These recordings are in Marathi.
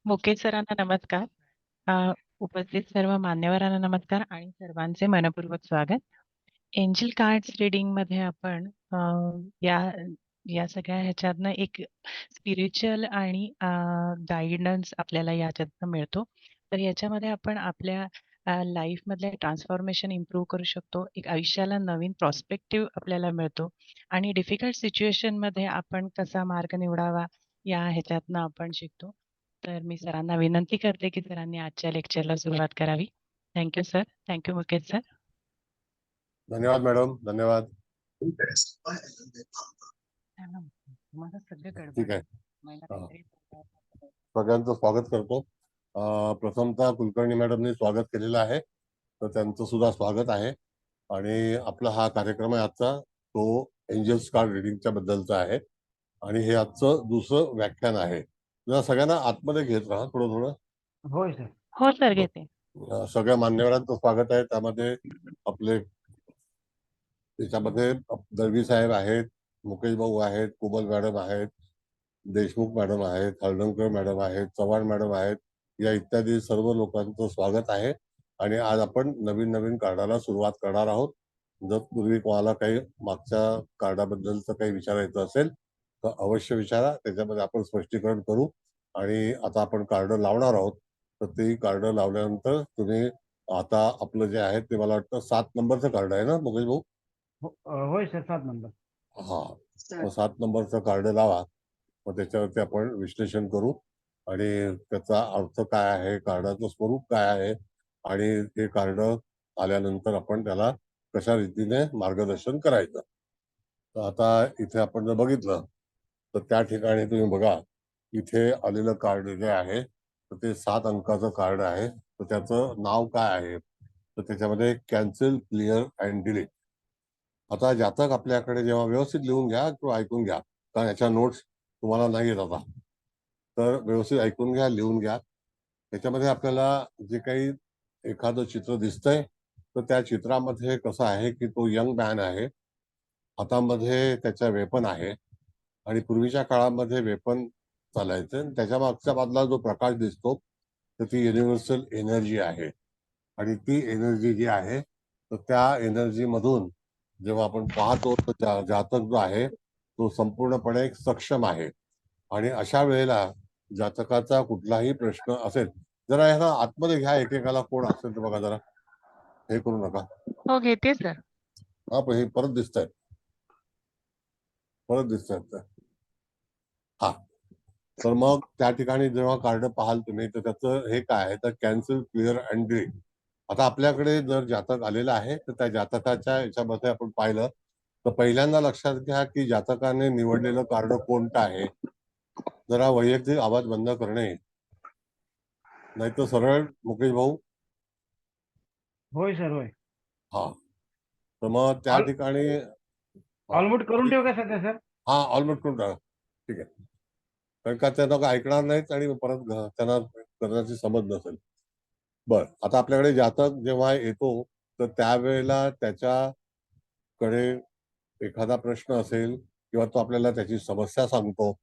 मुकेश सरांना नमस्कार. अ, उपस्थित सर्व मान्यवरांना नमस्कार आणि सर्वांचे मनःपूर्वक स्वागत. एंजल कार्ड्स रीडिंगमध्ये आपण या या सगळ्या ह्याच्यातनं एक स्पिरिच्युअल आणि गाईडन्स आपल्याला याच्यातनं मिळतो. तर याच्यामध्ये आपण आपल्या लाईफमधल्या ट्रान्सफॉर्मेशन इम्प्रूव्ह करू शकतो. एक आयुष्याला नवीन प्रॉस्पेक्टिव्ह आपल्याला मिळतो आणि डिफिकल्ट सिच्युएशनमध्ये आपण कसा मार्ग निवडावा या ह्याच्यातनं आपण शिकतो. तर मी सरांना विनंती करते की सरांनी आजच्या लेक्चरला सुरुवात करावी. Thank you sir. Thank you Mukesh sir. धन्यवाद मॅडम, धन्यवाद. मला सगळं ठीक गडबड आहे. मला हा. काहीतरी सगळ्यांचं स्वागत करतो. प्रथमतः कुलकर्णी मॅडमनी स्वागत केलेलं आहे, तर त्यांचं सुद्धा स्वागत आहे. आणि आपला हा कार्यक्रम आहे आजचा, तो एंजल्स कार्ड रिडिंगच्या बद्दलचा आहे आणि हे आजचं दुसरं व्याख्यान आहे. जरा सगळ्यांना आतमध्ये घेत राहा थोडं थोडं. होय सर. हो सर, घेते. सगळ्या मान्यवरांचं स्वागत आहे. त्यामध्ये आपले त्याच्यामध्ये दळवी साहेब आहेत, मुकेश भाऊ आहेत, कुबल मॅडम आहेत, देशमुख मॅडम आहेत, हळदणकर मॅडम आहेत, चव्हाण मॅडम आहेत, या इत्यादी सर्व लोकांचं स्वागत आहे. आणि आज आपण नवीन नवीन कार्डाला सुरुवात करणार आहोत. जर पूर्वी कोणाला काही मागच्या कार्डाबद्दलचं काही विचारायचं असेल तर अवश्य विचारा, त्याच्यामध्ये आपण स्पष्टीकरण करू. आणि आता आपण कार्ड लावणार आहोत, तर ते कार्ड लावल्यानंतर तुम्ही आता आपलं जे आहे ते मला वाटतं 7 नंबरचं कार्ड आहे ना मुकेश भाऊ? होय सर, 7 नंबर. हा, मग 7 नंबरचं कार्ड लावा. मग त्याच्यावरती आपण विश्लेषण करू आणि त्याचा अर्थ काय आहे, कार्डाचं स्वरूप काय आहे आणि हे कार्ड आल्यानंतर आपण त्याला कशा रीतीने मार्गदर्शन करायचं. तर आता इथे आपण जर बघितलं तर त्या ठिकाणी तुम्ही बघा, इथे आलेलं कार्ड जे आहे तर ते 7 अंकाचं कार्ड आहे. तर त्याचं नाव काय आहे, तर त्याच्यामध्ये कॅन्सल, क्लिअर अँड डिलीट. आता जातक आपल्याकडे जेव्हा व्यवस्थित लिहून घ्या किंवा ऐकून घ्या, कारण याच्या नोट्स तुम्हाला नाही येत आता, तर व्यवस्थित ऐकून घ्या, लिहून घ्या. त्याच्यामध्ये आपल्याला जे काही एखादं चित्र दिसतंय तर त्या चित्रामध्ये कसं आहे की तो यंग मॅन आहे, हातामध्ये त्याच्या वेपन आहे आणि पूर्वीच्या काळामध्ये वेपन चालायचं. त्याच्या मागच्या बाजूला जो प्रकाश दिसतो तर ती युनिव्हर्सल एनर्जी आहे. आणि ती एनर्जी जी आहे तर त्या एनर्जी मधून जेव्हा आपण पाहतो तर जातक जो आहे तो संपूर्णपणे सक्षम आहे. आणि अशा वेळेला जातकाचा कुठलाही प्रश्न असेल, जरा ह्याला आतमध्ये घ्या, एकेकाला कोण असेल तर बघा, जरा हे करू नका. हो, घेते सर. हा, पण हे परत दिसत आहेत. हा, तर मग त्या ठिकाणी जेव्हा कार्ड पाहाल तुम्ही तर त्याचं हे काय आहे, तर कॅन्सल, क्लिअर अँड डिलीट. आता आपल्याकडे जर जातक आलेला आहे तर त्या जातकाच्या याच्यामध्ये आपण पाहिलं तर पहिल्यांदा लक्षात घ्या की जातकाने निवडलेलं कार्ड कोणतं आहे. जरा वैयक्तिक आवाज बंद करणे, नाही तर सरळ मुकेश भाऊ. होय सर, होय. हा, तर मग त्या ठिकाणी ऑलमोस्ट करून ठेव का सध्या सर? हा, ऑलमोस्ट करून टाका. ठीक आहे, कारण का त्यांना काय ऐकणार नाहीत आणि परत त्यांना करण्याची समज नसेल. बर, आता आपल्याकडे जातक जेव्हा येतो तर त्यावेळेला त्याच्याकडे एखादा प्रश्न असेल किंवा तो आपल्याला त्याची समस्या सांगतो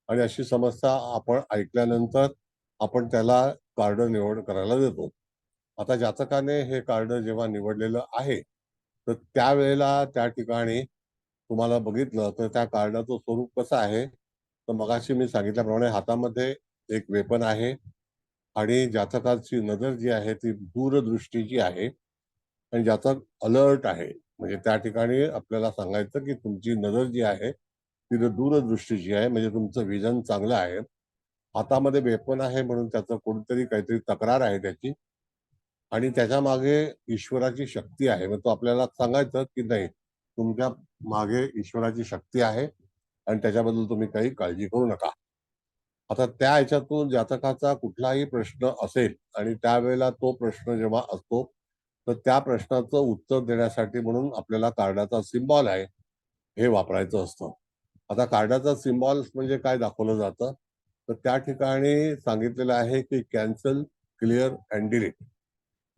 आणि अशी समस्या आपण ऐकल्यानंतर आपण त्याला कार्ड निवड करायला देतो. आता जातकाने हे कार्ड जेव्हा निवडलेलं आहे तर त्यावेळेला त्या ठिकाणी तुम्हाला बघितलं तर त्या कार्डाचं स्वरूप कसं आहे, तर मगाशी मी सांगितल्याप्रमाणे हातामध्ये एक वेपन आहे आणि जातकाची नजर जी आहे ती दूरदृष्टीची आहे आणि जातक अलर्ट आहे. म्हणजे त्या ठिकाणी आपल्याला सांगायचं की तुमची नजर जी आहे ती दूरदृष्टीची आहे, म्हणजे तुमचं विजन चांगलं आहे. हातामध्ये वेपन आहे म्हणून त्याचं कोणतरी काहीतरी तक्रार आहे त्याची, आणि त्याच्या मागे ईश्वराची शक्ती आहे. मग तो आपल्याला सांगायचं की नाही, तुमच्या मागे ईश्वराची शक्ती आहे आणि त्याच्याबद्दल तुम्ही काही काळजी करू नका. आता त्या ह्याच्यातून जातकाचा कुठलाही प्रश्न असेल आणि त्यावेळेला तो प्रश्न जेव्हा असतो तर त्या प्रश्नाचं उत्तर देण्यासाठी म्हणून आपल्याला कार्डाचा सिम्बॉल आहे हे वापरायचं असतं. आता कार्डाचा सिम्बॉल म्हणजे काय दाखवलं जातं, तर त्या ठिकाणी सांगितलेलं आहे की कॅन्सल, क्लिअर अँड डिलीट.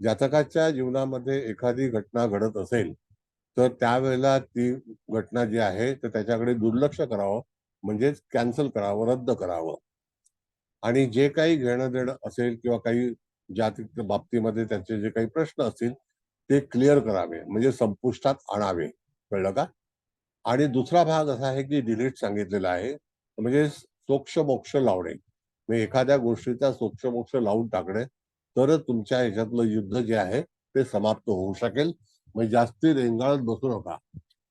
जातकाच्या जीवनामध्ये एखादी घटना घडत असेल तर त्यावेळेला ती घटना जी आहे तर त्याच्याकडे दुर्लक्ष करावं, म्हणजेच कॅन्सल करावं, रद्द करावं. आणि जे काही घेणं देणं असेल किंवा काही जागतिक बाबतीमध्ये त्याचे जे काही प्रश्न असतील ते क्लिअर करावे, म्हणजे संपुष्टात आणावे. कळलं का? आणि दुसरा भाग असा आहे की डिलीट सांगितलेला आहे, म्हणजे सोक्ष मोक्ष लावणे, म्हणजे एखाद्या गोष्टीचा सोक्ष मोक्ष लावून टाकणे, तरच तुमच्या ह्याच्यातलं युद्ध जे आहे ते समाप्त होऊ शकेल. म्हणजे जास्ती रेंगाळत बसू नका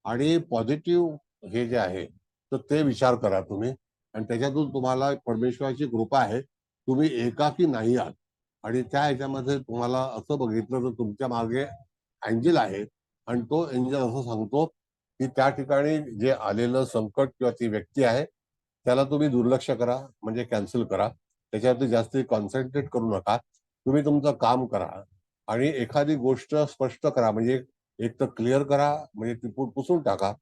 आणि पॉझिटिव्ह हे जे आहे तर ते विचार करा तुम्ही, आणि त्याच्यातून तुम्हाला परमेश्वराची कृपा आहे, तुम्ही एकाकी नाही आहात. आणि त्या ह्याच्यामध्ये तुम्हाला असं बघितलं तर तुमच्या मागे एंजल आहे, आणि तो एंजल असं सांगतो की त्या ठिकाणी जे आलेलं संकट किंवा ती व्यक्ती आहे त्याला तुम्ही दुर्लक्ष करा, म्हणजे कॅन्सल करा, त्याच्यावरती जास्त कॉन्सन्ट्रेट करू नका. तुम्ही तुमचं काम करा आणि एखादी गोष्ट स्पष्ट करा, म्हणजे एक तर क्लिअर करा, म्हणजे ती पुसून टाका.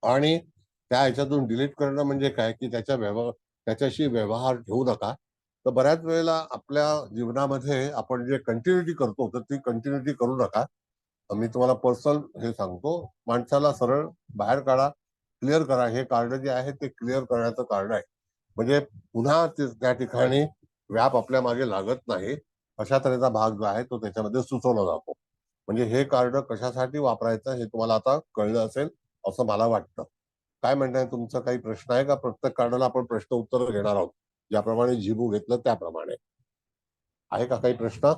आणि त्या ह्याच्यातून डिलीट करणं म्हणजे काय की त्याच्याशी व्यवहार ठेवू नका. तर बऱ्याच वेळेला आपल्या जीवनामध्ये आपण जे कंटिन्युटी करतो तर ती कंटिन्युटी करू नका. मी तुम्हाला पर्सनल हे सांगतो, माणसाला सरळ बाहेर काढा, क्लिअर करा. हे कार्ड जे आहे ते क्लिअर करण्याचं कार्ड आहे, म्हणजे पुन्हा त्या ठिकाणी व्याप आपल्या मागे लागत नाही, अशा तऱ्हेचा भाग जो आहे तो त्याच्यामध्ये सुचवला जातो. म्हणजे हे कार्ड कशासाठी वापरायचं हे तुम्हाला आता कळलं असेल असं मला वाटतं. काय म्हणताय, तुमचा काही प्रश्न आहे का? प्रत्येक कार्डाला आपण प्रश्न उत्तर घेणार आहोत, ज्याप्रमाणे झिबू घेतलं त्याप्रमाणे. आहे का काही प्रश्न?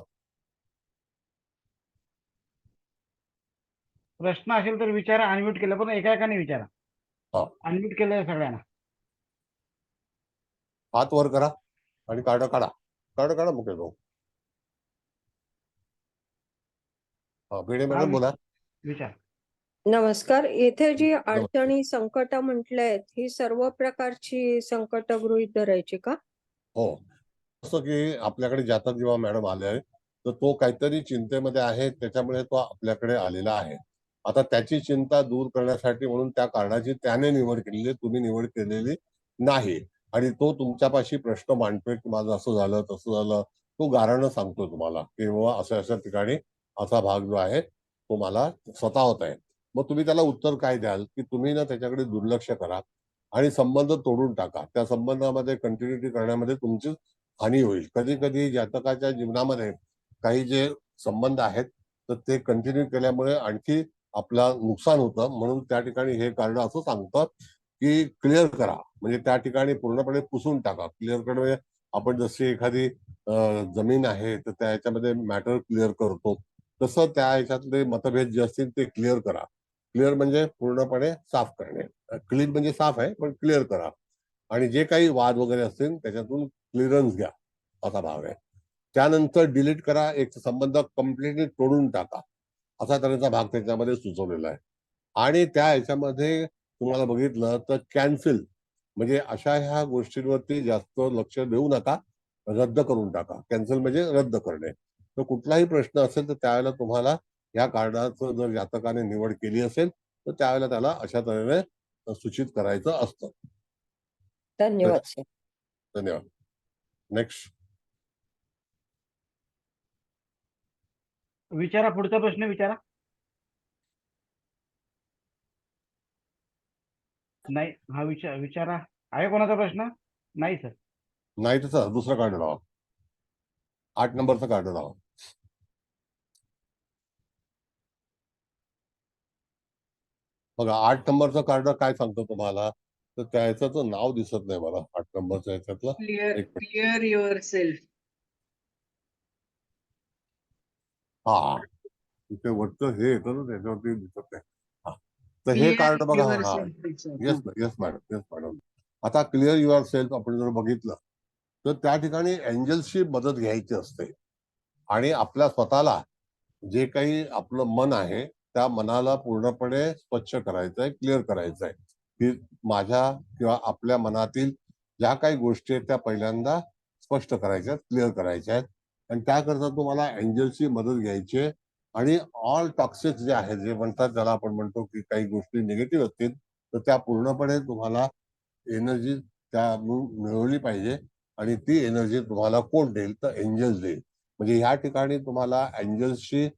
प्रश्न असेल तर विचारा. अनम्यूट केलं पण एका एकाने विचारा. हा, अनम्यूट केलं सगळ्यांना. हात वर करा आणि कार्ड काढा. कार्ड काढा मुकेश भाऊ. हा, भिडे हा मॅडम बोला. विचार. नमस्कार. येथे जी नमस्कार. अडचणी संकट म्हटले आहेत ही सर्व प्रकारची संकट गृहीत धरायची का? हो, असं की आपल्याकडे जातात जेव्हा मॅडम आले आहे तर तो काहीतरी चिंतेमध्ये आहे, त्याच्यामुळे तो आपल्याकडे आलेला आहे. आता त्याची चिंता दूर करण्यासाठी म्हणून त्या कार्डाची त्याने निवड केलेली आहे, तुम्ही निवड केलेली नाही. आणि तो तुमच्यापाशी प्रश्न मांडतोय की माझं असं झालं तसं झालं, तो गाऱ्हाणं सांगतोय तुम्हाला की बाबा अशा अशा ठिकाणी असा भाग जो आहे तो मला स्वतःवत आहे. मग तुम्ही त्याला उत्तर काय द्याल की तुम्ही ना त्याच्याकडे दुर्लक्ष करा आणि संबंध तोडून टाका. त्या संबंधामध्ये कंटिन्युटी करण्यामध्ये तुमची हानी होईल. कधी कधी जातकाच्या जीवनामध्ये काही जे संबंध आहेत तर ते कंटिन्यू केल्यामुळे आणखी आपला नुकसान होतं. म्हणून त्या ठिकाणी हे कार्ड असं सांगतं की क्लिअर करा, म्हणजे त्या ठिकाणी पूर्णपणे पुसून टाका. क्लिअर करणं म्हणजे आपण जशी एखादी जमीन आहे तर त्या ह्याच्यामध्ये मॅटर क्लिअर करतो, तसं त्या ह्याच्यातले मतभेद जे असतील ते क्लिअर करा. क्लिअर म्हणजे पूर्णपणे साफ करणे. क्लीन म्हणजे साफ आहे, पण क्लिअर करा. आणि जे काही वाद वगैरे असतील त्याच्यातून क्लिअरन्स घ्या, असा भाग आहे. त्यानंतर डिलीट करा, एक संबंध कम्प्लिटली तोडून टाका, असा तऱ्हेचा भाग त्याच्यामध्ये सुचवलेला आहे. आणि त्या ह्याच्यामध्ये तुम्हाला बघितलं तर कॅन्सल, म्हणजे अशा ह्या गोष्टींवरती जास्त लक्ष देऊ नका, रद्द करून टाका. कॅन्सल म्हणजे रद्द करणे. तर कुठलाही प्रश्न असेल तर त्यावेळेला तुम्हाला या कार्डाचं जर जातकाने निवड केली असेल तर त्यावेळेला त्याला अशा तऱ्हेने सूचित करायचं असतं. धन्यवाद सर. धन्यवाद. नेक्स्ट. विचारा, पुढचा प्रश्न विचारा. नाही, हा विचारा. आहे कोणाचा प्रश्न? नाही सर. नाही तर दुसरं कार्ड लावा, 8 नंबरचं कार्ड लावा. बघा 8 नंबरचं कार्ड काय सांगतो तुम्हाला, तर त्या ह्याचं नाव दिसत नाही मला 8 नंबरच्या ह्याच्यातलं. एक मिनिट. Clear yourself. हा, तिथे वरचं हे येतं ना त्याच्यावरती दिसत नाही. हा, तर हे Clear कार्ड बघा. हा, yourself. Yes yes madam, yes madam. आता क्लिअर युअर सेल्फ आपण जर बघितलं तर त्या ठिकाणी एंजल्सची मदत घ्यायची असते. आणि आपल्या स्वतःला जे काही आपलं मन आहे त्या मनाला पूर्णपणे स्वच्छ करायचंय, क्लिअर करायचंय, की माझ्या किंवा आपल्या मनातील ज्या काही गोष्टी आहेत त्या पहिल्यांदा स्पष्ट करायच्या, क्लिअर करायच्या आहेत. आणि त्याकरता तुम्हाला एंजल्सची मदत घ्यायची आहे. आणि ऑल टॉक्सिक्स जे आहेत, जे म्हणतात ज्याला आपण म्हणतो की काही गोष्टी निगेटिव्ह असतील तर त्या पूर्णपणे तुम्हाला एनर्जी त्या मिळवली पाहिजे. आणि ती एनर्जी तुम्हाला कोण देईल, तर एंजल्स देईल. म्हणजे ह्या ठिकाणी तुम्हाला एंजल्सची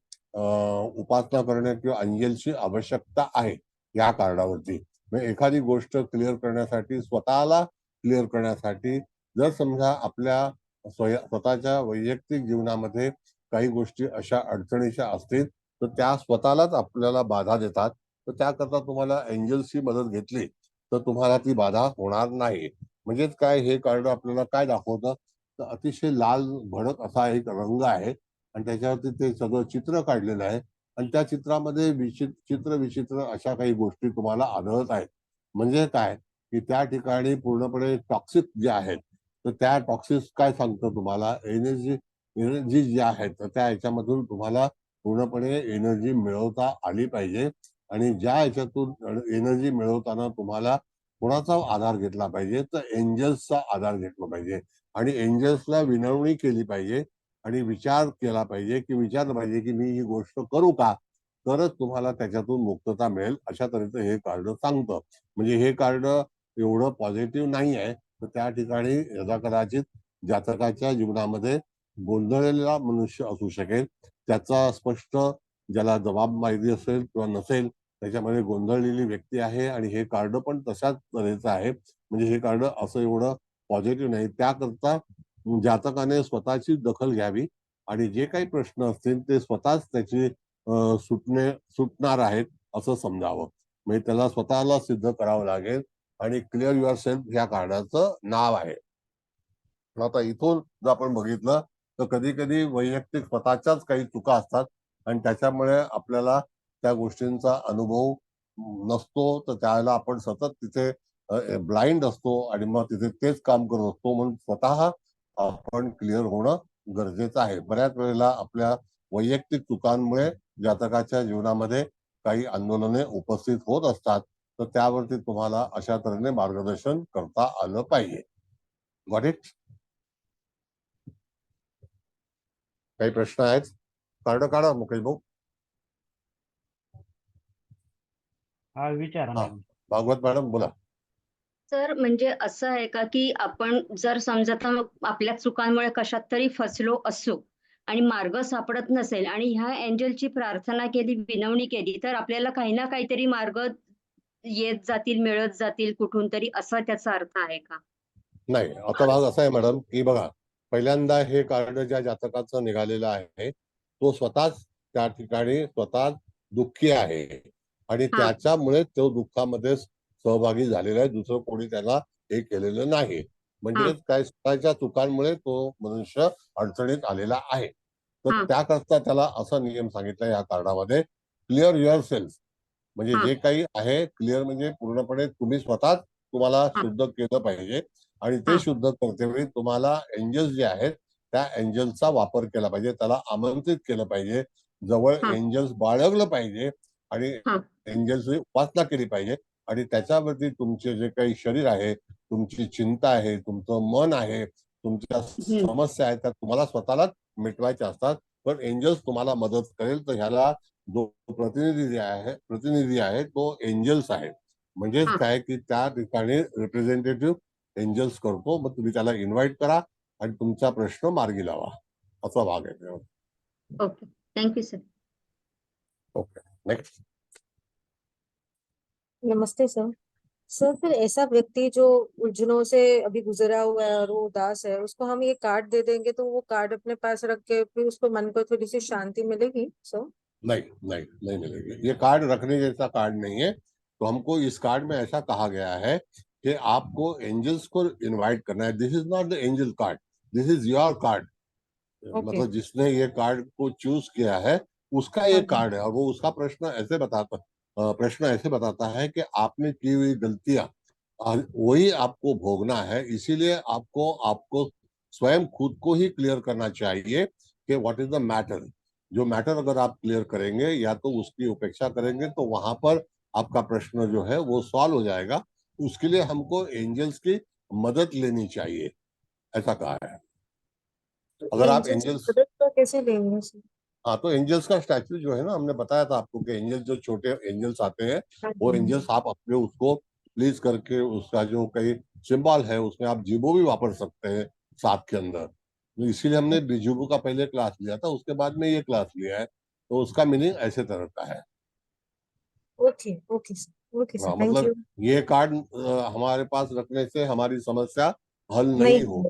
उपासना करणे किंवा एंजल्सची आवश्यकता आहे या कार्डावरती. म्हणजे एखादी गोष्ट क्लिअर करण्यासाठी, स्वतःला क्लिअर करण्यासाठी जर समजा आपल्या स्वतःच्या वैयक्तिक जीवनामध्ये काही गोष्टी अशा अडचणीच्या असतील तर त्या स्वतःलाच आपल्याला बाधा देतात, तर त्याकरता तुम्हाला एंजल्सची मदत घेतली तर तुम्हाला ती बाधा होणार नाही. म्हणजेच काय, हे कार्ड आपल्याला काय दाखवतं, तर अतिशय लाल भडक असा एक रंग आहे आणि त्याच्यावरती ते सगळं चित्र काढलेलं आहे आणि त्या चित्रामध्ये विचित्र विचित्र अशा काही गोष्टी तुम्हाला आढळत आहेत. म्हणजे काय, की त्या ठिकाणी पूर्णपणे टॉक्सिक जे आहेत, तर त्या टॉक्सिक काय सांगतं तुम्हाला, एनर्जी जी आहे तर त्या ह्याच्यामधून तुम्हाला पूर्णपणे एनर्जी मिळवता आली पाहिजे आणि ज्या ह्याच्यातून एनर्जी मिळवताना तुम्हाला कोणाचा आधार घेतला पाहिजे, तर एंजल्सचा आधार घेतला पाहिजे आणि एंजल्सला विनवणी केली पाहिजे आणि विचार केला पाहिजे, की विचारलं पाहिजे की मी ही गोष्ट करू का, तरच तुम्हाला त्याच्यातून मुक्तता मिळेल. अशा तऱ्हेचं हे कार्ड सांगतं. म्हणजे हे कार्ड एवढं पॉझिटिव्ह नाही आहे, तर त्या ठिकाणी यदा कदाचित जातकाच्या जीवनामध्ये गोंधळलेला मनुष्य असू शकेल. त्याचा स्पष्ट, ज्याला जबाब माहिती असेल किंवा नसेल, त्याच्यामध्ये गोंधळलेली व्यक्ती आहे आणि हे कार्ड पण तशाच तऱ्हेचं आहे. म्हणजे हे कार्ड असं एवढं पॉझिटिव्ह नाही. त्याकरता जातकाने स्वतःची दखल घ्यावी आणि जे काही प्रश्न असतील ते स्वतःच त्याची सुटणार आहेत असं समजावं. म्हणजे त्याला स्वतःला सिद्ध करावं लागेल आणि क्लिअर युअर सेल्फ या कार्डाचं नाव आहे. पण आता इथून जर आपण बघितलं तर कधी कधी वैयक्तिक स्वतःच्याच काही चुका असतात आणि त्याच्यामुळे आपल्याला त्या गोष्टींचा अनुभव नसतो, तर त्यावेळेला आपण सतत तिथे ब्लाइंड असतो आणि मग तिथे तेच काम करत असतो. म्हणून स्वतः आपण क्लिअर होणं गरजेचं आहे. बऱ्याच वेळेला आपल्या वैयक्तिक चुकांमुळे जातकाच्या जीवनामध्ये काही आंदोलने उपस्थित होत असतात, तर त्यावरती तुम्हाला अशा तऱ्हेने मार्गदर्शन करता आलं पाहिजे. Got it? काही प्रश्न आहेत? कार्ड काढा मुकेश भाऊ. हा विचारा हा, मॅडम. भागवत मॅडम बोला. सर म्हणजे असं आहे का की आपण जर समजा आता आपल्या चुकांमुळे कशात तरी फसलो असू आणि मार्ग सापडत नसेल आणि ह्या एंजलची प्रार्थना केली, विनवणी केली, तर आपल्याला काही ना काहीतरी मार्ग येत जातील, मिळत जातील कुठून तरी, असा त्याचा अर्थ आहे का? नाही, आता भाग असा आहे मॅडम, की बघा, पहिल्यांदा हे कार्ड ज्या जातकाचं निघालेलं आहे तो स्वतःच त्या ठिकाणी स्वतः दुःखी आहे आणि हा त्याच्यामुळे तो दुःखामध्ये सहभागी झालेला आहे. दुसरं कोणी त्याला हे केलेलं नाही. हा म्हणजे काय, स्वतःच्या चुकांमुळे तो मनुष्य अडचणीत आलेला आहे. तर हा त्याकरता त्याला असा नियम सांगितला या कार्डामध्ये, क्लिअर युअर सेल्फ. म्हणजे हा जे काही आहे क्लिअर म्हणजे पूर्णपणे तुम्ही स्वतःच तुम्हाला हा शुद्ध केलं पाहिजे आणि ते हा शुद्ध करतेवेळी तुम्हाला एंजल्स जे आहेत त्या एंजल्सचा वापर केला पाहिजे, त्याला आमंत्रित केलं पाहिजे, जवळ हा एंजल्स बाळगलं पाहिजे आणि हा एंजल्सची उपासना केली पाहिजे आणि त्याच्यावरती तुमचे जे काही शरीर आहे, तुमची चिंता आहे, तुमचं मन आहे, तुमच्या हम्म, समस्या आहेत त्या तुम्हाला स्वतःलाच मिटवायच्या असतात. पण एंजल्स तुम्हाला मदत करेल. तर ह्याला जो प्रतिनिधी आहे तो एंजल्स आहे. म्हणजेच हा काय, की त्या ठिकाणी रिप्रेझेंटेटिव्ह एंजल्स करतो. मग तुम्ही त्याला इन्व्हाइट करा आणि तुमचा प्रश्न मार्गी लावा, असा भाग आहे. Okay, thank you sir. Okay, next. नमस्ते सर। सर फिर ऐसा व्यक्ति जो उलझनों से अभी गुजरा हुआ है और वो उदास है, उसको हम ये कार्ड दे देंगे तो वो कार्ड अपने पास रख के फिर उसको मन को थोड़ी सी शांति मिलेगी सर? नहीं नहीं नहीं मिलेगी। ये कार्ड रखने जैसा कार्ड नहीं है। तो हमको इस कार्ड में ऐसा कहा गया है कि आपको एंजल्स को इनवाइट करना है। This is not the angel card, this is your card. Okay. मतलब जिसने ये कार्ड को चूज किया है उसका ये हाँ जी। कार्ड है और वो उसका प्रश्न ऐसे बताता है कि आपने की हुई गलतियां वही आपको भोगना है। इसीलिए आपको आपको स्वयं खुद को ही क्लियर करना चाहिए कि व्हाट इज द मैटर। जो मैटर अगर आप क्लियर करेंगे या तो उसकी उपेक्षा करेंगे तो वहां पर आपका प्रश्न जो है वो सॉल्व हो जाएगा। उसके लिए हमको एंजल्स की मदद लेनी चाहिए, ऐसा कहा है। तो अगर आप एंजल्स की एंजल्स, मदद तो कैसे लेंगे सर? हाँ, तो एंजल्स का स्टैचू जो है ना, हमने बताया था आपको कि एंजल्स, जो छोटे एंजल्स आते हैं हाँ वो जी। एंजल्स आप अपने उसको प्लीज करके उसका जो कई सिंबल है उसमें आप जीबो भी वापर सकते हैं साथ के अंदर। तो इसीलिए हमने जीबो का पहले क्लास लिया था, उसके बाद में ये क्लास लिया है। तो उसका मीनिंग ऐसे तरह का है। ओके ओके सर, हाँ, थैंक मतलब यू। ये कार्ड हमारे पास रखने से हमारी समस्या हल नहीं नहीं हो।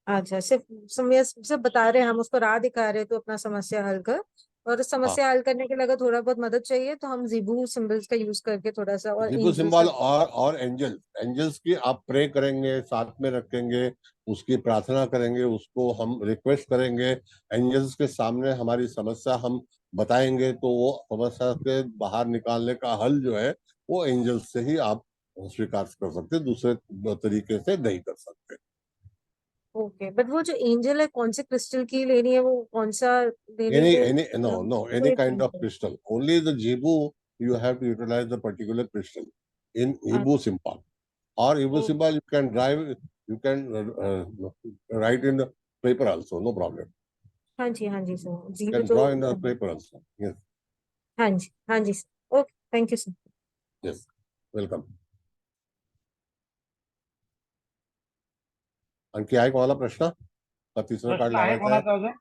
अच्छा, सिर्फ बता रहे हैं, हम उसको राह दिखा रहे हैं तो अपना समस्या हल कर, और समस्या हल करने के लिए अगर थोड़ा बहुत मदद चाहिए तो हम जीबू सिंबल्स का यूज करके थोड़ा सा, और जिबू एंजल्स सिंबल का। और एंजल्स की आप प्रे करेंगे, साथ में रखेंगे, उसकी प्रार्थना करेंगे, उसको हम रिक्वेस्ट करेंगे, एंजल्स के सामने हमारी समस्या हम बताएंगे, तो वो समस्या के बाहर निकालने का हल जो है वो एंजल्स से ही आप स्वीकार कर सकते, दूसरे तरीके से नहीं कर सकते। ओके, बट वो जो एंजल है कौन से क्रिस्टल की लेनी है, वो कौन सा लेने को? Any kind of crystal. Only the Jibu you have to utilize the particular crystal in Ibu symbol. Or Ibu symbol you can write in the paper also, no problem. हाँ जी, हाँ जी सर, You जीबू can तो draw in the paper also. Yes, हाँ जी, हाँ जी sir, okay, thank you sir. yes. Welcome. आणखी आहे कोणाला प्रश्न? का तिसरं कार्ड प्रश्न आहे लावायचं आहे? कोणाचा अजून?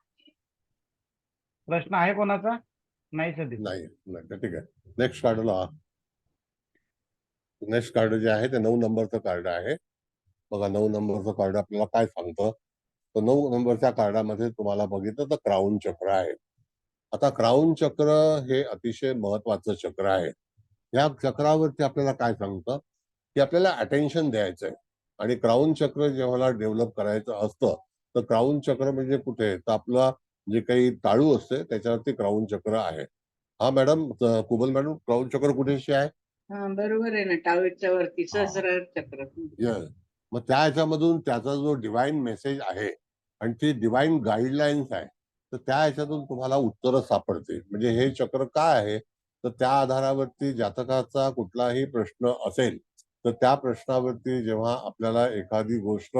प्रश्न आहे कोणाचा? नाही सर दिसत. नाही, तर ठीक आहे. नेक्स्ट कार्ड लावा. नेक्स्ट कार्ड जे आहे ते 9 नंबरचं कार्ड आहे. बघा 9 नंबरचं कार्ड आपल्याला काय सांगतं, तर 9 नंबरच्या कार्डामध्ये तुम्हाला बघितलं तर क्राऊन चक्र आहे. आता क्राऊन चक्र हे अतिशय महत्वाचं चक्र आहे. या चक्रावरती आपल्याला काय सांगतं, की आपल्याला अटेन्शन द्यायचंय. आणि क्राऊन चक्र जेव्हा डेव्हलप करायचं असतं, तर क्राऊन चक्र म्हणजे कुठे, तर आपला जे काही ताळू असते त्याच्यावरती क्राऊन चक्र आहे. हा मॅडम, कुबल मॅडम, क्राऊन चक्र कुठेशी आहे? हा बरोबर आहे ना, टावेच्या वरती हा. सहस्रार चक्र. Yes. मग त्या ह्याच्यामधून त्याचा जो डिवाइन मेसेज आहे आणि ती डिवाइन गाईडलाईन्स आहे, तर त्या ह्याच्यातून तुम्हाला उत्तरं सापडते. म्हणजे हे चक्र काय आहे, तर त्या आधारावरती जातकाचा कुठलाही प्रश्न असेल तर त्या प्रश्नावरती जेव्हा आपल्याला एखादी गोष्ट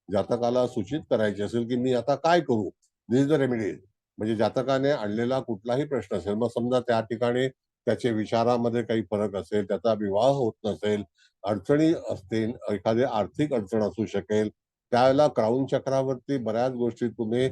जातकाला सूचित करायची असेल की मी आता काय करू, दिस इज द रेमेडी. म्हणजे जातकाने आणलेला कुठलाही प्रश्न असेल, मग समजा त्या ठिकाणी त्याचे विचारामध्ये काही फरक असेल, त्याचा विवाह होत नसेल, अडचणी असतील, एखादी आर्थिक अडचण असू शकेल, त्यावेळेला क्राऊन चक्रावरती बऱ्याच गोष्टी तुम्ही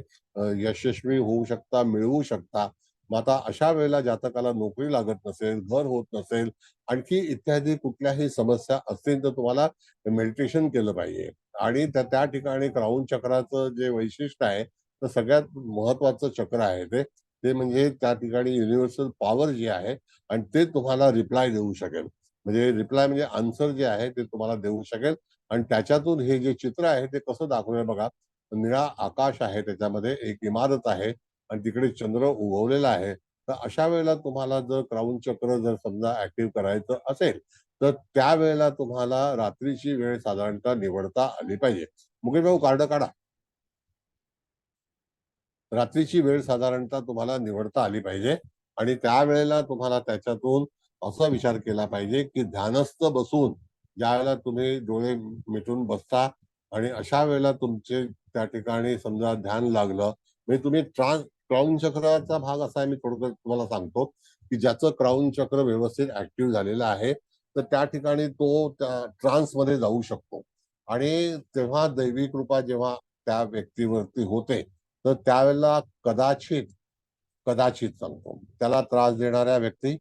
यशस्वी होऊ शकता, मिळवू शकता. मग आता अशा वेळेला जातकाला नोकरी लागत नसेल, घर होत नसेल, आणखी इत्यादी कुठल्याही समस्या असतील तर तुम्हाला मेडिटेशन केलं पाहिजे. आणि त्या ठिकाणी क्राऊन चक्राचं जे वैशिष्ट्य आहे, तर सगळ्यात महत्वाचं चक्र आहे ते म्हणजे त्या ठिकाणी युनिव्हर्सल पॉवर जी आहे आणि ते तुम्हाला रिप्लाय देऊ शकेल. म्हणजे रिप्लाय म्हणजे आन्सर जे आहे ते तुम्हाला देऊ शकेल. आणि त्याच्यातून हे जे चित्र आहे ते कसं दाखवलंय बघा. निळा आकाश आहे, त्याच्यामध्ये एक इमारत आहे आणि तिकडे चंद्र उगवलेला आहे. तर अशा वेळेला तुम्हाला जर क्राऊन चक्र जर समजा ऍक्टिव्ह करायचं असेल तर त्यावेळेला तुम्हाला रात्रीची वेळ साधारणतः निवडता आली पाहिजे. मुकेश भाऊ कार्ड काढा. रात्रीची वेळ साधारणतः तुम्हाला निवडता आली पाहिजे आणि त्यावेळेला तुम्हाला त्याच्यातून असा विचार केला पाहिजे की ध्यानस्थ बसून ज्यावेळेला तुम्ही डोळे मिटून बसता आणि अशा वेळेला तुमचे त्या ठिकाणी समजा ध्यान लागलं, म्हणजे तुम्ही क्राऊन चक्राचा भाग असा आहे, मी थोडक्यात तुम्हाला सांगतो की ज्याचं क्राऊन चक्र व्यवस्थित ऍक्टिव्ह झालेलं आहे तर त्या ठिकाणी तो त्या ट्रान्समध्ये जाऊ शकतो. आणि तेव्हा दैवी कृपा जेव्हा त्या व्यक्तीवरती होते तर त्यावेळेला कदाचित सांगतो, त्याला त्रास देणाऱ्या व्यक्ती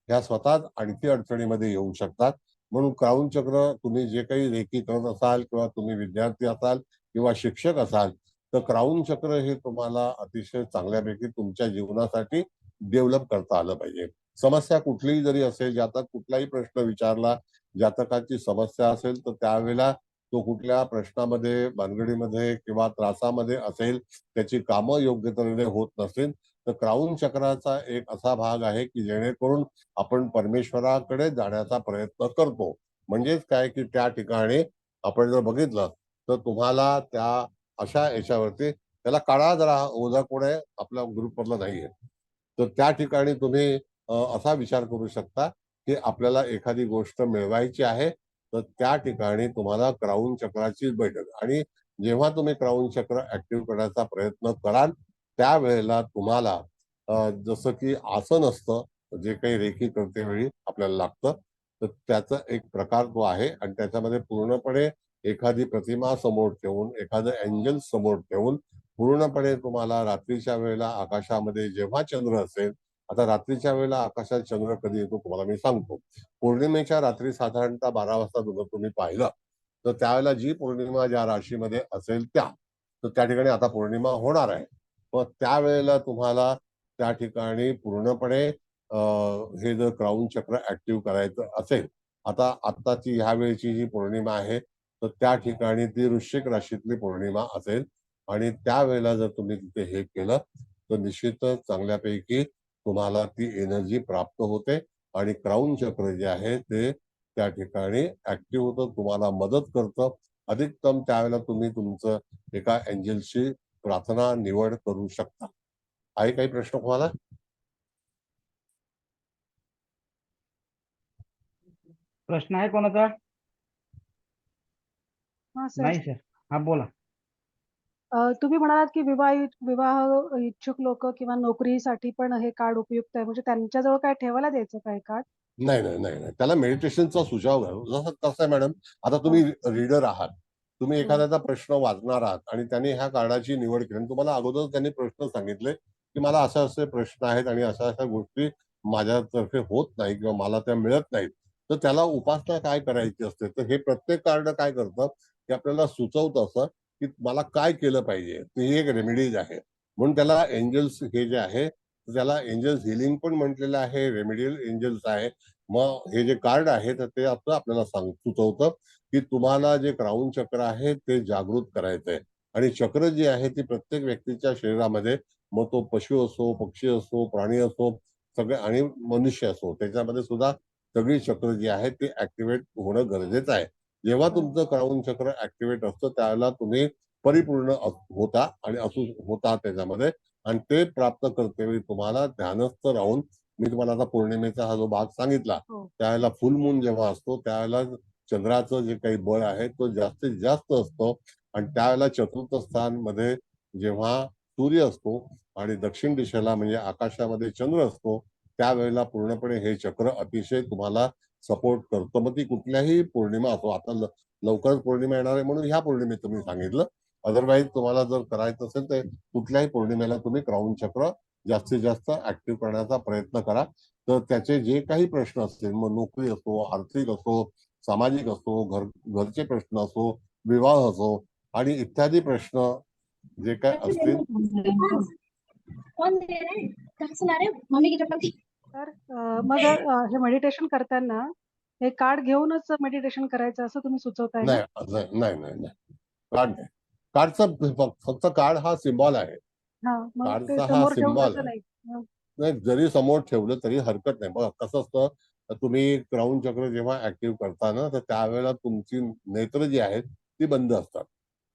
ह्या स्वतःच आणखी अडचणीमध्ये येऊ शकतात. म्हणून क्राऊन चक्र तुम्ही जे काही रेकी करत असाल किंवा तुम्ही विद्यार्थी असाल किंवा शिक्षक असाल तर क्राऊन चक्र हे तुम्हाला अतिशय चांगल्यापैकी तुमच्या जीवनासाठी डेव्हलप करता आलं पाहिजे. समस्या कुठलीही जरी असेल, जातक कुठलाही प्रश्न विचारला, जातकाची समस्या असेल तर त्यावेळेला तो कुठल्या प्रश्नामध्ये, भानगडीमध्ये किंवा त्रासामध्ये असेल, त्याची कामं योग्य तऱ्हेने होत नसेल तर क्राऊन चक्राचा एक असा भाग आहे की जेणेकरून आपण परमेश्वराकडे जाण्याचा प्रयत्न करतो. म्हणजेच काय की त्या ठिकाणी आपण जर बघितलं तर तुम्हाला त्या अशा याच्यावरती त्याला काळा जरा ओझा कोण आहे आपल्या ग्रुपमधला नाहीये, तर त्या ठिकाणी तुम्ही असा विचार करू शकता की आपल्याला एखादी गोष्ट मिळवायची आहे तर त्या ठिकाणी तुम्हाला क्राऊन चक्राची बैठक, आणि जेव्हा तुम्ही क्राऊन चक्र ऍक्टिव्ह करण्याचा प्रयत्न कराल त्यावेळेला तुम्हाला जसं की आसन असतं, जे काही रेकी करते वेळी आपल्याला लागतं, तर त्याचा एक प्रकार तो आहे आणि त्याच्यामध्ये पूर्णपणे एखादी प्रतिमा समोर ठेवून, एखादं एंजल समोर ठेवून पूर्णपणे तुम्हाला रात्रीच्या वेळेला आकाशामध्ये जेव्हा चंद्र असेल, आता रात्रीच्या वेळेला आकाशात चंद्र कधी येतो तुम्हाला मी सांगतो. पौर्णिमेच्या रात्री साधारणतः 12 वाजता जर तुम्ही पाहिलं तर त्यावेळेला जी पौर्णिमा ज्या राशीमध्ये असेल तर त्या ठिकाणी आता पौर्णिमा होणार आहे. मग त्यावेळेला तुम्हाला त्या ठिकाणी पूर्णपणे हे जर क्राऊन चक्र ऍक्टिव्ह करायचं असेल, आताची ह्या वेळची जी पौर्णिमा आहे तर त्या ठिकाणी ती वृश्चिक राशीतली पौर्णिमा असेल आणि त्यावेळेला जर तुम्ही तिथे हे केलं तर निश्चितच चांगल्यापैकी तुम्हाला ती एनर्जी प्राप्त होते आणि क्राऊन चक्र जे आहे ते त्या ठिकाणी ऍक्टिव्ह होतं, तुम्हाला मदत करतं. अधिकतम त्यावेळेला तुम्ही तुमचं एका एंजलची प्रार्थना निवड करू शकता. आहे काही प्रश्न तुम्हाला? प्रश्न आहे कोणाचा? हा सर, नाही सर. हा बोला. तुम्ही म्हणालात की विवाह इच्छुक लोक किंवा नोकरीसाठी पण हे कार्ड उपयुक्त आहे, म्हणजे त्यांच्याजवळ काय ठेवायला द्यायचं काय कार्ड? नाही नाही नाही नाही, त्याला मेडिटेशनचा सुझाव घ्या. जसं कसं आहे मॅडम, आता तुम्ही रीडर आहात, तुम्ही एखाद्याचा प्रश्न वाचणार आहात आणि त्यांनी ह्या कार्डाची निवड केली आणि तुम्हाला अगोदर त्यांनी प्रश्न सांगितले की मला असे असे प्रश्न आहेत आणि अशा अशा गोष्टी माझ्यातर्फे होत नाही किंवा मला त्या मिळत नाहीत, तर त्याला उपासना काय करायची असते. तर हे प्रत्येक कार्ड काय करतं की आपल्याला सुचवतं असं की मला काय केलं पाहिजे. ती एक रेमेडीज आहे. म्हणून त्याला एंजल्स हे जे आहे त्याला एंजल्स हिलिंग पण म्हटलेलं आहे, रेमेडियल एंजल्स आहे. मग हे जे कार्ड आहे तर ते आपल्याला सुचवतं की तुम्हाला जे क्राऊन चक्र आहे ते जागृत करायचंय आणि चक्र जी आहे ती प्रत्येक व्यक्तीच्या शरीरामध्ये, मग तो पशु असो, पक्षी असो, प्राणी असो, सगळे आणि मनुष्य असो, त्याच्यामध्ये सुद्धा सगळी चक्र जी आहे ते ऍक्टिव्हेट होणं गरजेचं आहे. जेव्हा तुमचं क्राऊन चक्र ऍक्टिव्हेट असतं त्यावेळेला तुम्ही परिपूर्ण होता आणि होता त्याच्यामध्ये, आणि ते प्राप्त करते वेळी तुम्हाला ध्यानस्थ राहून, मी तुम्हाला आता पौर्णिमेचा हा जो भाग सांगितला, त्यावेळेला फुल मून जेव्हा असतो त्यावेळेला चंद्राचं जे काही बळ आहे तो जास्तीत जास्त असतो आणि त्यावेळेला चतुर्थ स्थान मध्ये जेव्हा सूर्य असतो आणि दक्षिण दिशेला म्हणजे आकाशामध्ये चंद्र असतो, त्यावेळेला पूर्णपणे हे चक्र अतिशय तुम्हाला सपोर्ट करतो. मग ती कुठल्याही पौर्णिमा असो, आता लवकरच पौर्णिमा येणार आहे म्हणून ह्या पौर्णिमेत तुम्ही सांगितलं, अदरवाईज तुम्हाला जर करायचं असेल तर कुठल्याही पौर्णिमेला तुम्ही क्राऊन चक्र जास्तीत जास्त ऍक्टिव्ह करण्याचा प्रयत्न करा. तर त्याचे जे काही प्रश्न असतील, मग नोकरी असो, आर्थिक असो, सामाजिक असो, घरचे प्रश्न असो, विवाह असो आणि इत्यादी प्रश्न जे काय असतील, तर मग हे मेडिटेशन करताना हे कार्ड घेऊनच मेडिटेशन करायचं असं तुम्ही सुचवताय ना? नाही नाही नाही नाही, कार्ड नाही. कार्डचा फक्त कार्ड हा सिम्बॉल आहे. हा, मग ते कार्डचा हा समोर ठेवून सिम्बॉल असं आहे. नाही. नाही, जरी समोर ठेवलं तरी हरकत नाही. बघा कसं असतं, तुम्ही क्राऊन चक्र जेव्हा ऍक्टिव्ह करता ना तर त्यावेळेला तुमची नेत्र जी आहेत ती बंद असतात.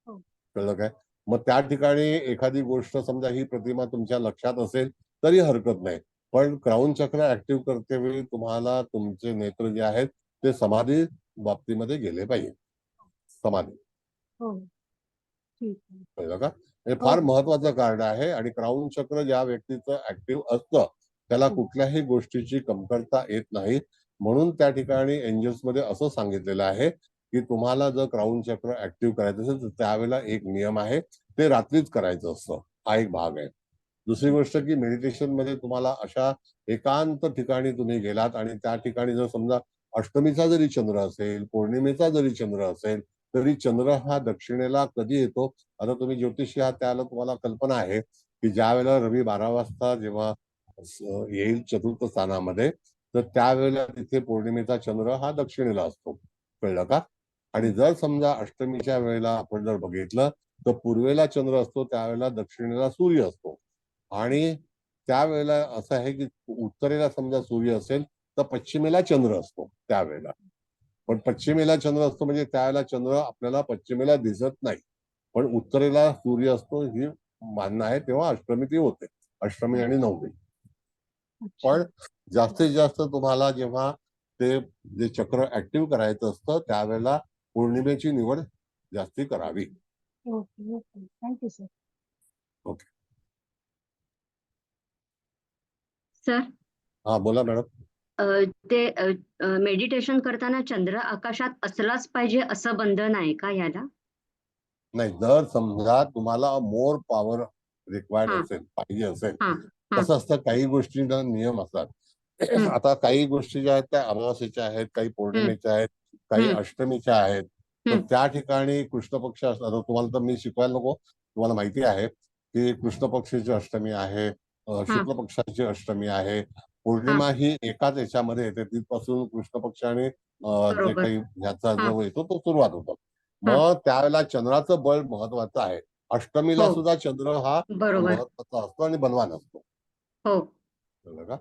हो. कळलं काय? मग त्या ठिकाणी एखादी गोष्ट समजा ही प्रतिमा तुमच्या लक्षात असेल तरी हरकत नाही, पण क्राऊन चक्र ऍक्टिव्ह करते वेळी तुम्हाला तुमचे नेत्र जे आहेत ते समाधी बाबतीमध्ये गेले पाहिजे. समाधी. हो, ठीक आहे. कळलं का? हे फार महत्वाचं कार्ड आहे आणि क्राऊन चक्र ज्या व्यक्तीचं ऍक्टिव्ह असतं त्याला कुठल्याही गोष्टीची कमतरता येत नाही. म्हणून त्या ठिकाणी एंजल्स मध्ये असं सांगितलेलं आहे की तुम्हाला जर क्राऊन चक्र ऍक्टिव्ह करायचं असेल तर त्यावेळेला एक नियम आहे, ते रात्रीच करायचं असतं. हा एक भाग आहे. दुसरी गोष्ट की मेडिटेशन मध्ये तुम्हाला अशा एकांत ठिकाणी तुम्ही गेलात आणि त्या ठिकाणी जर समजा अष्टमीचा जरी चंद्र असेल, पौर्णिमेचा जरी चंद्र असेल, तरी चंद्र हा दक्षिणेला कधी येतो, आता तुम्ही ज्योतिषी आहात त्याला तुम्हाला कल्पना आहे की ज्या वेळेला रवी 12 वाजता जेव्हा येईल चतुर्थ स्थानामध्ये, तर त्यावेळेला तिथे पौर्णिमेचा चंद्र हा दक्षिणेला असतो. कळलं का? आणि जर समजा अष्टमीच्या वेळेला आपण जर बघितलं तर पूर्वेला चंद्र असतो, त्यावेळेला दक्षिणेला सूर्य असतो. आणि त्यावेळेला असं आहे की उत्तरेला समजा सूर्य असेल तर पश्चिमेला चंद्र असतो त्यावेळेला. पण पश्चिमेला चंद्र असतो म्हणजे त्यावेळेला चंद्र आपल्याला पश्चिमेला दिसत नाही, पण उत्तरेला सूर्य असतो ही मानणं आहे. तेव्हा अष्टमी ती होते, अष्टमी आणि नवमी. पण जास्तीत जास्त तुम्हाला जेव्हा ते जे चक्र ऍक्टिव्ह करायचं असतं त्यावेळेला पौर्णिमेची निवड जास्ती करावी. Okay okay, thank you sir. Okay. Sir, हा बोला मॅडम. ते मेडिटेशन करताना चंद्र आकाशात असलाच पाहिजे असं बंधन आहे का याला? नाही, जर समजा तुम्हाला मोर पॉवर रिक्वायर्ड हा असेल, पाहिजे असेल, हा हा कसं असतं काही गोष्टींना नियम असतात. आता काही गोष्टी ज्या आहेत त्या अमावास्येच्या आहेत, काही पौर्णिमेच्या आहेत, काही हम्म अष्टमीच्या आहेत. तर हम्म. त्या ठिकाणी कृष्ण पक्ष असतात. तुम्हाला तर मी शिकवायला नको, तुम्हाला माहिती आहे की कृष्ण पक्षाची अष्टमी आहे, शुक्ल पक्षाची अष्टमी आहे, पौर्णिमा ही एकाच याच्यामध्ये येते, तिथपासून कृष्ण पक्ष आणि जे बरोबर. काही ह्याचा हा. जो येतो तो सुरुवात होतो. हा. मग त्यावेळेला चंद्राचं बळ महत्वाचं आहे. अष्टमीला हो. सुद्धा चंद्र हा बरोबर. महत्वाचा असतो आणि बलवान असतो. हो. कळलं का?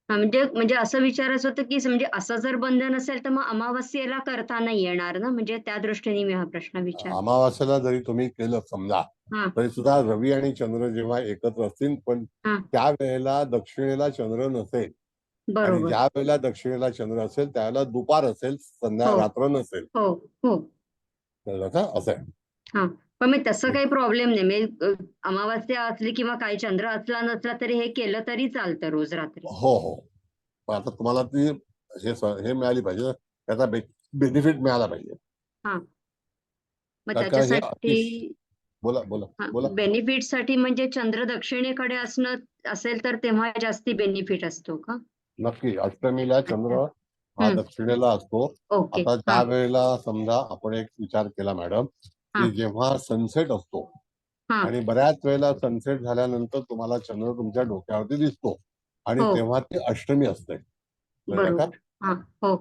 हा, म्हणजे असं विचारायचं होतं की म्हणजे असं जर बंधन असेल तर मग अमावस्येला करता नाही येणार ना, म्हणजे त्या दृष्टीने मी हा प्रश्न विचार. अमावास्येला जरी तुम्ही केलं समजा, हा. तरी सुद्धा रवी आणि चंद्र जेव्हा एकत्र असतील, पण हा. त्यावेळेला दक्षिणेला चंद्र नसेल आणि बरोबर. ज्या वेळेला दक्षिणेला चंद्र असेल त्यावेळेला दुपार असेल, हो. रात्र नसेल. हो. हो. कळलं का? असं आहे. हा, पण मग तसं काही प्रॉब्लेम नाही. म्हणजे अमावस्या असली किंवा काही चंद्र असला नसला तरी हे केलं तरी चालतं रोज रात्री. हो हो. पण आता तुम्हाला ती हे मिळाली पाहिजे, त्याचा बेनिफिट मिळाला पाहिजे. हा, मग कारण का हे त्याच्यासाठी बोला बोला बोला. बेनिफिट साठी म्हणजे चंद्र दक्षिणेकडे असणं असेल तर तेव्हा जास्ती बेनिफिट असतो का? नक्की अष्टमीला चंद्र हा हम्म. दक्षिणेला असतो. ओके. आता हा. त्या वेळेला समजा आपण एक विचार केला मॅडम, हा. की जेव्हा सनसेट असतो हा. आणि बऱ्याच वेळेला सनसेट झाल्यानंतर तुम्हाला चंद्र तुमच्या डोक्यावरती दिसतो आणि हो. तेव्हा ती अष्टमी असते. कळलं का? बरोबर. हा. हो.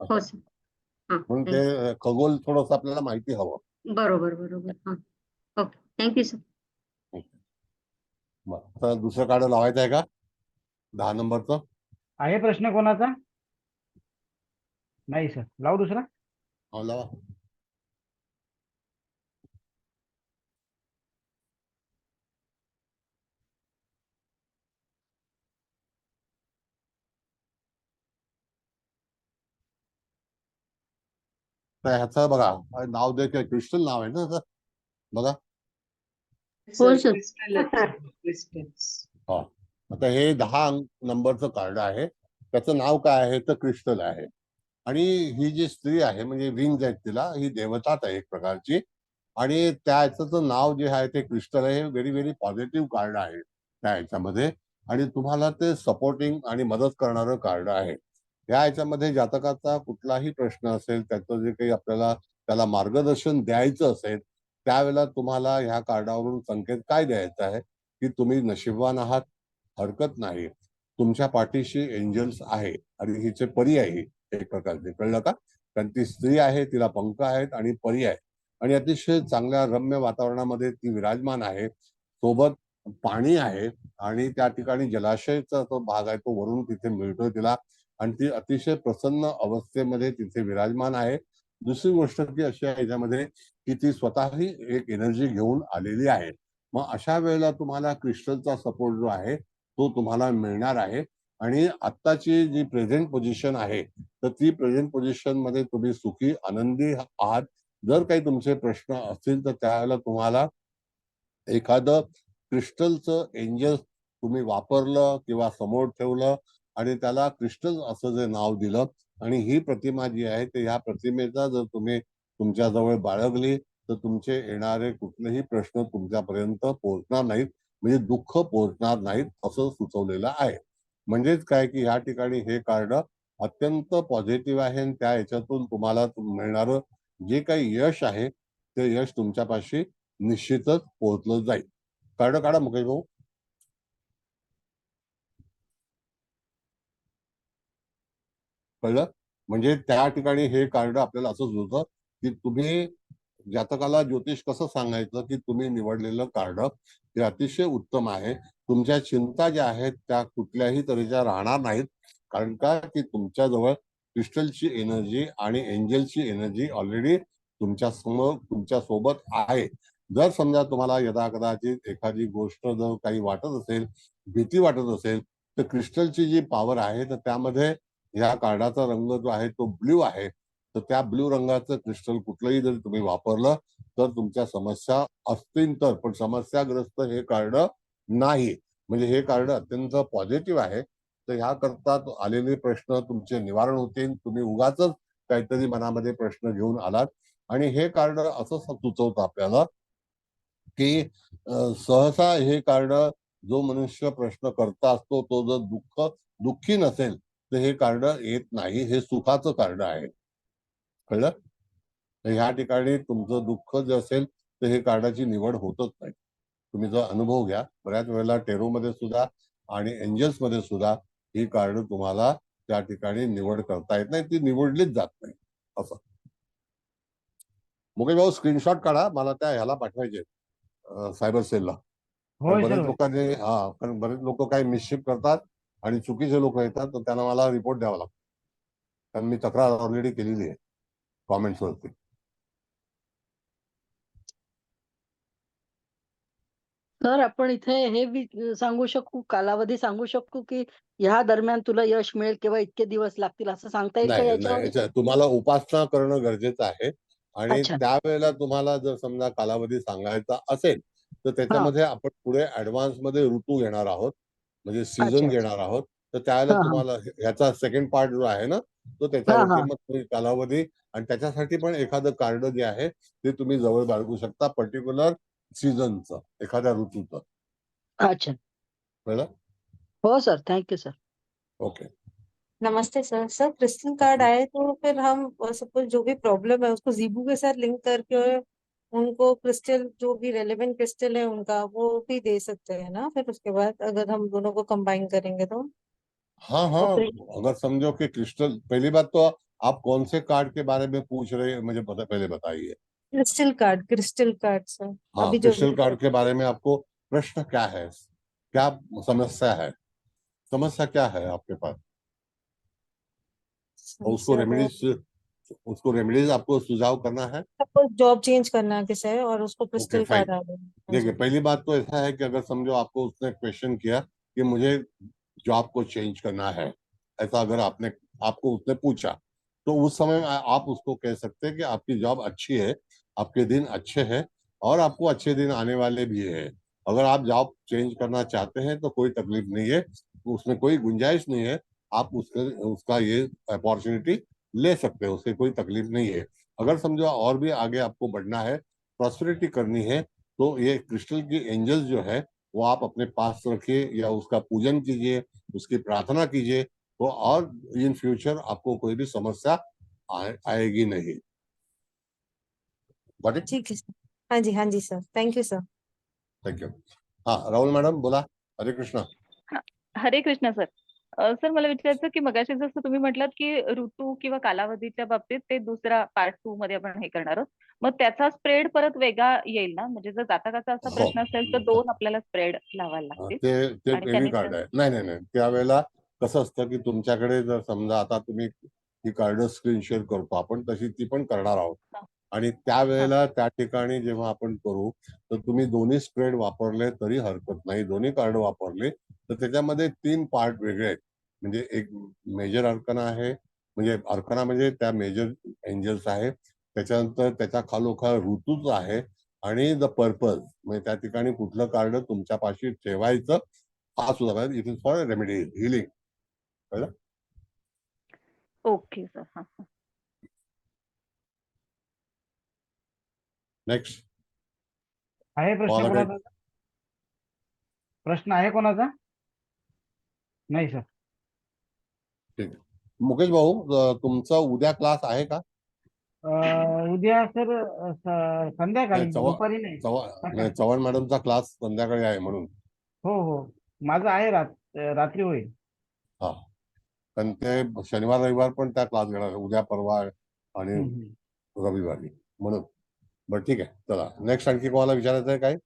हो सर. हा. म्हणून ते खगोल थोडस आपल्याला माहिती हवं. बरोबर बरोबर. हा. Okay, thank you sir. बरं. आता दुसरं कार्ड लावायचं आहे का? 10 नंबरचं. आहे प्रश्न कोणाचा? नाही सर, लावू दुसरा. हो लावा. तर ह्याचं बघा नाव देखील क्रिस्टल नाव आहे ना त्याचं. बघा. हो सर. क्रिस्टल्स. हा. आता हे 10 नंबरचं कार्ड आहे. त्याचं नाव काय आहे तर क्रिस्टल आहे. आणि ही जी स्त्री आहे म्हणजे विंग्ज आहेत तिला, ही देवताच आहे एक प्रकारची. आणि त्याचं नाव जे आहे ते क्रिस्टल आहे. हे व्हेरी व्हेरी पॉझिटिव्ह कार्ड आहे त्या ह्याच्यामध्ये. आणि तुम्हाला ते सपोर्टिंग आणि मदत करणारं कार्ड आहे. या ह्याच्यामध्ये जातकाचा कुठलाही प्रश्न असेल, त्याचं जे काही आपल्याला त्याला मार्गदर्शन द्यायचं असेल, त्यावेळेला तुम्हाला ह्या कार्डावरून संकेत काय द्यायचा आहे की तुम्ही नशीबवान आहात, हरकत नाही, तुमच्या पाठीशी एंजल्स आहे आणि हिचे परी आहे एक प्रकारचे. कळलं का? कारण ती स्त्री आहे, तिला पंख आहेत आणि परी आहे आणि अतिशय चांगल्या रम्य वातावरणामध्ये ती विराजमान आहे. सोबत पाणी आहे आणि त्या ठिकाणी जलाशयाचा तो भाग आहे तो वरून तिथे मिळतोय तिला आणि ती अतिशय प्रसन्न अवस्थेमध्ये तिथे विराजमान आहे. दुसरी गोष्ट की अशी आहे याच्यामध्ये की ती स्वतःही एक एनर्जी घेऊन आलेली आहे. मग अशा वेळेला तुम्हाला क्रिस्टलचा सपोर्ट जो आहे तो तुम्हाला मिळणार आहे. आणि आत्ताची जी प्रेझेंट पोझिशन आहे तर ती प्रेझेंट पोझिशन मध्ये तुम्ही सुखी आनंदी आहात. जर काही तुमचे प्रश्न असतील तर त्यावेळेला तुम्हाला एखादं क्रिस्टलचं एंजल तुम्ही वापरलं किंवा समोर ठेवलं आणि त्याला क्रिस्टल असं जे नाव दिलं आणि ही प्रतिमा जी आहे ते ह्या प्रतिमेचा जर तुम्ही तुमच्याजवळ बाळगली तर तुमचे येणारे कुठलेही प्रश्न तुमच्यापर्यंत पोहोचणार नाहीत, म्हणजे दुःख पोहोचणार नाहीत असं सुचवलेलं आहे. म्हणजेच काय की ह्या ठिकाणी हे कार्ड अत्यंत पॉझिटिव्ह आहे आणि त्या ह्याच्यातून तुम्हाला मिळणारं जे काही यश आहे ते यश तुमच्यापाशी निश्चितच पोहोचलं जाईल. कार्ड काढा मुकेश भाऊ. कळलं? म्हणजे त्या ठिकाणी हे कार्ड आपल्याला असंच होतं की तुम्ही जातकाला ज्योतिष कसं सांगायचं की तुम्ही निवडलेलं कार्ड ते अतिशय उत्तम आहे. तुमच्या चिंता ज्या आहेत त्या कुठल्याही तऱ्हेच्या राहणार नाहीत. कारण का की तुमच्याजवळ क्रिस्टलची एनर्जी आणि एंजलची एनर्जी ऑलरेडी तुमच्या समोर तुमच्या सोबत आहे. जर समजा तुम्हाला यदाकदाचित एखादी गोष्ट जर काही वाटत असेल, भीती वाटत असेल, तर क्रिस्टलची जी पॉवर आहे तर त्यामध्ये या कार्डाचा रंग जो आहे तो ब्ल्यू आहे. तर त्या ब्ल्यू रंगाचं क्रिस्टल कुठलंही जर तुम्ही वापरलं तर तुमच्या समस्या असतील तर, पण समस्याग्रस्त हे कार्ड नाही. म्हणजे हे कार्ड अत्यंत पॉझिटिव्ह आहे. तर ह्याकरता आलेले प्रश्न तुमचे निवारण होतील. तुम्ही उगाच काहीतरी मनामध्ये प्रश्न घेऊन आलात. आणि हे कार्ड असं सुचवतं आपल्याला की सहसा हे कार्ड जो मनुष्य प्रश्न करता असतो तो जर दुःखी नसेल तर हे कार्ड येत नाही. हे सुखाचं कार्ड आहे. कळलं? तर ह्या ठिकाणी तुमचं दुःख जे असेल तर हे कार्डाची निवड होतच नाही. तुम्ही जो अनुभव घ्या, बऱ्याच वेळेला टेरोमध्ये सुद्धा आणि एंजल्स मध्ये सुद्धा ही कार्ड तुम्हाला त्या ठिकाणी निवड करता येत नाही, ती निवडलीच जात नाही असं. मुकेश भाऊ स्क्रीनशॉट काढा, मला त्या ह्याला पाठवायचे सायबर सेलला. होय बरेच सर. लोकांनी कारण बरेच लोक काही मिसशिप करतात आणि चुकीचे लोक येतात, तर त्यांना मला रिपोर्ट द्यावा लागतो. कारण मी तक्रार ऑलरेडी केलेली आहे कॉमेंट्स वरती. सर आपण इथे हे सांगू शकू, कालावधी सांगू शकू की ह्या दरम्यान तुला यश मिळेल किंवा इतके दिवस लागतील असं सांगता येईल का नाही याच्यामध्ये? तुम्हाला उपासना करणं गरजेचं आहे. आणि अच्छा. त्यावेळेला तुम्हाला जर समजा कालावधी सांगायचा असेल तर त्याच्यामध्ये आपण पुढे ऍडव्हान्स मध्ये ऋतू घेणार आहोत, म्हणजे सीझन अच्छा. घेणार आहोत. तर त्यावेळेला हा तुम्हाला ह्याचा सेकंड पार्ट जो आहे ना, तो हा त्याच्यावरती हा मग तुम्ही कालावधी आणि त्याच्यासाठी पण एखादं कार्ड जे आहे ते तुम्ही जवळ बाळगू शकता, पर्टिक्युलर सीझनचं, एखाद्या ऋतूचं. अच्छा. कळलं? हो सर, थँक्यू सर. ओके. नमस्ते सर। सर क्रिस्टल कार्ड आए तो फिर हम सपोज जो भी प्रॉब्लम है उसको जीबू के साथ लिंक करके उनको क्रिस्टल जो भी रेलेवेंट क्रिस्टल है उनका वो भी दे सकते हैं ना, फिर उसके बाद अगर हम दोनों को कंबाइन करेंगे तो? हाँ हाँ, अगर समझो कि क्रिस्टल, पहली बात तो आप कौन से कार्ड के बारे में पूछ रहे हैं मुझे पहले बताइए। Crystal card sir. हाँ, अभी जो क्रिस्टल कार्ड के बारे में आपको प्रश्न क्या है, क्या समस्या है, समस्या क्या है आपके पास, और उसको रेमेडीज आपको सुझाव करना है। सपोज जॉब चेंज करना है किसे और उसको ओके क्रिस्टल फाइन। कार्ड आ गया। हाँ देखिए जी। पहली बात तो ऐसा है कि अगर समझो आपको उसने क्वेश्चन किया कि मुझे जॉब को चेंज करना है, ऐसा अगर आपको उसने पूछा, तो उस समय आप उसको कह सकते हैं कि आपकी जॉब अच्छी है, आपके दिन अच्छे हैं और आपको अच्छे दिन आने वाले भी है। अगर आप जॉब चेंज करना चाहते हैं तो कोई तकलीफ नहीं है, उसमें कोई गुंजाइश नहीं है, आप उसका ये अपॉर्चुनिटी ले सकते हो, उससे कोई तकलीफ नहीं है। अगर समझो और भी आगे आपको बढ़ना है, प्रॉस्पेरिटी करनी है, तो ये क्रिस्टल की एंजल्स जो है वो आप अपने पास रखिए या उसका पूजन कीजिए, उसकी प्रार्थना कीजिए, तो और इन फ्यूचर आपको कोई भी समस्या आएगी नहीं। Got it? ठीक है सर। हाँ जी sir, thank you sir. Thank you. हाँ राहुल मॅडम बोला। हरे कृष्ण। हरे कृष्ण सर. सर मला विचारायचं की मगाशी जसं तुम्ही म्हटलात की ऋतू किंवा कालावधीच्या बाबतीत ते दुसरा पार्ट 2 मध्ये आपण हे करणार आहोत. मग त्याचा स्प्रेड परत वेगळा येईल ना? म्हणजे जर जातकाचा असा हो. प्रश्न असेल तर 2 आपल्याला स्प्रेड लावायला लागतील ते आणि टेली कार्ड आहे। नाही त्यावेळेला कसं असतं की तुमच्याकडे जर समजा आता तुम्ही ही कार्ड स्क्रीन शेअर करतो आपण, तशी ती पण करणार आहोत आणि त्यावेळेला त्या ठिकाणी जेव्हा आपण करू तर तुम्ही दोन्ही स्प्रेड वापरले तरी हरकत नाही। दोन्ही कार्ड वापरले तर त्याच्यामध्ये 3 पार्ट वेगळे आहेत, म्हणजे एक मेजर अर्कना आहे, म्हणजे अर्कना म्हणजे त्या मेजर एंजल्स आहे, त्याच्यानंतर त्याच्या खालोखाल ऋतूच आहे आणि द पर्पज, म्हणजे त्या ठिकाणी कुठलं कार्ड तुमच्यापाशी ठेवायचं हा सुद्धा it is for remedy healing. कळलं? Okay sir. हां. नेक्स्ट आहे प्रश्न तुम्हाला काही कोणाचा? प्रश्न आहे कोणाचा? नाही सर. ठीक आहे। मुकेश भाऊ तुमचा उद्या क्लास आहे का? उद्या सर संध्याकाळी, नाही दुपारी नाही. सकाळी. चव्हाण मॅडमचा क्लास संध्याकाळी आहे म्हणून। हो माझा आहे रात्री होईल. हा, पण ते शनिवार रविवार पण त्या क्लास घेणार आहे, उद्या परवा आणि रविवारी म्हणून। बरं ठीक आहे, चला नेक्स्ट आणखी कोणाला विचारायचं आहे काय?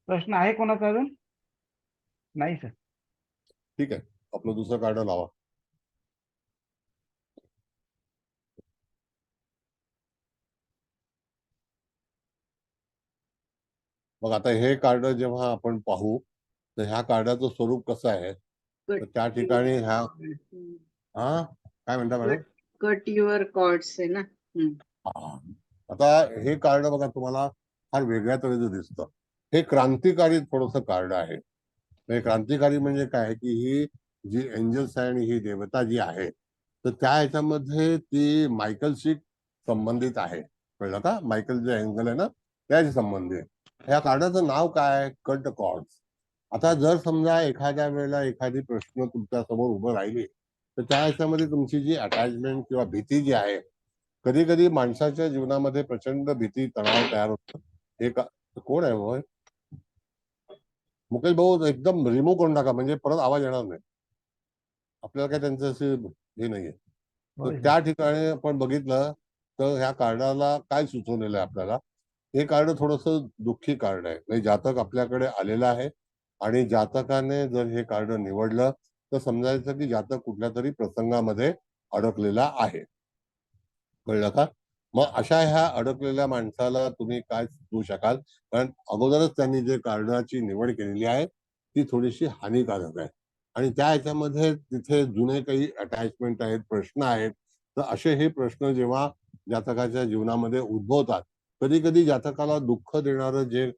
प्रश्न आहे कोणाचा अजून? नाही सर. ठीक आहे, आपलं दुसरं कार्ड लावा। मग आता हे कार्ड जेव्हा आपण पाहू तर ह्या कार्डाचं स्वरूप कसं आहे, तर त्या ठिकाणी काय म्हणता मॅडम? कट युअर कॉर्ड्स आहे ना. आता हे कार्ड बघा तुम्हाला फार वेगळ्या तऱ्हेचं दिसतं। हे क्रांतिकारी थोडंसं कार्ड आहे। म्हणजे क्रांतिकारी म्हणजे काय की ही जी एंजल्स आहे आणि ही देवता जी आहे तर त्या ह्याच्यामध्ये ती मायकलशी संबंधित आहे। कळलं का? मायकल जे एंगल आहे ना त्याशी संबंधित आहे। या कार्डाचं नाव काय? Cut cords. आता जर समजा एखाद्या वेळेला एखादी प्रश्न तुमच्या समोर उभं राहिली तर त्या ह्याच्यामध्ये तुमची जी अटॅचमेंट किंवा भीती जी आहे कधी कधी माणसाच्या जीवनामध्ये प्रचंड भीती तणाव तयार होतो. हे कोण आहे होय? मुकेश भाऊ एकदम रिमूव्ह करून टाका, म्हणजे परत आवाज येणार नाही. आपल्याला काय त्यांचं असे हे नाहीये. तर त्या ठिकाणी आपण बघितलं तर ह्या कार्डाला काय सुचवलेलं आहे आपल्याला. हे कार्ड थोडस दुःखी कार्ड आहे. म्हणजे जातक आपल्याकडे आलेलं आहे आणि जातकाने जर हे कार्ड निवडलं तर समजायचं की जातक कुठल्या तरी प्रसंगामध्ये अडकलेला आहे. कळलं का? मग अशा ह्या अडकलेल्या माणसाला तुम्ही काय सुचवू शकाल? कारण अगोदरच त्यांनी जे कार्डाची निवड केलेली आहे ती थोडीशी हानिकारक आहे आणि त्या ह्याच्यामध्ये तिथे जुने काही अटॅचमेंट आहेत, प्रश्न आहेत. तर असे हे प्रश्न जेव्हा जातकाच्या जीवनामध्ये उद्भवतात, कधी कधी जातकाला दुःख देणारं जे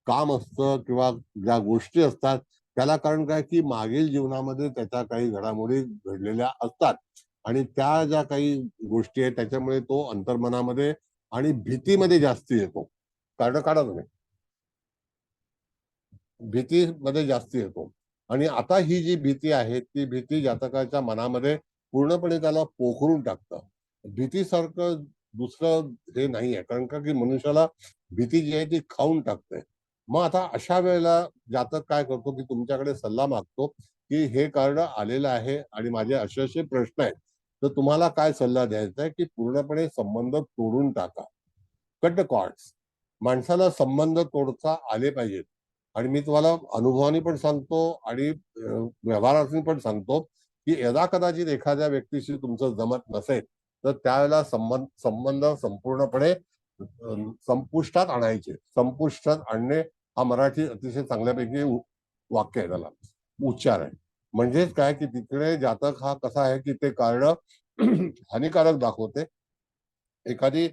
काम असतं किंवा ज्या गोष्टी असतात त्याला कारण काय की मागील जीवनामध्ये त्याच्या काही घडामोडी घडलेल्या असतात आणि त्या ज्या काही गोष्टी आहेत त्याच्यामुळे तो अंतर्मनामध्ये आणि भीतीमध्ये जास्ती येतो. कार्ड काढा तुम्ही. भीतीमध्ये जास्ती येतो आणि आता ही जी भीती आहे ती भीती जातकाच्या मनामध्ये पूर्णपणे त्याला पोखरून टाकतं. भीतीसारखं दुसरं हे नाही आहे, कारण का की मनुष्याला भीती जी आहे ती खाऊन टाकते. मग आता अशा वेळेला जातक काय करतो की तुमच्याकडे सल्ला मागतो की हे कार्ड आलेलं आहे आणि माझे असे असे प्रश्न आहेत, तर तुम्हाला काय सल्ला द्यायचा आहे की पूर्णपणे संबंध तोडून टाका. Cut the cords. माणसाला संबंध तोडता आले पाहिजेत आणि मी तुम्हाला अनुभवाने पण सांगतो आणि व्यवहारातून पण सांगतो की यदा कदाचित एखाद्या व्यक्तीशी तुमचं जमत नसेल तर त्यावेळेला संबंध संपूर्णपणे संपुष्टात आणायचे. संपुष्टात आणणे हा मराठी अतिशय चांगल्यापैकी वाक्य आहे, त्याला उच्चार आहे. म्हणजेच काय की तिकडे जातक हा कसा आहे की ते कार्ड हानिकारक दाखवते, एखादी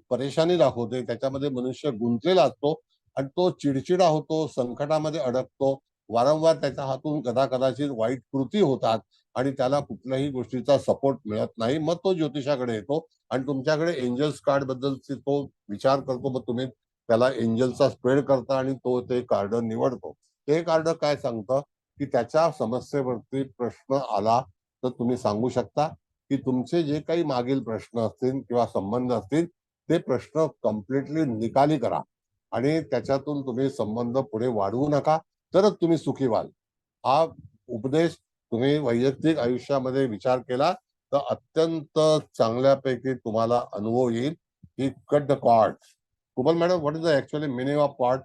परेशानी दाखवते, त्याच्यामध्ये मनुष्य गुंतलेला असतो आणि तो चिडचिडा होतो, संकटामध्ये अडकतो. वारंवार त्याच्या हातून कदाचित वाईट कृती होतात आणि त्याला कुठल्याही गोष्टीचा सपोर्ट मिळत नाही. मग तो ज्योतिषाकडे येतो आणि तुमच्याकडे एंजल्स कार्ड बद्दलची तो विचार करतो. मग तुम्ही त्याला एंजलचा स्प्रेड करता आणि तो ते कार्ड निवडतो. ते कार्ड काय सांगतं की त्याच्या समस्येवरती प्रश्न आला तर तुम्ही सांगू शकता की तुमचे जे काही मागील प्रश्न असतील किंवा संबंध असतील ते प्रश्न कम्प्लिटली निकाली करा आणि त्याच्यातून तुम्ही संबंध पुढे वाढवू नका, तरच तुम्ही सुखी व्हाल. हा उपदेश तुम्ही वैयक्तिक आयुष्यामध्ये विचार केला तर अत्यंत चांगल्यापैकी तुम्हाला अनुभव येईल की cut the cord. Kubal madam, what is the actually meaning of cord?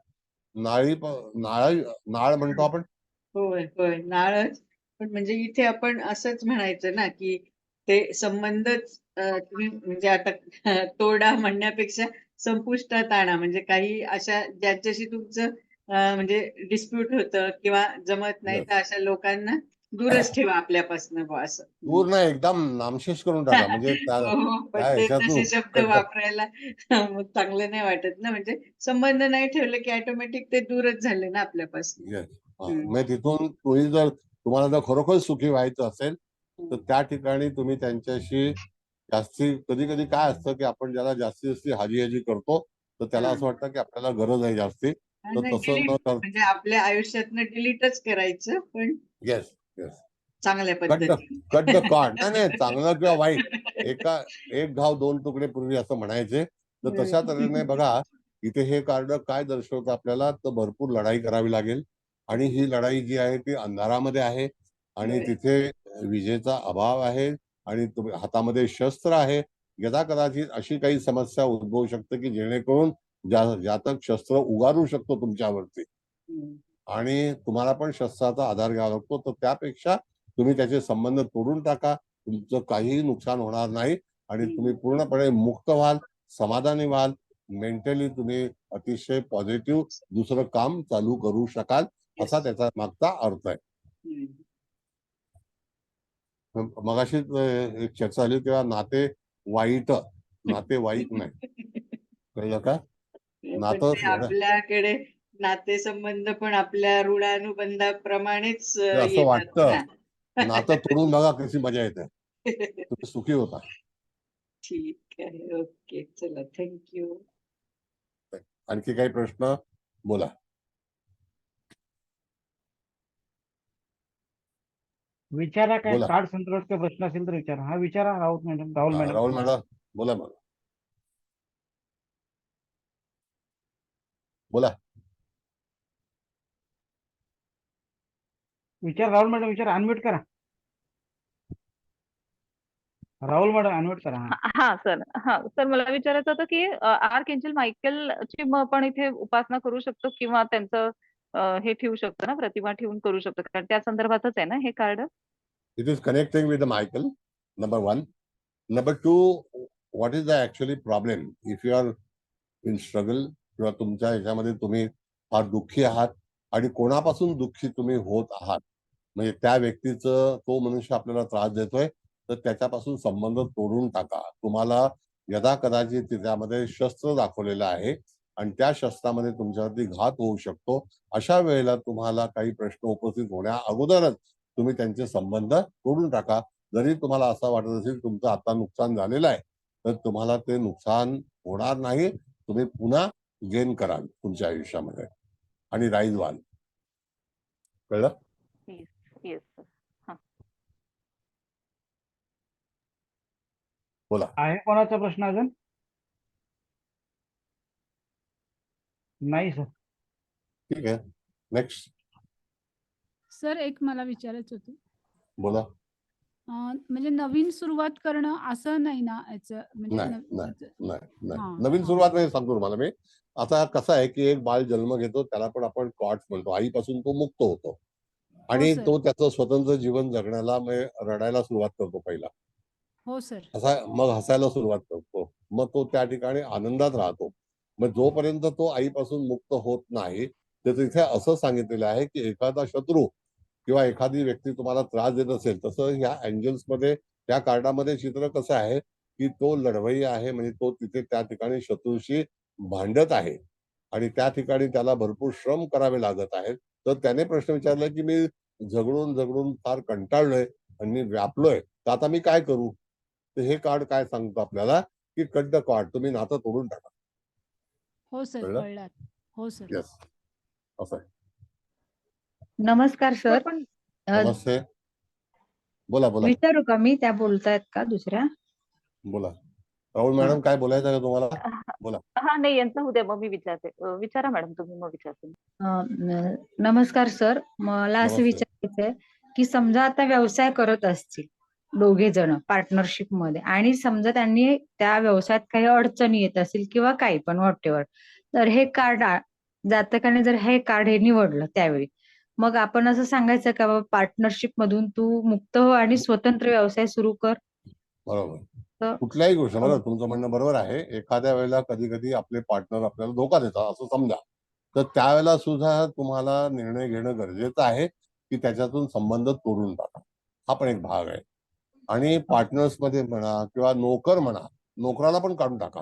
नाळ म्हणतो आपण. होय होय, नाळच. पण म्हणजे इथे आपण असंच म्हणायचं ना की ते संबंधच तुम्ही म्हणजे आता तोडा म्हणण्यापेक्षा संपुष्टात आणा. म्हणजे काही अशा ज्यांच्याशी तुमचं म्हणजे डिस्प्यूट होतं किंवा जमत नाही, तर अशा लोकांना दूरच ठेवा आपल्यापासून बुवा असं. दूर नाही, एकदम नामशेष करून टाका. म्हणजे त्या हो हो, पण त्या ते ह्याच्यातून तसे शब्द कट वापरायला मग चांगलं नाही वाटत ना. म्हणजे संबंध नाही ठेवलं की ऑटोमॅटिक ते दूरच झाले ना आपल्यापासून. येस. म्हणजे तिथून तुम्ही जर तुम्हाला जर खरोखर सुखी व्हायचं असेल तर त्या ठिकाणी तुम्ही त्यांच्याशी जास्ती, कधी कधी काय असतं की आपण ज्याला जास्ती जास्ती हाजी करतो तर त्याला असं वाटतं की आपल्याला गरज आहे जास्ती, तर नाही, तसं डिलीट न कर. म्हणजे आपल्या आयुष्यातनं डिलीटच करायचं, पण येस येस. चांगल्या कट पद्धतीने. The cord. नाही नाही, चांगलं किंवा वाईट, एक घाव दोन तुकडे पूर्वी असं म्हणायचे. तर तशा तऱ्हेने बघा, इथे हे कार्ड काय दर्शवतं आपल्याला, तर भरपूर लढाई करावी लागेल आणि ही लढाई जी आहे ती अंधारामध्ये आहे आणि तिथे विजेचा अभाव आहे आणि हातामध्ये शस्त्र आहे. यदा कदाचित अशी काही समस्या उद्भवू शकते की जेणेकरून जातक शस्त्र उगारू शकतो तुमच्यावरती आणि तुम्हाला पण शस्त्राचा आधार घ्यावा लागतो. तर त्यापेक्षा तुम्ही त्याचे संबंध तोडून टाका, तुमचं काहीही नुकसान होणार नाही आणि तुम्ही पूर्णपणे मुक्त व्हाल, समाधानी व्हाल. मेंटली तुम्ही अतिशय पॉझिटिव्ह दुसरं काम चालू करू शकाल, असा त्याचा मागचा अर्थ आहे. मगाशी एक चर्चा झाली तेव्हा नाते वाईट नाही, कळलं का? पण नातं ते आपल्याकडे नातेसंबंध पण आपल्या ऋणानुबंधाप्रमाणेच असं येतात वाटतं. ना. नातं तोडून बघा कशी मजा येते, तुम्ही सुखी होता. ठीक आहे, ओके, चला, थँक्यू. आणखी काही प्रश्न? बोला. विचारा काय बोला. कार्ड संदर्भात काही प्रश्न असेल तर विचारा. हा विचारा Rahul madam. Rahul madam Rahul madam बोला मला. बोला. विचार राहुल मॅडम विचारा. अनम्यूट करा. राहुल मॅडम अनम्यूट करा. हा सर. हा सर, मला विचारायचं होतं की आर्क एंजल मायकेल ची आपण इथे उपासना करू शकतो किंवा त्यांचं हे ठेवू शकतो ना, प्रतिमा ठेवून करू शकतो, कारण त्या संदर्भातच आहे ना हे card. It is connecting with the Michael, number one. Number two, what is the actually problem? If you are in struggle किंवा तुमच्या ह्याच्यामध्ये तुम्ही फार दुःखी आहात आणि कोणापासून दुःखी तुम्ही होत आहात, म्हणजे त्या व्यक्तीचं तो मनुष्य आपल्याला त्रास देतोय, तर त्याच्यापासून संबंध तोडून टाका. तुम्हाला यदा कदाचित त्यामध्ये शस्त्र दाखवलेलं आहे आणि त्या शस्त्रामध्ये तुमच्यावरती घात होऊ शकतो. अशा वेळेला तुम्हाला काही प्रश्न उपस्थित होण्या अगोदरच तुम्ही त्यांचे संबंध तोडून टाका. जरी तुम्हाला असं वाटत असेल तुमचं आता नुकसान झालेलं आहे, तर तुम्हाला ते नुकसान होणार नाही. तुम्ही पुन्हा गेन कराल तुमच्या आयुष्यामध्ये आणि राईज व्हाल. कळलं? Yes sir. हा. बोला. आहे कोणाचा प्रश्न अजून? नाही सर. ठीक आहे, नेक्स्ट. सर एक मला विचारायचं होतं. बोला. म्हणजे नवीन सुरुवात करणं असं नाही ना याचं, म्हणजे नाही नव- नाही याचं- नाही नाही हां, नवीन हां. सुरुवात नाही सांगतो तुम्हाला मी. आता कसं आहे की एक बाळ जन्म घेतो, त्याला पण आपण कॉट्स म्हणतो. आईपासून तो मुक्त होतो आणि सर. तो त्याचं स्वतंत्र जीवन जगण्याला रडायला सुरुवात करतो पहिला, हो सर. मग हसायला सुरुवात करतो, मग तो त्या ठिकाणी आनंदात राहतो. मग जोपर्यंत तो आईपासून मुक्त होत नाही, तर तिथे असं सांगितलेलं आहे की एखादा शत्रू किंवा एखादी व्यक्ती तुम्हाला त्रास देत असेल, तसं ह्या एंजल्स मध्ये त्या कार्डामध्ये चित्र कसं आहे की तो लढवय्या आहे, म्हणजे तो तिथे त्या ठिकाणी शत्रूशी भांडत आहे आणि त्या ठिकाणी त्याला भरपूर श्रम करावे लागत आहेत. तर त्याने प्रश्न विचारला की मी झगडून झगडून फार कंटाळलोय आणि मी व्यापलोय, तर आता मी काय करू? तर हे कार्ड काय सांगतो आपल्याला की कट द कॉर्ड, तुम्ही नातं तोडून टाका. हो सर, कळलं? कळलं. हो सर. येस, असं आहे. नमस्कार सर. नमस्ते. बोला बोला विचारू का मी? त्या बोलतायत का दुसऱ्या? बोला. राहुल मॅडम काय बोलायचं आहे का तुम्हाला? बोला. हा नाही, यांचा उद्या मग मी विचारते. विचारा मॅडम तुम्ही, मग विचारते. नमस्कार सर. मला असं नमस्ते. विचारायचंय की समजा आता व्यवसाय करत असतील दोघे जण पार्टनरशिप मध्ये आणि समजा त्यांनी त्या व्यवसायात काही अडचणी येत असतील किंवा काही पण व्हॉटेवर, तर हे कार्ड जातकाने जर हे कार्ड हे निवडलं त्यावेळी, मग आपण असं सांगायचं का बाबा पार्टनरशिप मधून तू मुक्त हो आणि स्वतंत्र व्यवसाय सुरू कर? बरोबर. तर कुठल्याही गोष्ट, बरोबर, तुमचं म्हणणं बरोबर आहे. एखाद्या वेळेला कधी कधी आपले पार्टनर आपल्याला धोका देतात असं समजा, तर त्यावेळेला सुद्धा तुम्हाला निर्णय घेणं गरजेचं आहे की त्याच्यातून संबंध तोडून टाका. हा पण एक भाग आहे. आणि पार्टनर्स मध्ये म्हणा किंवा नोकर म्हणा, नोकराला पण काढून टाका.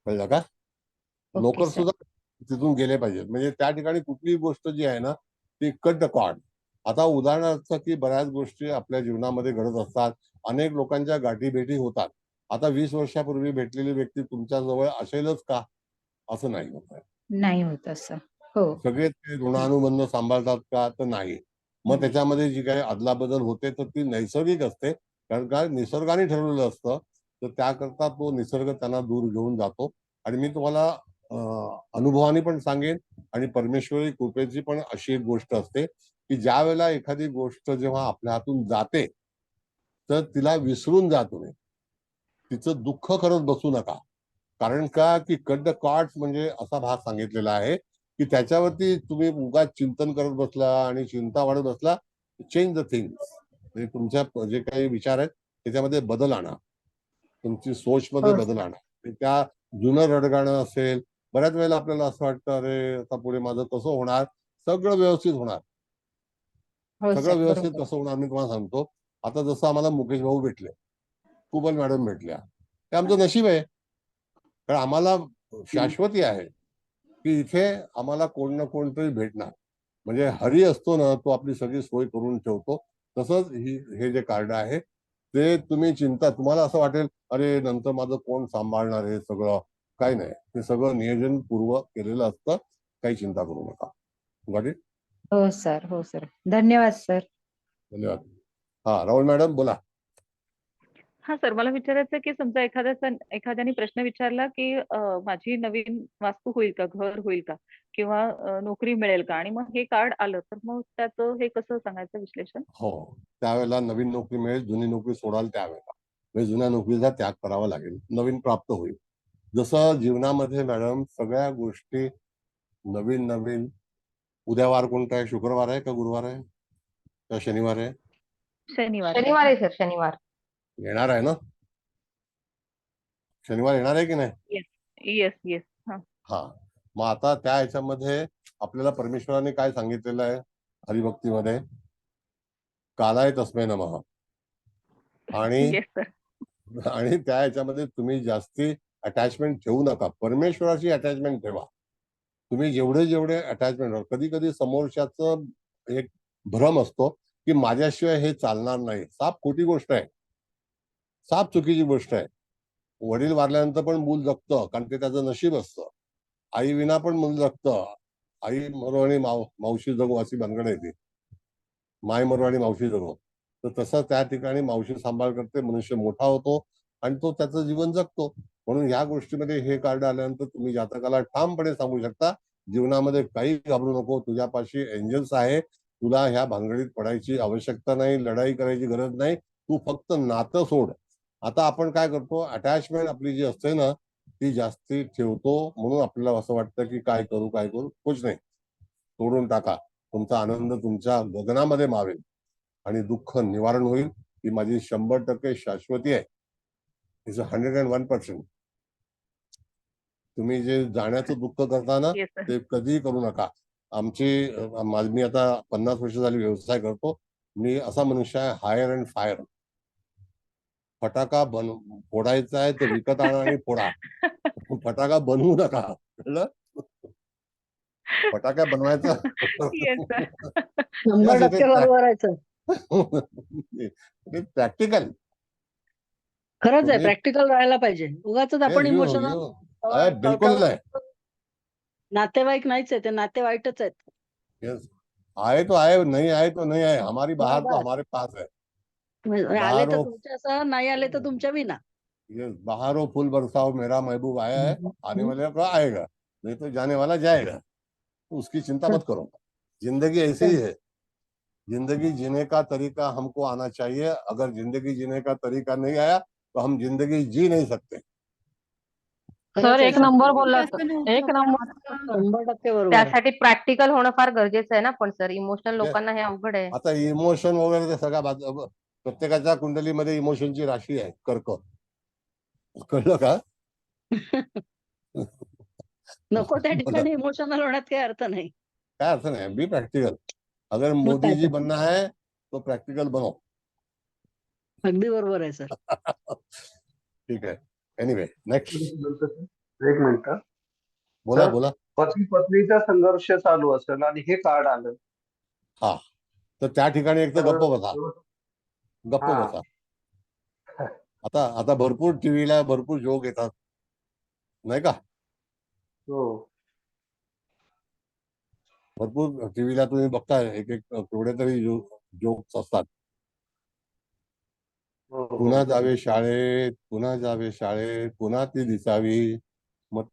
कळलं का? ओके नोकर सर. सुद्धा तिथून गेले पाहिजेत. म्हणजे त्या ठिकाणी कुठलीही गोष्ट जी आहे ना ती कट द कॉर्ड. आता उदाहरणार्थ की बऱ्याच गोष्टी आपल्या जीवनामध्ये घडत असतात, अनेक लोकांच्या गाठीभेटी होतात. आता 20 वर्षापूर्वी भेटलेली व्यक्ती तुमच्या जवळ असेलच का? असं नाही होत आहे. नाही होत असं. हो. सगळे ते ऋणानुबंध सांभाळतात का? तर नाही. मग त्याच्यामध्ये जी काही अदलाबदल होते तर ती नैसर्गिक असते, कारण का निसर्गाने ठरवलेलं असतं. तर त्याकरता तो निसर्ग त्यांना दूर घेऊन जातो. आणि मी तुम्हाला अनुभवाने पण सांगेन आणि परमेश्वरी कृपेची पण अशी एक गोष्ट असते की ज्या वेळेला एखादी गोष्ट जेव्हा आपल्या हातून जाते, तर तिला विसरून जा तुम्ही. तिचं दुःख करत बसू नका. कारण का की कट द कॉर्ड्स म्हणजे असा भाग सांगितलेला आहे की त्याच्यावरती तुम्ही उगाच चिंतन करत बसला आणि चिंता वाढत बसला, चेंज द थिंग्स. म्हणजे तुमच्या जे काही विचार आहेत त्याच्यामध्ये बदल आणा, तुमची सोचमध्ये हो बदल सर. आणा. त्या जुनं रडगाणं असेल, बऱ्याच वेळेला आपल्याला असं वाटतं अरे आता पुढे माझं कसं होणार? सगळं व्यवस्थित होणार. हो सगळं सर, व्यवस्थित बरोबर. कसं होणार मी तुम्हाला सांगतो. आता जसं आम्हाला मुकेश भाऊ भेटले, कुबल मॅडम भेटल्या, ते आमचं नशीब आहे. कारण आम्हाला शाश्वती आहे की इथे आम्हाला कोण ना कोणतरी भेटणार. म्हणजे हरी असतो ना, तो आपली सगळी सोय करून ठेवतो. तसंच हे जे कार्ड आहे ते तुम्ही तुम्हाला असं वाटेल अरे नंतर माझं कोण सांभाळणार हे सगळं? काही नाही, ते सगळं नियोजनपूर्वक केलेलं असतं. काही चिंता करू नका. Got it? हो सर, हो सर. धन्यवाद सर. धन्यवाद. हा राहुल मॅडम बोला. हा सर, मला विचारायचं आहे की समजा एखाद्याने प्रश्न विचारला की माझी नवीन वास्तू होईल का, घर होईल का, किंवा नोकरी मिळेल का, आणि मग हे कार्ड आलं तर मग त्याचं हे कसं सांगायचं विश्लेषण? हो, त्यावेळेला नवीन नोकरी मिळेल, जुनी नोकरी सोडाल त्यावेळेला म्हणजे जुन्या नोकरीचा त्याग करावा लागेल, नवीन प्राप्त होईल. जसं जीवनामध्ये मॅडम सगळ्या गोष्टी नवीन नवीन. उद्या वार कोणता आहे? शुक्रवार आहे का गुरुवार आहे का शनिवार आहे? शनिवार. शनिवार आहे सर, शनिवार. येणार आहे ना? शनिवार येणार आहे की नाही? Yes yes yes. हा हा, मग आता त्या ह्याच्यामध्ये आपल्याला परमेश्वराने काय सांगितलेलं आहे हरिभक्तीमध्ये? कालाय तस्मै नमः. आणि येस सर. आणि त्या ह्याच्यामध्ये तुम्ही जास्ती अटॅचमेंट ठेवू नका, परमेश्वराची अटॅचमेंट ठेवा. तुम्ही जेवढे जेवढे अटॅचमेंट, कधी कधी समोरच्याचं एक भ्रम असतो की माझ्याशिवाय हे चालणार नाही. साप खोटी गोष्ट आहे, साप चुकीची गोष्ट आहे. वडील वारल्यानंतर पण मूल जगतं, कारण ते त्याचं नशीब असतं. आई विना पण मूल जगतं. आई मरो आणि मावशी जगो अशी भानगड आहे ती. माय मरो आणि मावशी जगो. तर तसं त्या ठिकाणी मावशी सांभाळ करते, मनुष्य मोठा होतो आणि तो त्याचं जीवन जगतो. म्हणून ह्या गोष्टीमध्ये हे कार्ड आल्यानंतर तुम्ही जातकाला ठामपणे सांगू शकता, जीवनामध्ये काही घाबरू नको, तुझ्यापाशी एंजल्स आहे, तुला ह्या भानगडीत पडायची आवश्यकता नाही, लढाई करायची गरज नाही, तू फक्त नातं सोड. आता आपण काय करतो, अटॅचमेंट आपली जी असते ना ती जास्ती ठेवतो, म्हणून आपल्याला असं वाटतं की काय करू कुछ नाही. तोडून टाका, तुमचा आनंद तुमच्या गगनामध्ये मावेल आणि दुःख निवारण होईल. ही माझी 100% शाश्वती आहे. इज 101%. तुम्ही जे जाण्याचं दुःख करता ना येस सर. ते कधीही करू नका. मी आता 50 वर्ष झाली व्यवसाय करतो. मी असा मनुष्य आहे, हायर अँड फायर. फटाका फोडायचा आहे तर विकत आणा आणि फोडा, फटाका बनवू नका, कळलं? फटाका बनवायचा येस सर. 100% बरोबर आहे सर. प्रॅक्टिकल. खरंच आहे, तुम्ही प्रॅक्टिकल राहायला पाहिजे. उगाच आपण इमोशनल बिलकुल नाही. नातेवाईक नाहीच आहे, ते नातेवाईकच आहेत. यस, आए तो आए, नहीं आए तो नहीं आए, हमारी बाहर तो बस. हमारे पास है. आले बाहर तर हो, तुमच्या सह, नाही आले तर तुमच्या विना. यस, बाहर हो फूल बरसाओ, मेरा महबूब आया है, आने वाले का आएगा, नहीं तो जाने वाला जाएगा. तो उसकी चिंता मत करो. जिंदगी ऐसी ही है. जिंदगी जीने का तरीका हमको आना चाहिए. अगर जिंदगी जीने का तरीका नहीं आया तो हम जिंदगी जी नहीं सकते. सर एक नंबर बोलला तसं सर, नव्हतं, एक पण नंबर. आता 100% बरोबर आहे. त्यासाठी प्रॅक्टिकल होणं फार गरजेचं आहे ना, पण सर इमोशनल लोकांना हे अवघड आहे. आता इमोशन वगैरे ते सगळ्या प्रत्येकाच्या कुंडलीमध्ये इमोशनची राशी आहे, कर्क. कळलं का? नको त्या ठिकाणी इमोशनल होण्यात काही अर्थ नाही. काय अर्थ नाही, बी प्रॅक्टिकल. अगर मग मोदी काय जी तर. बनना है तो प्रॅक्टिकल बनो. अगदी बरोबर आहे सर. ठीक आहे. Anyway next. एक मिनिट. बोला सर, बोला. पती पत्नीचा संघर्ष चालू असेल आणि हे कार्ड आलं, हा, तर त्या ठिकाणी एक तर गप्प बसा, गप्प हा. बसा. आता भरपूर टीव्हीला भरपूर जोक येतात, नाही का? हो भरपूर टीव्हीला तुम्ही बघताय, एक एक केवढे तरी जोक्स असतात. हो पुन्हा जावे शाळेत, पुन्हा जावे शाळेत, पुन्हा ती दिसावी, मग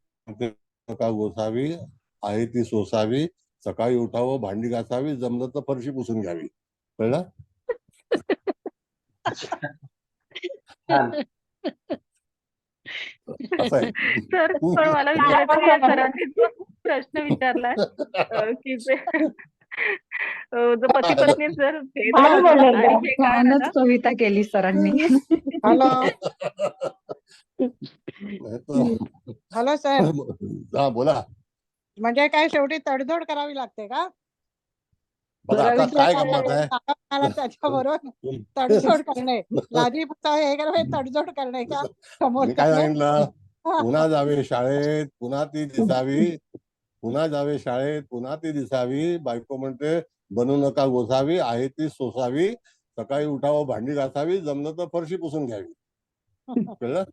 नका गोसावी, आहे ती सोसावी, सकाळी उठावं, भांडी घासावी, जमलं तर फरशी पुसून घ्यावी. कळलं? छान. असं आहे. सर पण मला विचारायचं की या सरांनी जो प्रश्न विचारलाय की जे जो पती पत्नी जर भेद छान झाला बोलले. आणि हे कार्ड छानच आलं, कविता केली सरांनी. हॅलो नाही तर- हॅलो सर, हा बोला. म्हणजे काय शेवटी तडजोड करावी लागते का? बघा आता करावीच काय लागते. गंमत आहे. मला त्याच्याबरोबर तडजोड करणे, लादी पुसावे हे करणे, तडजोड करणे का मी काय समोर? सांगितलं, पुन्हा जावे शाळेत, पुन्हा ती दिसावी, पुन्हा जावे शाळेत, पुन्हा ती दिसावी, बायको म्हणते बनू नका गोसावी, आहे ती सोसावी, सकाळी उठावं, भांडी घासावी, जमलं तर फरशी पुसून घ्यावी. कळलं?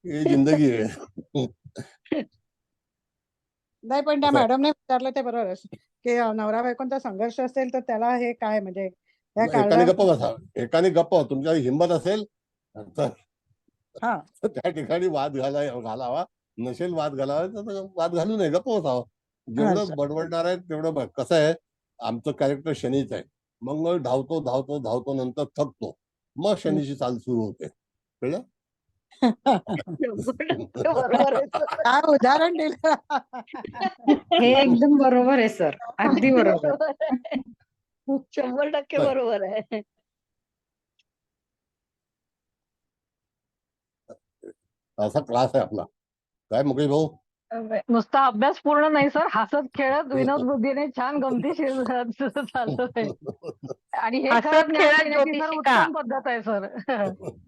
ही जिंदगी आहे. नाही पण त्या असं आहे. मॅडमने विचारलं ते बरोबर आहे की नवरा बायकोंचा संघर्ष असेल तर त्याला हे काय म्हणजे या एकाने कार्डा गप्प बसा, एकाने गप्प, तुमच्या हिंमत असेल तर हा त्या ठिकाणी वाद घालावा, नसेल वाद घालावा तर वाद घालू नये, गप्प बसावं. जेवढं अच्छा. बडबडणार आहे तेवढं बघ. कसं आहे, आमचं कॅरेक्टर शनीच आहे. मग धावतो धावतो धावतो नंतर थकतो, मग शनीची चाल सुरू होते. कळलं? 100% बरोबर आहे सर. काय उदाहरण दिलं. हे एकदम बरोबर आहे सर, अगदी बरोबर. बरोबर आहे. 100% बरोबर आहे. असा क्लास आहे आपला. काय मुकेश भाऊ? नुसता अभ्यास पूर्ण नाही सर, हसत खेळत विनोद बुद्धीने छान गमतीशीर चालतोय. आणि हे हसत खरंच ज्ञान खेळत देण्याची ज्योतिषी सर का? उत्तम पद्धत आहे सर.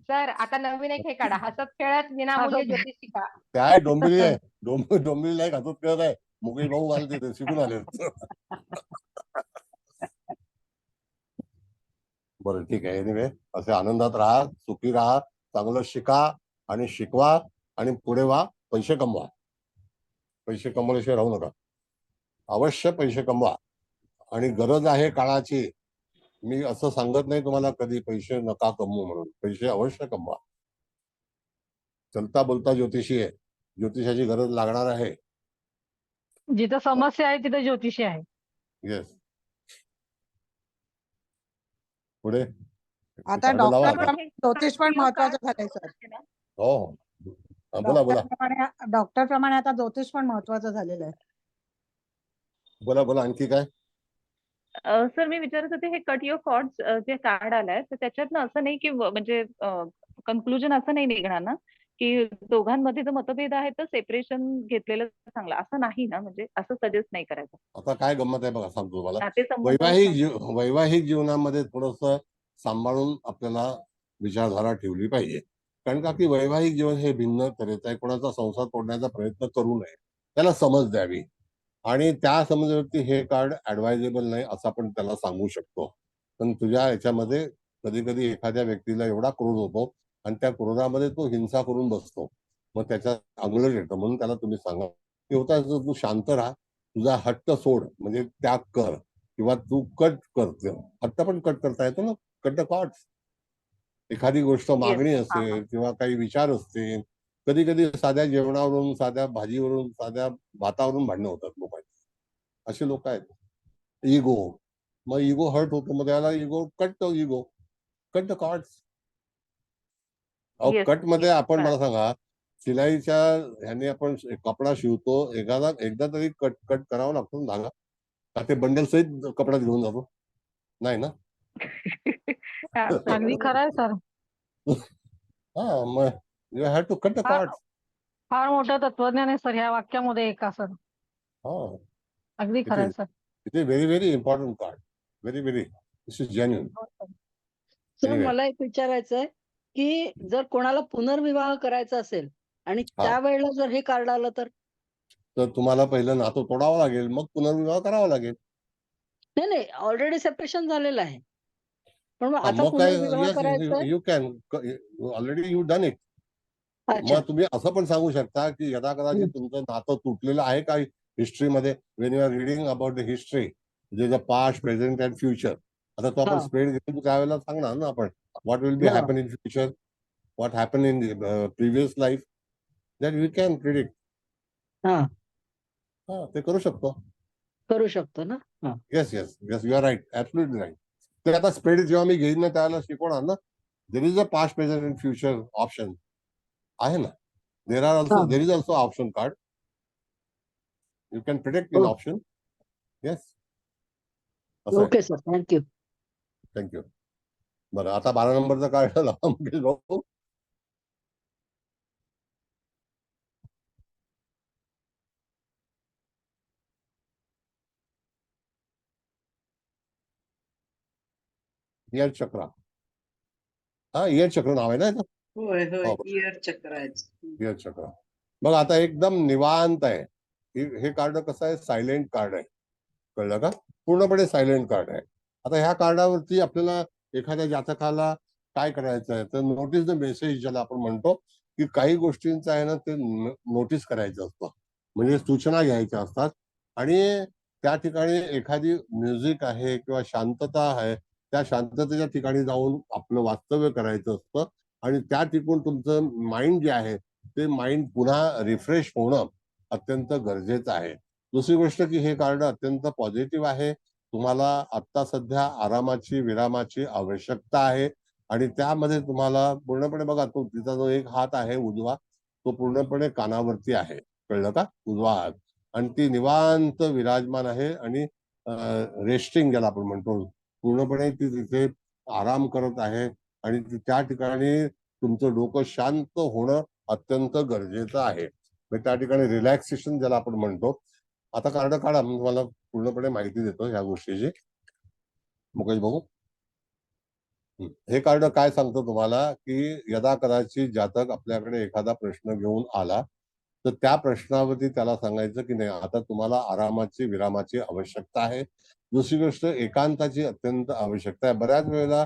सर आता नवीन एक हे काढा, हसत खेळत विनामूल्य हसत- ज्योतिष शिका. काय डोंबिवली आहे, डोंबिवली नाही, घातच करत आहे. मुकेश भाऊ मला ते शिकून आले. बरं ठीक आहे. एनिवे, असे आनंदात राहा, सुखी राहा, चांगलं शिका आणि शिकवा आणि पुढे व्हा, पैसे कमवा. पैसे कमवल्याशिवाय राहू नका. अवश्य पैसे कमवा आणि गरज आहे काळाची. मी असं सांगत नाही तुम्हाला कधी पैसे नका कमवू म्हणून. पैसे अवश्य कमवा. चलता बोलता ज्योतिषी आहे, ज्योतिषाची गरज लागणार आहे. जिथं समस्या आहे तिथे ज्योतिषी आहे. येस. पुढे आता कार्ड लावा डॉक्टर आता. प्रमाणे ज्योतिष पण महत्वाचं झालंय सर. हो हो. बोला बोला डॉक्टर प्रमाणे आता ज्योतिष पण महत्वाचं झालेलं आहे. बोला बोला, आणखी काय? सर मी विचारत होते हे कट युअर कॉर्ड्स जे कार्ड आलंय तर त्याच्यातनं असं नाही की म्हणजे कन्क्लुजन असं नाही निघणार ना की दोघांमध्ये जर मतभेद आहे तर सेपरेशन घेतलेलं चांगलं, असं नाही ना, म्हणजे असं सजेस्ट नाही करायचं. आता काय गंमत आहे बघा, सांगतो तुम्हाला. नातेसंबंध वैवाहिक जीवनामध्ये थोडस सांभाळून आपल्याला विचारधारा ठेवली पाहिजे. कारण का की वैवाहिक जीवन हे भिन्न तऱ्हेचं आहे. कोणाचा संसार तोडण्याचा प्रयत्न करू नये, त्याला समज द्यावी. आणि त्या समजेवरती हे कार्ड ऍडवायझेबल नाही असं आपण त्याला सांगू शकतो. पण तुझ्या याच्यामध्ये कधी कधी एखाद्या व्यक्तीला एवढा क्रोध होतो आणि त्या क्रोधामध्ये तो हिंसा करून बसतो, मग त्याच्या अंगलट येतं. म्हणून त्याला तुम्ही सांगा की होता तू शांत राहा, तुझा हट्ट सोड, म्हणजे त्याग कर, किंवा तू कट कर. हट्ट पण कट करता येतो ना, कट द कॉर्ड्स. एखादी गोष्ट मागणी असेल किंवा काही विचार असतील, कधी कधी साध्या जेवणावरून, साध्या भाजीवरून, साध्या भातावरून भांडणं होतात लोकांची. असे लोक आहेत. इगो, मग इगो हर्ट होतो, मग त्याला ego cut the cords. Yes, cut मध्ये yes, आपण, मला correct. सांगा, शिलाईच्या ह्याने आपण कपडा शिवतो, एकदा तरी कट करावा लागतो ना धागा, का ते बंडल सहित कपड्यात घेऊन जातो? नाही ना. अगदी खरं आहे सर. हा, मग you have to cut the cords. फार मोठं तत्वज्ञान आहे सर ह्या वाक्यामध्ये एका सर. हा, अगदी खरं आहे sir. It is very very important card. Very very, this is genuine. Sir Anyway. मला एक विचारायचं आहे की जर कोणाला पुनर्विवाह करायचा असेल आणि त्यावेळेला जर हे कार्ड आलं तर तुम्हाला पहिलं नातं तोडावं लागेल, मग पुनर्विवाह करावा लागेल. नाही, ऑलरेडी सेपरेशन झालेलं आहे, पण मग आता मग काय, पुनर्विवाह करायचा you can, already you done it. मग तुम्ही असं पण सांगू शकता की यदा कदाचित तुमचं नातं तुटलेलं आहे का हिस्ट्रीमध्ये, when you are reading about the history, म्हणजे पास्ट, प्रेझेंट अँड फ्युचर. आता तो आपण स्प्रेड घेतो त्यावेळेला सांगणार ना आपण, what will be happen in future, what happen in previous life, that we can predict. हा, ते करू शकतो ना. Yes yes yes, you are right, absolutely right. तर आता स्प्रेड जेव्हा मी घेईन ना त्यावेळेला शिकवणार ना, there is a past, present and future option आहे ना. There is also option card. You can predict in option. Yes. Okay sir, thank you. Thank you. बरं, आता 12 नंबरचा कार्ड लावा मुकेश भाऊ. इयर चक्र. हा, इयर चक्र नाव आहे ना याचं. होय होय, इयर चक्राचं. इयर चक्र. मग आता एकदम निवांत आहे. हे कार्ड कसं आहे, सायलेंट कार्ड आहे. कळलं का? पूर्णपणे सायलेंट कार्ड आहे. आता ह्या कार्डावरती आपल्याला एखाद्या जातकाला काय करायचं आहे तर नोटीस द मेसेज ज्याला आपण म्हणतो, की काही गोष्टींचं आहे ना ते नोटीस करायचं असतं. म्हणजे सूचना घ्यायच्या असतात. आणि त्या ठिकाणी एखादी म्युझिक आहे किंवा शांतता आहे, त्या शांततेच्या ठिकाणी जाऊन आपलं वास्तव्य करायचं असतं. आणि त्या ठिकाणी तुमचं माइंड जे आहे ते माइंड पुन्हा रिफ्रेश होणं अत्यंत गरजेचं आहे. दुसरी गोष्ट की हे कार्ड अत्यंत पॉझिटिव्ह आहे. तुम्हाला आता सध्या आरामाची, विरामाची आवश्यकता आहे. आणि त्यामध्ये तुम्हाला पूर्णपणे बघा, तो तिचा जो एक हात आहे उजवा, तो पूर्णपणे कानावरती आहे. कळलं का? उजवा हात. आणि ती निवांत विराजमान आहे आणि रेस्टिंग ज्याला आपण म्हणतो, पूर्णपणे ती तिथे आराम करत आहे. आणि त्या ठिकाणी तुमचं डोकं शांत होणं अत्यंत गरजेचं आहे. त्या ठिकाणी रिलॅक्सेशन ज्याला आपण म्हणतो. आता कार्ड काढा, मी तुम्हाला पूर्णपणे माहिती देतो ह्या गोष्टीची. मुकेश भाऊ, हे कार्ड काय सांगतो तुम्हाला की यदा कदाचित जातक आपल्याकडे एखादा प्रश्न घेऊन आला तर त्या प्रश्नावरती त्याला सांगायचं की नाही, आता तुम्हाला आरामाची, विरामाची आवश्यकता आहे. दुसरी गोष्ट, एकांताची अत्यंत आवश्यकता आहे. बऱ्याच वेळेला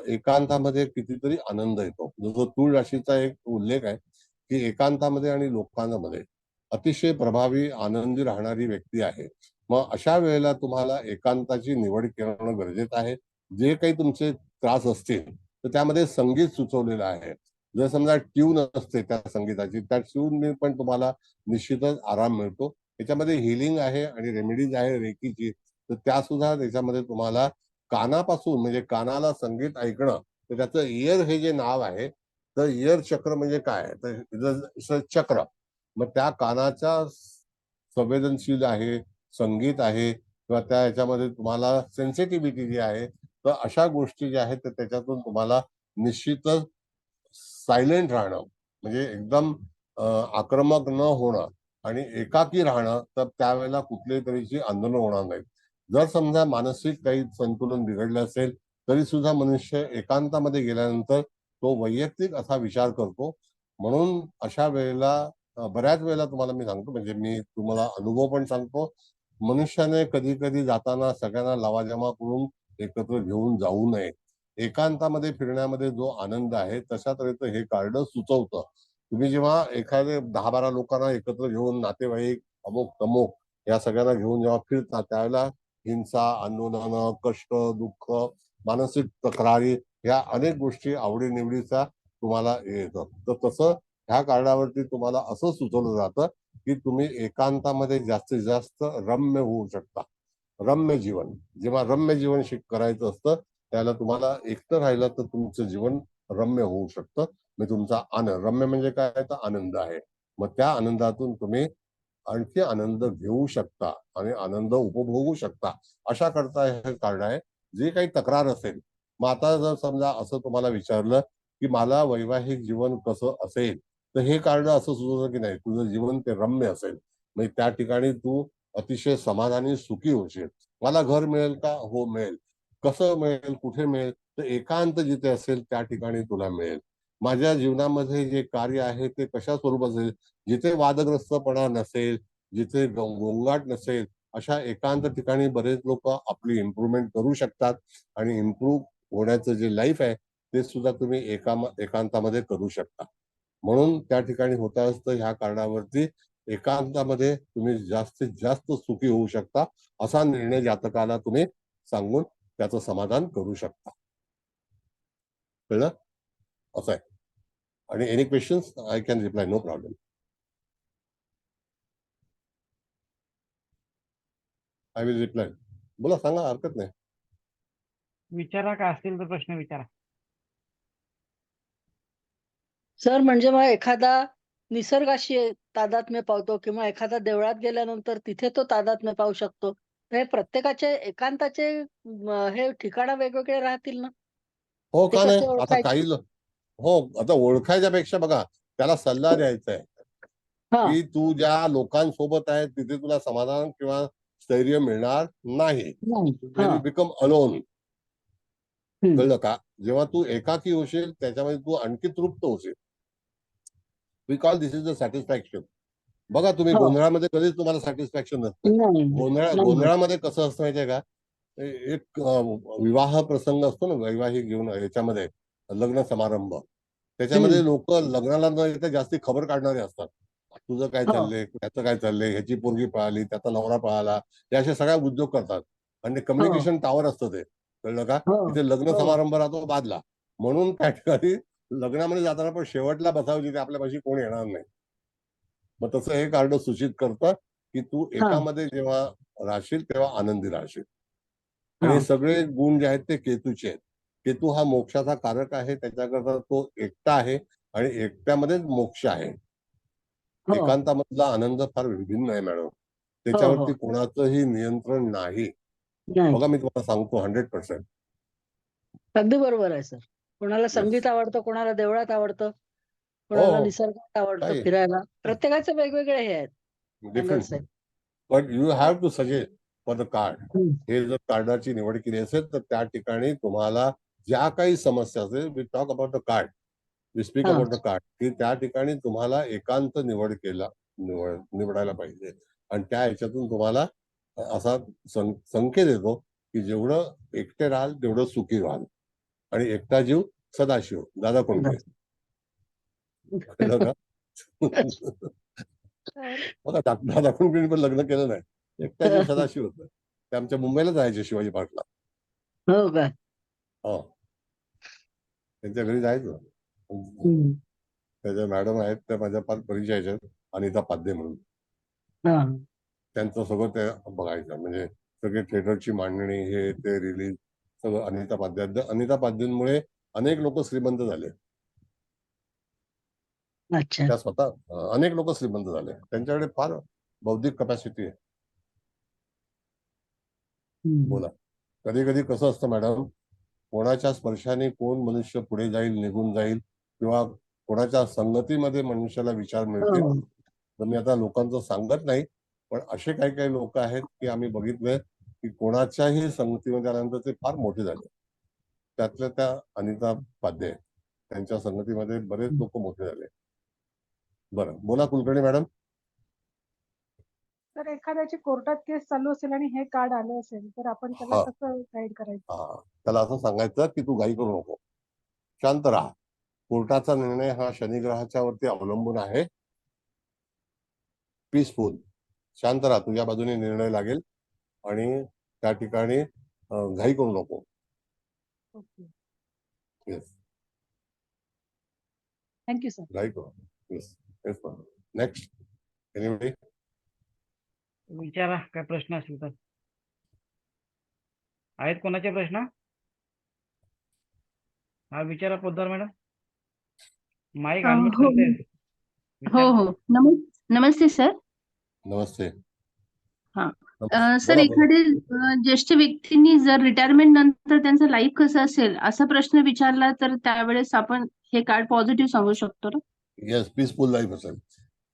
एकांतामध्ये कितीतरी आनंद येतो. जसं तुळ राशीचा एक उल्लेख आहे की एकांतामध्ये आणि लोकांमध्ये अतिशय प्रभावी, आनंदी राहणारी व्यक्ती आहे. मग अशा वेळेला तुम्हाला एकांताची निवड करणं गरजेचं आहे. जे काही तुमचे त्रास असतील तर त्यामध्ये संगीत सुचवलेलं आहे. जर समजा ट्यून असते त्या संगीताची, त्या ट्यूनने पण तुम्हाला निश्चितच आराम मिळतो. त्याच्यामध्ये हिलिंग आहे आणि रेमेडीज आहे रेकीची, तर त्या सुद्धा त्याच्यामध्ये तुम्हाला कानापासून, म्हणजे कानाला संगीत ऐकणं, तर त्याचं इयर हे जे नाव आहे, तर इयर चक्र म्हणजे काय, तर चक्र, मग त्या कानाच्या संवेदनशील आहे, संगीत आहे, किंवा त्या ह्याच्यामध्ये तुम्हाला सेन्सिटिव्हिटी जी आहे, तर अशा गोष्टी ज्या आहेत तर त्याच्यातून तुम्हाला निश्चितच सायलेंट राहणं, म्हणजे एकदम आक्रमक न होणं आणि एकाकी राहणं, तर त्यावेळेला कुठल्याही तऱ्हेची आंदोलन होणार नाहीत. जर समजा मानसिक काही संतुलन बिघडलं असेल तरी सुद्धा मनुष्य एकांतामध्ये गेल्यानंतर तो वैयक्तिक असा विचार करतो. म्हणून अशा वेळेला बऱ्याच वेळेला तुम्हाला मी सांगतो, म्हणजे मी तुम्हाला अनुभव पण सांगतो, मनुष्याने कधी कधी जाताना सगळ्यांना लवाजमा करून एकत्र घेऊन जाऊ नये. एकांतामध्ये फिरण्यामध्ये जो आनंद आहे तशा तऱ्हेचं हे कार्ड सुचवतं. तुम्ही जेव्हा एखाद्या 10-12 लोकांना एकत्र घेऊन, नातेवाईक, अमुक तमुक या सगळ्यांना घेऊन जेव्हा फिरता, त्यावेळेला हिंसा, आंदोलनं, कष्ट, दुःख, मानसिक तक्रारी या अनेक गोष्टी आवडीनिवडीचा तुम्हाला येतं. तर तसं ह्या कार्डावरती तुम्हाला असं सुचवलं जातं की तुम्ही एकांतामध्ये जास्तीत जास्त रम्य होऊ शकता. रम्य जीवन, जेव्हा रम्य जीवन करायचं असतं त्याला तुम्हाला एकटं राहिलं तर तुमचं जीवन रम्य होऊ शकतं. म्हणजे तुमचा आनंद, रम्य म्हणजे काय, तर आनंद आहे. मग त्या आनंदातून तुम्ही आणखी आनंद घेऊ शकता आणि आनंद उपभोगू शकता. अशा करता हे कार्ड आहे. जे काही तक्रार असेल, मग आता जर समजा असं तुम्हाला विचारलं की मला वैवाहिक जीवन कसं असेल, तर हे कार्ड असं सुचवतं की नाही, तुझं जीवन ते रम्य असेल, म्हणजे त्या ठिकाणी तू अतिशय समाधानी, सुखी होशील. मला घर मिळेल का? हो मिळेल. कसं मिळेल, कुठे मिळेल, तर एकांत जिथे असेल त्या ठिकाणी तुला मिळेल. माझ्या जीवनामध्ये जे कार्य आहे ते कशा स्वरूपात असेल, जिथे वादग्रस्तपणा नसेल, जिथे गोंगाट नसेल, अशा एकांत ठिकाणी बरेच लोक आपली इम्प्रूव्हमेंट करू शकतात. आणि इम्प्रूव्ह होण्याचं जे लाईफ आहे ते सुद्धा तुम्ही एकांतामध्ये करू शकता. म्हणून त्या ठिकाणी होता असतं ह्या कारणावरती एकांतामध्ये तुम्ही जास्तीत जास्त सुखी होऊ शकता, असा निर्णय जातकाला तुम्ही सांगून त्याचं समाधान करू शकता. कळलं? असं आहे. आणि any questions I can reply, no problem. I will reply. बोला, सांगा, हरकत नाही. विचारा, काय असतील तर प्रश्न विचारा. सर, म्हणजे मग एखादा निसर्गाशी तादात्म्य पावतो किंवा एखादा देवळात गेल्यानंतर तिथे तो तादात्म्य पाहू शकतो. तर हे प्रत्येकाचे एकांताचे हे ठिकाणं वेगवेगळे राहतील ना? हो, ते का नाही? कसे आता ओळखायचे? काही हो, आता ओळखायच्या पेक्षा बघा, त्याला सल्ला द्यायचा आहे हा. की तू ज्या लोकांसोबत आहे तिथे तुला समाधान किंवा स्थैर्य मिळणार नाही. हा. Become alone. कळलं का? जेव्हा तू एकाकी होशील त्याच्यामध्ये तू आणखी तृप्त होशील. We call this is the satisfaction. बघा, तुम्ही गोंधळामध्ये कधीच तुम्हाला सॅटिस्फॅक्शन नसतं. गोंधळामध्ये कसं असतं माहितीये का, एक विवाह प्रसंग असतो ना, वैवाहिक जीवन, याच्यामध्ये लग्न समारंभ, त्याच्यामध्ये लोक लग्नाला न येता जास्ती खबर काढणारे असतात. तुझं काय हो चाललंय, त्याचं काय चाललंय, ह्याची पोरगी पळाली, त्याचा नवरा पळाला, हे असे सगळ्या उद्योग करतात. आणि ते हो कम्युनिकेशन टावर असतं ते, कळलं का? हो इथे लग्न हो समारंभ राहतो बादला, म्हणून त्या ठिकाणी लग्नामध्ये जाताना पण शेवटला बसावं जिथे आपल्यापाशी कोण येणार नाही. मग तसं हे कार्ड सूचित करतं की तू हा एकामध्ये जेव्हा राहशील तेव्हा आनंदी राहशील. आणि हा हे सगळे गुण जे आहेत ते केतूचे आहेत. केतू हा मोक्षाचा कारक आहे, त्याच्याकरता तो एकटा आहे आणि एकट्यामध्येच मोक्ष आहे. हो एकांतामधला आनंद फार भिन्न आहे मॅडम. हो त्याच्यावरती हो कोणाचंही नियंत्रण नाही. नाही बघा मी तुम्हाला सांगतो 100%. अगदी बरोबर आहे सर. कोणाला येस. संगीत आवडतं, कोणाला देवळात आवडतं, कोणाला हो, निसर्गात आवडतं काही फिरायला. प्रत्येकाचे वेगवेगळे हे आहेत डिफरंट. अँगल्स आहेत. But you have to suggest for the card. Hmm. हे जर कार्डाची निवड केली असेल तर त्या ठिकाणी तुम्हाला ज्या काही समस्या असेल, we talk about the card, we speak हा अबाउट द कार्ड, की त्या ठिकाणी तुम्हाला एकांत निवडायला पाहिजे. आणि त्या ह्याच्यातून तुम्हाला असा संकेत येतो की जेवढं एकटे राहाल तेवढं सुखी राहाल. आणि एकटा जीव सदाशिव, दादा कोंडके. कळलं का? बघा दादा कोंडकेंनी पण लग्न केलं नाही. एकटा जीव सदाशिव होतं. ते आमच्या मुंबईला जायचे शिवाजी पार्कला. हो का? हो, त्यांच्या घरी जायचं. हम्म. त्याच्या मॅडम आहेत त्या माझ्या फार परिचयाच्या आहेत, अनिता पाध्ये म्हणून. हा त्यांचं सगळं ते बघायचं, म्हणजे सगळे थिएटरची मांडणी, हे ते रिलीज सगळं अनिता पाध्येंमुळे अनेक लोक श्रीमंत झाले. अच्छा त्या स्वतः अनेक लोक श्रीमंत झाले. त्यांच्याकडे फार बौद्धिक कपॅसिटी आहे. हम्म. बोला. कधी कधी कसं असतं मॅडम, कोणाच्या स्पर्शाने कोण मनुष्य पुढे जाईल, निघून जाईल, किंवा कोणाच्या संगतीमध्ये मनुष्याला विचार मिळतील. हो तर मी आता लोकांचं सांगत नाही, पण असे काही काही लोक आहेत की आम्ही बघितलंय की कोणाच्याही संगतीमध्ये आल्यानंतर ते फार मोठे झाले. त्यातल्या त्या अनिता पाध्ये, त्यांच्या संगतीमध्ये बरेच लोक मोठे झाले. बरं, बोला कुलकर्णी मॅडम. तर एखाद्याची कोर्टात केस चालू असेल आणि हे कार्ड आलं असेल तर आपण त्याला हा कसं गाईड करायचं? हा त्याला असं सांगायचं की तू घाई करू नको, शांत राहा. कोर्टाचा निर्णय हा शनिग्रहाच्या वरती अवलंबून आहे. पीसफुल, शांत राहा, तुझ्या बाजूने निर्णय लागेल. आणि त्या ठिकाणी घाई करू नको. Okay, yes, thank you sir. घाई करू. Yes yes madam. Next anybody. विचारा काय प्रश्न असतील तर. आहेत कोणाचे प्रश्न? हा विचारा पोद्दार मॅडम. माईक अनम्यूट हो करते. हो विचारा. हो नमस्ते सर. नमस्ते. हा सर, बोला बोला. एखाद्या ज्येष्ठ व्यक्तींनी जर रिटायरमेंट नंतर त्यांचं लाईफ कसं असेल असा प्रश्न विचारला तर त्यावेळेस आपण हे कार्ड पॉझिटिव्ह सांगू शकतो ना? येस, पीसफुल लाईफ असेल.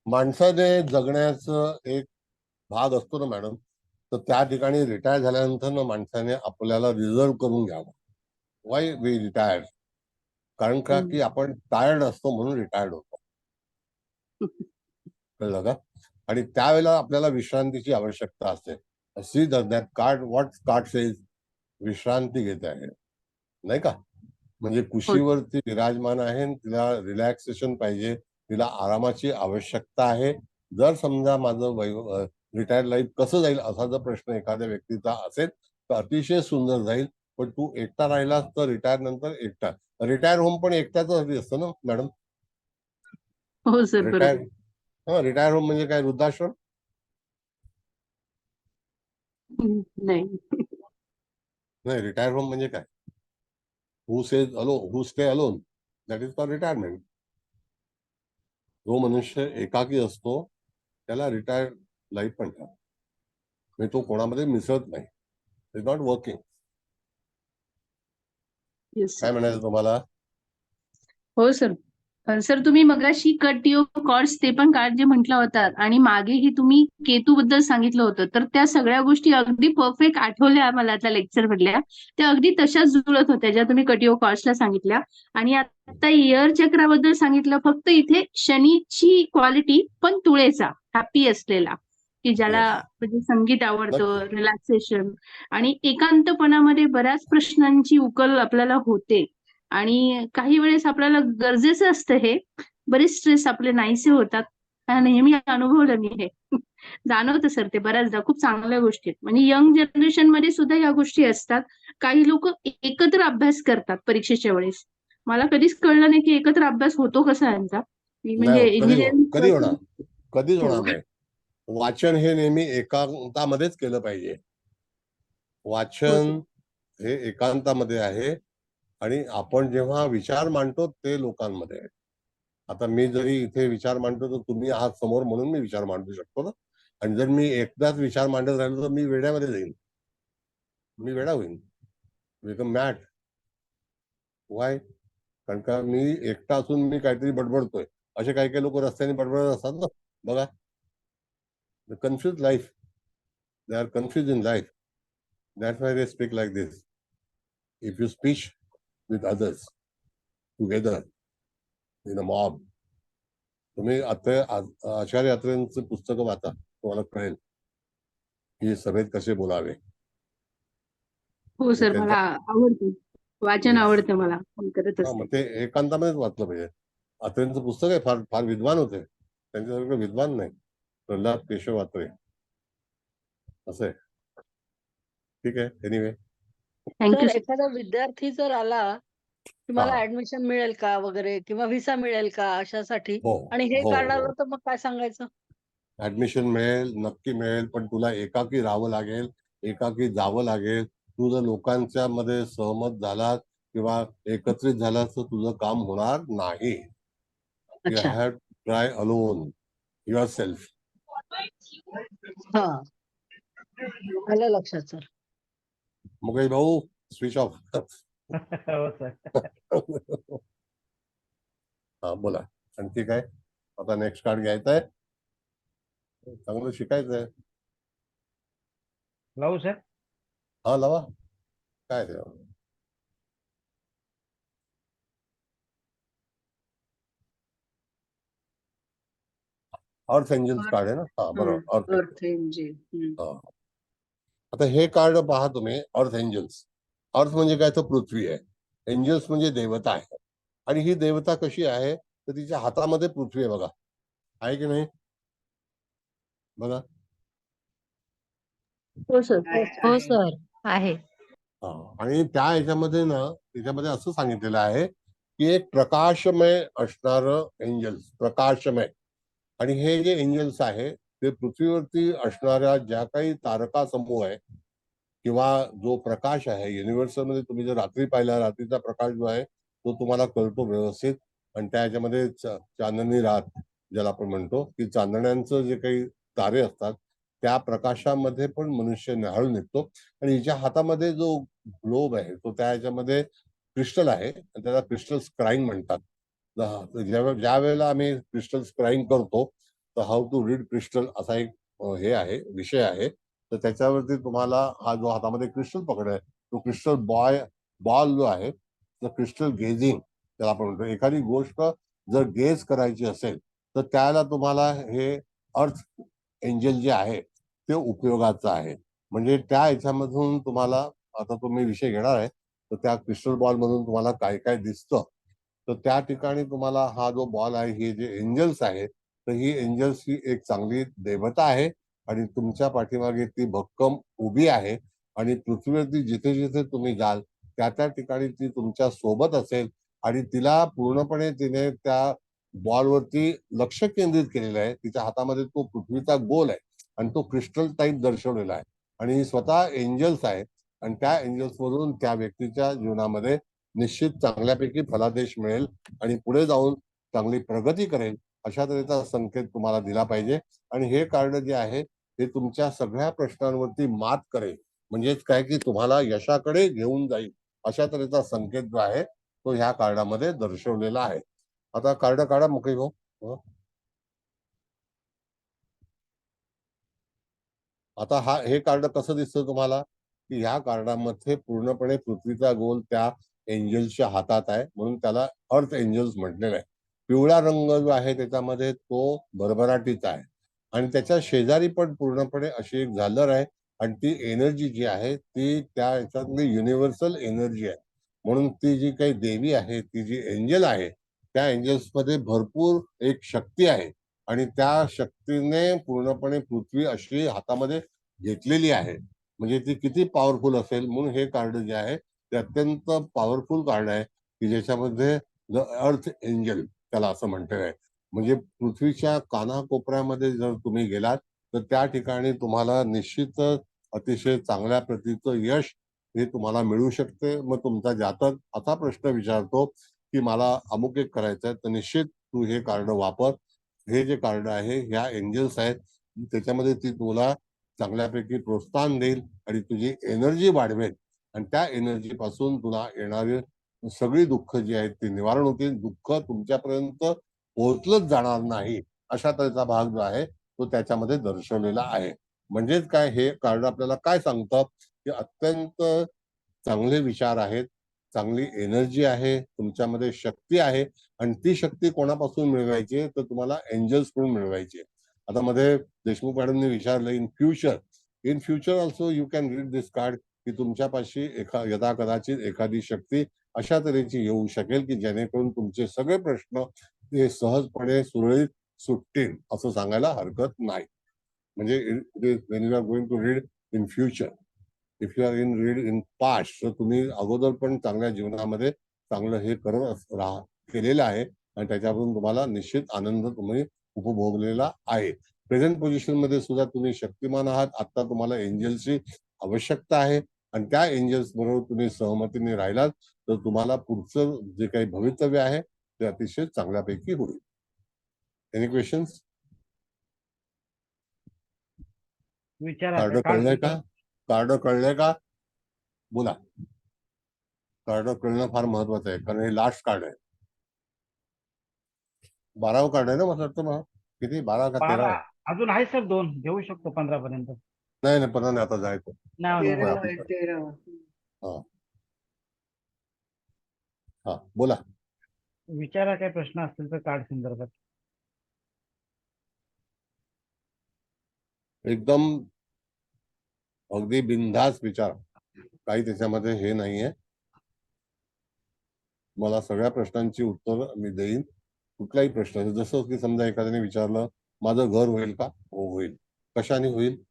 माणसाने जगण्याचं एक भाग असतो ना मॅडम, तर त्या ठिकाणी रिटायर झाल्यानंतर ना माणसाने आपल्याला रिझर्व करून घ्यावं. Why we retired? कारण का की आपण टायर्ड असतो म्हणून रिटायर्ड होतो. कळलं का? आणि त्यावेळेला आपल्याला विश्रांतीची आवश्यकता असते. See that card, what card says, विश्रांती घेते आहे, नाही का? म्हणजे कुशीवरती विराजमान आहे, तिला रिलॅक्सेशन पाहिजे, तिला आरामाची आवश्यकता आहे. जर समजा माझं रिटायर्ड लाईफ कसं जाईल असा जर प्रश्न एखाद्या व्यक्तीचा असेल तर अतिशय सुंदर जाईल. पण तू एकटा राहिलास तर रिटायर नंतर एकटा. रिटायर होम पण एकट्याच असतं ना मॅडम? हो सर, रिटायर बरोबर. रिटायर होम म्हणजे काय, वृद्धाश्रम? नाही. नाही, रिटायर होम म्हणजे काय? Who stay alone, that is for retirement. जो मनुष्य एकाकी असतो त्याला रिटायर्ड लाईफ म्हणतात. म्हणजे तो कोणामध्ये मिसळत नाही, इज नॉट वर्किंग. येस काय सर. म्हणायचं तुम्हाला? हो सर. सर, तुम्ही मगाशी कट युअर कॉर्ड्स ते पण कार्ड जे म्हटलं होतात आणि मागेही तुम्ही केतू बद्दल सांगितलं होतं, तर त्या सगळ्या गोष्टी अगदी परफेक्ट आठवल्या मला त्या लेक्चर मधल्या. त्या अगदी तशाच जुळत होत्या ज्या तुम्ही कट युअर कॉर्ड्सला सांगितल्या. आणि आता इयर चक्राबद्दल सांगितलं, फक्त इथे शनीची क्वालिटी पण तुळेचा हॅपी असलेला, की ज्याला Yes. म्हणजे संगीत आवडतं, नक्की. रिलॅक्सेशन आणि एकांतपणामध्ये बऱ्याच प्रश्नांची उकल आपल्याला होते. आणि काही वेळेस आपल्याला गरजेचं असतं हे. बरेच स्ट्रेस आपले नाहीसे होतात नेहमी अनुभवलं मी हे. जाणवतं सर ते बऱ्याचदा खूप चांगल्या गोष्टी आहेत. म्हणजे यंग जनरेशन मध्ये सुद्धा या गोष्टी असतात. काही लोक एकत्र अभ्यास करतात परीक्षेच्या वेळेस. मला कधीच कळलं नाही की एकत्र अभ्यास होतो कसा यांचा. मी म्हणजे नाही होत. कधी होणार? इंजिनिअरिंग कधीच होणार हो. नाही. वाचन हे नेहमी एकांतामध्येच केलं पाहिजे. हो वाचन सर. हे एकांतामध्ये आहे आणि आपण जेव्हा विचार मांडतो ते लोकांमध्ये आहे. आता मी जरी इथे विचार मांडतो तर तुम्ही आहात समोर म्हणून मी विचार मांडू शकतो ना. आणि जर मी एकदाच विचार मांडत राहिलो तर मी वेड्यामध्ये जाईन. मी वेडा होईन. Become mad. वाय? कारण का मी एकटा असून मी काहीतरी बडबडतोय. असे काही काही लोक रस्त्याने बडबडत असतात ना. बघा. Confuse life. They are confuse in life. That's why they speak like this. If you speak with others together in a mob, तुम्ही आचार्य अत्रेंचं पुस्तकं वाचा, तुम्हाला कळेल की सभेत कसे बोलावे. हो सर, मला आवडतं वाचन, Yes. आवडतं मला, मी करत हा, मग असते. ते एकांतामध्येच वाचलं पाहिजे. अत्रेंचं पुस्तक आहे, फार फार विद्वान होते. त्यांच्यासारखं विद्वान नाही. प्रल्हाद केशव अत्रे असं आहे. ठीक आहे. Anyway thank you sir sir. एखादा विद्यार्थी जर आला की मला हा. ऍडमिशन मिळेल का वगैरे किंवा व्हिसा मिळेल का अशासाठी हो आणि हे हो कार्ड हो आलं तर मग काय सांगायचं? ऍडमिशन मिळेल, नक्की मिळेल, पण तुला एकाकी राहावं लागेल, एकाकी जावं लागेल. तू जर लोकांच्या मध्ये सहमत झालास किंवा एकत्रित झालास तर तुझं काम होणार नाही. यू अच्छा. Have try alone your self. हा, आलं लक्षात सर. मुकेश भाऊ स्विच ऑफ. हो सर. हा बोला. आणखी काय? आता नेक्स्ट कार्ड घ्यायचं आहे. चांगलं शिकायचंय. लावू सर? हा लावा. काय ते अर्थ एंजल्स कार्ड आहे ना. हा बरोबर. अर्थ एंजल. हा. आता हे कार्ड पहा तुम्ही. अर्थ एंजल्स. अर्थ म्हणजे काय? तर पृथ्वी आहे. एंजल्स म्हणजे देवता आहे. आणि ही देवता कशी आहे तर तिच्या हातामध्ये पृथ्वी आहे. बघा, आहे की नाही? बघा. हो सर. हो सर आहे. आणि त्या ह्याच्यामध्ये ना, त्याच्यामध्ये असं सांगितलेलं आहे की एक प्रकाशमय असणार एंजल्स, प्रकाशमय. आणि हे जे एंजल्स आहे ते पृथ्वीवरती असणाऱ्या ज्या काही तारका समूह आहे किंवा जो प्रकाश आहे युनिव्हर्समध्ये, तुम्ही जर रात्री पाहिला, रात्रीचा प्रकाश जो आहे तो तुम्हाला कळतो व्यवस्थित. आणि त्या ह्याच्यामध्ये चांदणी रात ज्याला आपण म्हणतो की चांदण्यांचं जे काही तारे असतात त्या प्रकाशामध्ये पण मनुष्य न्याहाळून निघतो. आणि हिच्या हातामध्ये जो ग्लोब आहे तो त्या ह्याच्यामध्ये क्रिस्टल आहे, त्याला क्रिस्टल स्क्राईंग म्हणतात. ज्या वेळेला आम्ही क्रिस्टल स्क्राईंग करतो तर हाऊ टू रीड क्रिस्टल असा एक हे आहे, विषय आहे. तर त्याच्यावरती तुम्हाला हा जो हातामध्ये क्रिस्टल पकड आहे तो क्रिस्टल बॉल जो आहे तर क्रिस्टल गेजिंग त्याला आपण म्हणतो. एखादी गोष्ट जर गेज करायची असेल तर त्याला तुम्हाला हे अर्थ एंजल जे आहे ते उपयोगाचं आहे. म्हणजे त्या ह्याच्यामधून तुम्हाला, आता तुम्ही विषय घेणार आहे तर त्या क्रिस्टल बॉल मधून तुम्हाला काय काय दिसतं. तर त्या ठिकाणी तुम्हाला हा जो बॉल आहे, हे जे एंजल्स आहे तर ही एंजल्स ही एक चांगली देवता आहे आणि तुमच्या पाठीमागे ती भक्कम उभी आहे. आणि पृथ्वीवरती जिथे जिथे तुम्ही जाल त्या त्या ठिकाणी ती तुमच्या सोबत असेल. आणि तिला पूर्णपणे तिने त्या बॉलवरती लक्ष केंद्रित केलेलं आहे. तिच्या हातामध्ये तो पृथ्वीचा गोल आहे आणि तो क्रिस्टल टाईप दर्शवलेला आहे. आणि ही स्वतः एंजल्स आहे. आणि त्या एंजल्स मधून त्या व्यक्तीच्या जीवनामध्ये निश्चित चांगल्यापैकी फलादेश मिळेल आणि पुढे जाऊन चांगली प्रगती करेल अशा तऱ्हेचा संकेत तुम्हाला दिला पाहिजे. आणि हे कार्ड जे आहे ते तुमच्या सगळ्या प्रश्नांवरती मात करेल, म्हणजेच काय की तुम्हाला यशाकडे घेऊन जाईल अशा तऱ्हेचा संकेत जो आहे तो ह्या कार्डामध्ये दर्शवलेला आहे. आता कार्ड काढा मुकेश भाऊ. आता हे कार्ड कसं दिसतं तुम्हाला की ह्या कार्डामध्ये पूर्णपणे पृथ्वीचा गोल त्या एंजल्सच्या हातात आहे, म्हणून त्याला अर्थ एंजल्स म्हटलेलं आहे. पिवळा रंग जो आहे त्याच्यामध्ये तो भरभराटीचा आहे. आणि त्याच्या शेजारी पण पूर्णपणे अशी एक झालर आहे. आणि ती एनर्जी जी आहे ती त्या ह्याच्यातली युनिव्हर्सल एनर्जी आहे. म्हणून ती जी काही देवी आहे, ती जी एंजल आहे त्या एंजल्स मध्ये भरपूर एक शक्ती आहे. आणि त्या शक्तीने पूर्णपणे पृथ्वी अशी हातामध्ये घेतलेली आहे. म्हणजे ती किती पॉवरफुल असेल, म्हणून हे कार्ड जे आहे ते अत्यंत पॉवरफुल कार्ड आहे की ज्याच्यामध्ये द अर्थ एंजल त्याला असं म्हटलेलं आहे. म्हणजे पृथ्वीच्या कानाकोपऱ्यामध्ये जर तुम्ही गेलात तर त्या ठिकाणी तुम्हाला निश्चितच अतिशय चांगल्या प्रतीचं यश हे तुम्हाला मिळू शकते. मग तुमचा जातक असा प्रश्न विचारतो की मला अमुक एक करायचं आहे, तर निश्चित तू हे कार्ड वापर. हे जे कार्ड आहे ह्या एंजल्स आहेत, त्याच्यामध्ये ती तुला चांगल्यापैकी प्रोत्साहन देईल आणि तुझी एनर्जी वाढवेल आणि त्या एनर्जी पासून तुला येणारी सगळी दुःख जी आहेत ती निवारण होतील. दुःख तुमच्यापर्यंत पोहोचलंच जाणार नाही अशा तऱ्हेचा भाग जो आहे तो त्याच्यामध्ये दर्शवलेला आहे. म्हणजेच काय, हे कार्ड आपल्याला काय सांगतं की अत्यंत चांगले विचार आहेत, चांगली एनर्जी आहे, तुमच्यामध्ये शक्ती आहे आणि ती शक्ती कोणापासून मिळवायची तर तुम्हाला एंजल्स कडून मिळवायची. आता मध्ये देशमुख मॅडमने विचारलं in future also you can read this card की तुमच्यापाशी यदा कदाचित एखादी शक्ती अशा तऱ्हेची येऊ शकेल की जेणेकरून तुमचे सगळे प्रश्न ते सहजपणे सुरळीत सुटतील असं सांगायला हरकत नाही. म्हणजे when you are going to read in future, if you are read in past, तर तुम्ही अगोदर पण चांगल्या जीवनामध्ये चांगलं हे करत केलेलं आहे आणि त्याच्यावरून तुम्हाला निश्चित आनंद तुम्ही उपभोगलेला आहे. प्रेझेंट पोझिशन मध्ये सुद्धा तुम्ही शक्तिमान आहात. आता तुम्हाला एंजल्सची आवश्यकता आहे आणि त्या एंजल्स बरोबर तुम्ही सहमतीने राहिलात तर तुम्हाला पुढचं जे काही भवितव्य आहे ते अतिशय चांगल्यापैकी होईल. Any questions? कार्ड कळलंय का? कार्ड कळलंय का? बोला. कार्ड कळणं फार महत्वाचं आहे कारण हे लास्ट कार्ड आहे. 12वं कार्ड आहे ना, मला वाटतं. मग किती, 12 का 13? अजून आहे सर 2 घेऊ शकतो 15 पर्यंत. नाही 15 नाही, आता जायचं. हा बोला. विचारा काय प्रश्न असतील तर कार्ड संदर्भात. एकदम अगदी बिनधास्त विचार, काही त्याच्यामध्ये हे नाहीये. मला सगळ्या प्रश्नांची उत्तर मी देईन. कुठलाही प्रश्न, जसं की समजा एखाद्याने विचारलं माझं घर होईल का? हो होईल. कशाने होईल?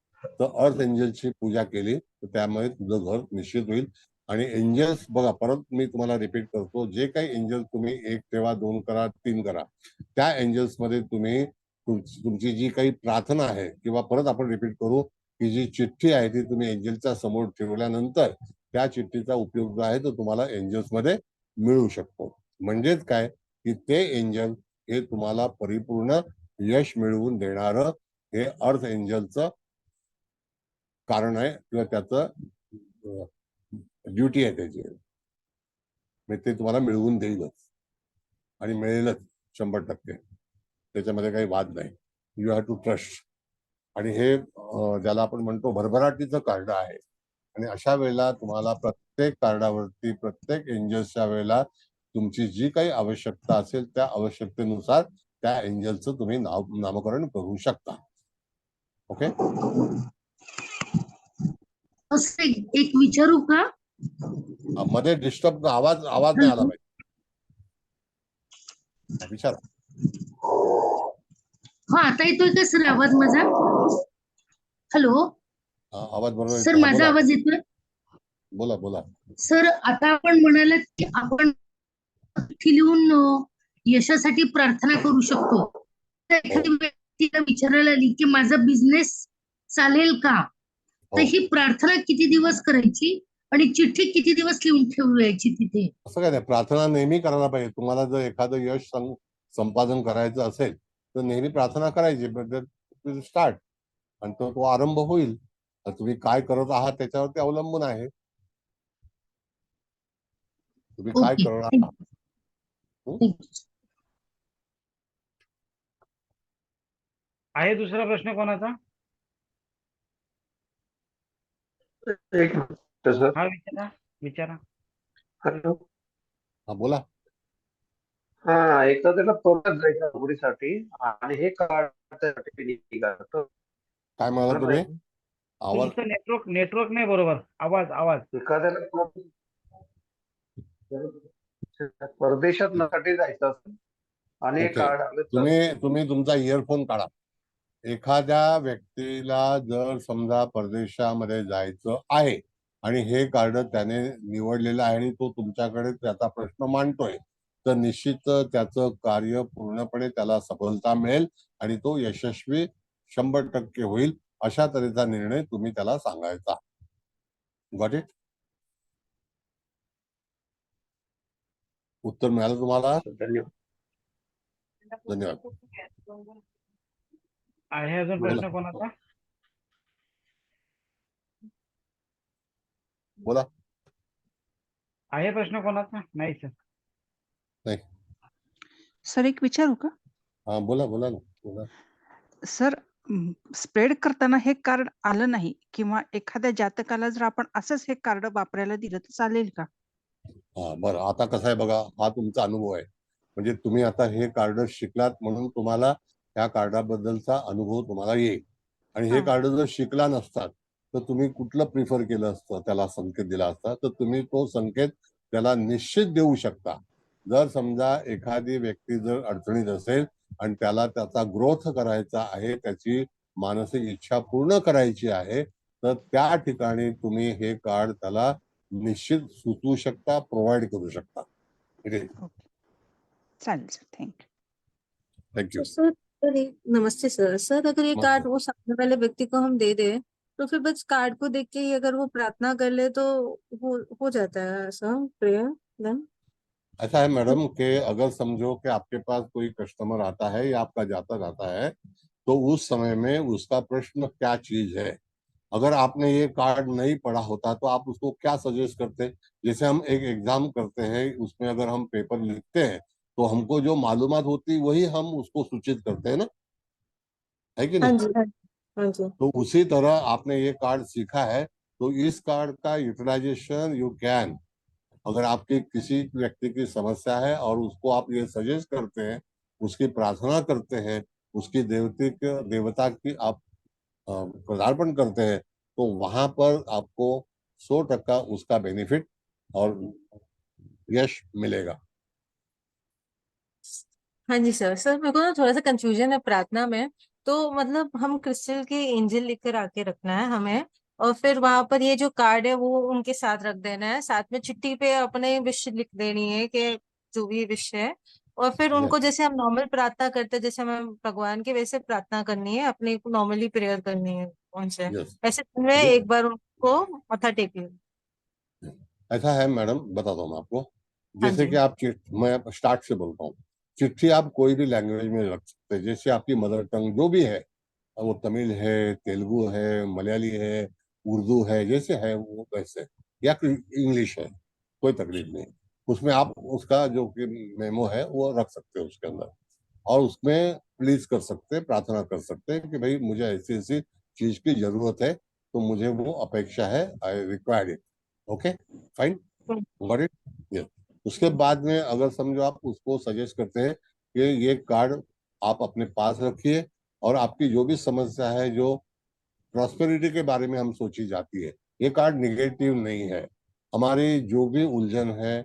तर अर्थ एंजलची पूजा केली तर त्यामुळे तुझं घर निश्चित होईल. आणि एंजल्स बघा, परत मी तुम्हाला रिपीट करतो, जे काही एंजल्स तुम्ही 1 ठेवा, 2 करा, 3 करा, त्या एंजल्स मध्ये तुम्ही तुमची जी काही प्रार्थना आहे, किंवा परत आपण रिपीट करू की जी चिठ्ठी आहे ती तुम्ही एंजलच्या समोर ठेवल्यानंतर त्या चिठ्ठीचा उपयोग जो आहे तो तुम्हाला एंजल्स मध्ये मिळू शकतो. म्हणजेच काय की ते एंजल हे तुम्हाला परिपूर्ण यश मिळवून देणारं हे अर्थ एंजलचं कारण आहे किंवा त्याचं ड्युटी आहे त्याची. ते तुम्हाला मिळवून देईलच आणि मिळेलच 100%. त्याच्यामध्ये काही वाद नाही. You have to trust. आणि हे ज्याला आपण म्हणतो भरभराटीचं कार्ड आहे. आणि अशा वेळेला तुम्हाला प्रत्येक कार्डावरती प्रत्येक एंजल्सच्या वेळेला तुमची जी काही आवश्यकता असेल त्या आवश्यकतेनुसार त्या एंजलचं तुम्ही नामकरण करू शकता. ओके. एक विचारू का? मध्ये डिस्टर्ब आवाज नाही आला पाहिजे. विचारा. हा, आता येतोय का सर आवाज माझा? हॅलो. आवाज बरोबर सर, माझा आवाज येतोय? बोला बोला. सर, आता आपण म्हणालात की आपण लिहून यशासाठी प्रार्थना करू शकतो. एखादी व्यक्तीला विचारायला आली की माझा बिझनेस चालेल का, तर ही प्रार्थना किती दिवस करायची आणि चिठ्ठी किती दिवस लिहून ठेवायची तिथे? असं काय नाही, प्रार्थना नेहमी करायला पाहिजे. तुम्हाला जर एखादं यश संपादन करायचं असेल तर नेहमी प्रार्थना करायची. स्टार्ट. आणि तो आरंभ होईल. तुम्ही काय करत आहात त्याच्यावरती अवलंबून आहे. तुम्ही काय करणार आहात. आहे दुसरा प्रश्न कोणाचा? एक मिनिट सर. हा, विचारा. हॅलो. हा बोला. हा, एखाद्याला परत जायचं नोकरीसाठी आणि हे कार्ड काय म्हणाला तुम्ही? आवाज नेटवर्क नाही बरोबर. आवाज. एखाद्याला परदेशात साठी जायचं असेल आणि ओके. कार्ड आलं तर तुम्ही तुमचा इयरफोन काढा. एखाद्या व्यक्तीला जर समजा परदेशामध्ये जायचं आहे आणि हे कार्ड त्याने निवडलेलं आहे आणि तो तुमच्याकडे त्याचा प्रश्न मांडतोय, तर निश्चित त्याचं कार्य पूर्णपणे त्याला सफलता मिळेल आणि तो यशस्वी 100% होईल. अशा तऱ्हेचा निर्णय तुम्ही त्याला सांगायचा. Got it? उत्तर मिळालं तुम्हाला? धन्यवाद. धन्यवाद. आहे अजून प्रश्न कोणाचा? बोला. आहे प्रश्न कोणाचा? नाही सर. नाही. सर एक विचारू का? हा बोला बोला ना बोला. सर स्प्रेड करताना हे कार्ड आलं नाही किंवा एखाद्या जातकाला जर आपण असंच हे कार्ड वापरायला दिलं तर चालेल का? हा बरं. आता कसं आहे बघा, हा तुमचा अनुभव आहे. म्हणजे तुम्ही आता हे कार्ड शिकलात म्हणून तुम्हाला त्या कार्डाबद्दलचा अनुभव तुम्हाला येईल. आणि हे कार्ड जर शिकला नसतात तर तुम्ही कुठलं प्रिफर केलं असतं, त्याला संकेत दिला असता, तर तुम्ही तो संकेत त्याला निश्चित देऊ शकता. जर समजा एखादी व्यक्ती जर अडचणीत असेल आणि त्याला त्याचा ग्रोथ करायचा आहे, त्याची मानसिक इच्छा पूर्ण करायची आहे, तर त्या ठिकाणी तुम्ही हे कार्ड त्याला निश्चित सुचवू शकता, प्रोव्हाइड करू शकता. चालेल सर. थँक्यू. थँक्यू. सर नमस्ते सर. सर अगर ये कार्ड वो सामने वाले व्यक्ति को हम दे दें तो फिर बस कार्ड को देख के ही अगर वो प्रार्थना कर ले तो हो जाता है ऐसा प्रेयर देन? ऐसा है मैडम कि अगर समझो कि आपके पास कोई कस्टमर आता है या आपका जातक आता है, तो उस समय में उसका प्रश्न क्या चीज है, अगर आपने ये कार्ड नहीं पढ़ा होता तो आप उसको क्या सजेस्ट करते? जैसे हम एक एग्जाम करते हैं, उसमें अगर हम पेपर लिखते हैं तो हमको जो मालूमात होती वही हम उसको सूचित करते हैं ना, है कि हाँ नहीं? जी हाँ जी. तो उसी तरह आपने ये कार्ड सीखा है, तो इस कार्ड का यूटिलाइजेशन यू कैन, अगर आपकी किसी व्यक्ति की समस्या है और उसको आप ये सजेस्ट करते हैं, उसकी प्रार्थना करते हैं, उसकी देवता की आप पदार्पण करते हैं, तो वहां पर आपको 100% उसका बेनिफिट और यश मिलेगा. हाँ जी सर. सर मेरे को ना थोड़ा सा कंफ्यूजन है प्रार्थना में. तो मतलब हम क्रिस्टल की एंजल लिखकर आके रखना है हमें और फिर वहां पर ये जो कार्ड है वो उनके साथ रख देना है, साथ में चिट्ठी पे अपने विश लिख देनी है कि जो भी विश है, और फिर उनको जैसे हम नॉर्मल प्रार्थना करते हैं, जैसे हमें भगवान के वैसे प्रार्थना करनी है, अपनी नॉर्मली प्रेयर करनी है उनसे. ऐसे में एक बार उनको मत्था टेक लिया. ऐसा है मैडम, बताता हूँ मैं आपको. हाँ जैसे जी. कि आप मैं स्टार्ट से बोलता हूँ. चिट्ठी आप कोई भी लैंग्वेज में रख सकते हैं, जैसे आपकी मदर टंग जो भी है, वो तमिल है, तेलुगु है, मलयाली है, उर्दू है, जैसे है वो वैसे, या इंग्लिश है, कोई तकलीफ नहीं. उसमें आप उसका जो कि मेमो है वो रख सकते हैं उसके अंदर, और उसमें प्लीज कर सकते हैं, प्रार्थना कर सकते हैं कि भाई मुझे ऐसी ऐसी चीज की जरूरत है, तो मुझे वो अपेक्षा है, I required it. Okay fine, got it. Yes. उसके बाद में अगर समझो आप उसको सजेस्ट करते हैं कि ये कार्ड आप अपने पास रखिए, और आपकी जो भी समस्या है, जो प्रॉस्पेरिटी के बारे में हम सोची जाती है, ये कार्ड निगेटिव नहीं है. हमारी जो भी उलझन है,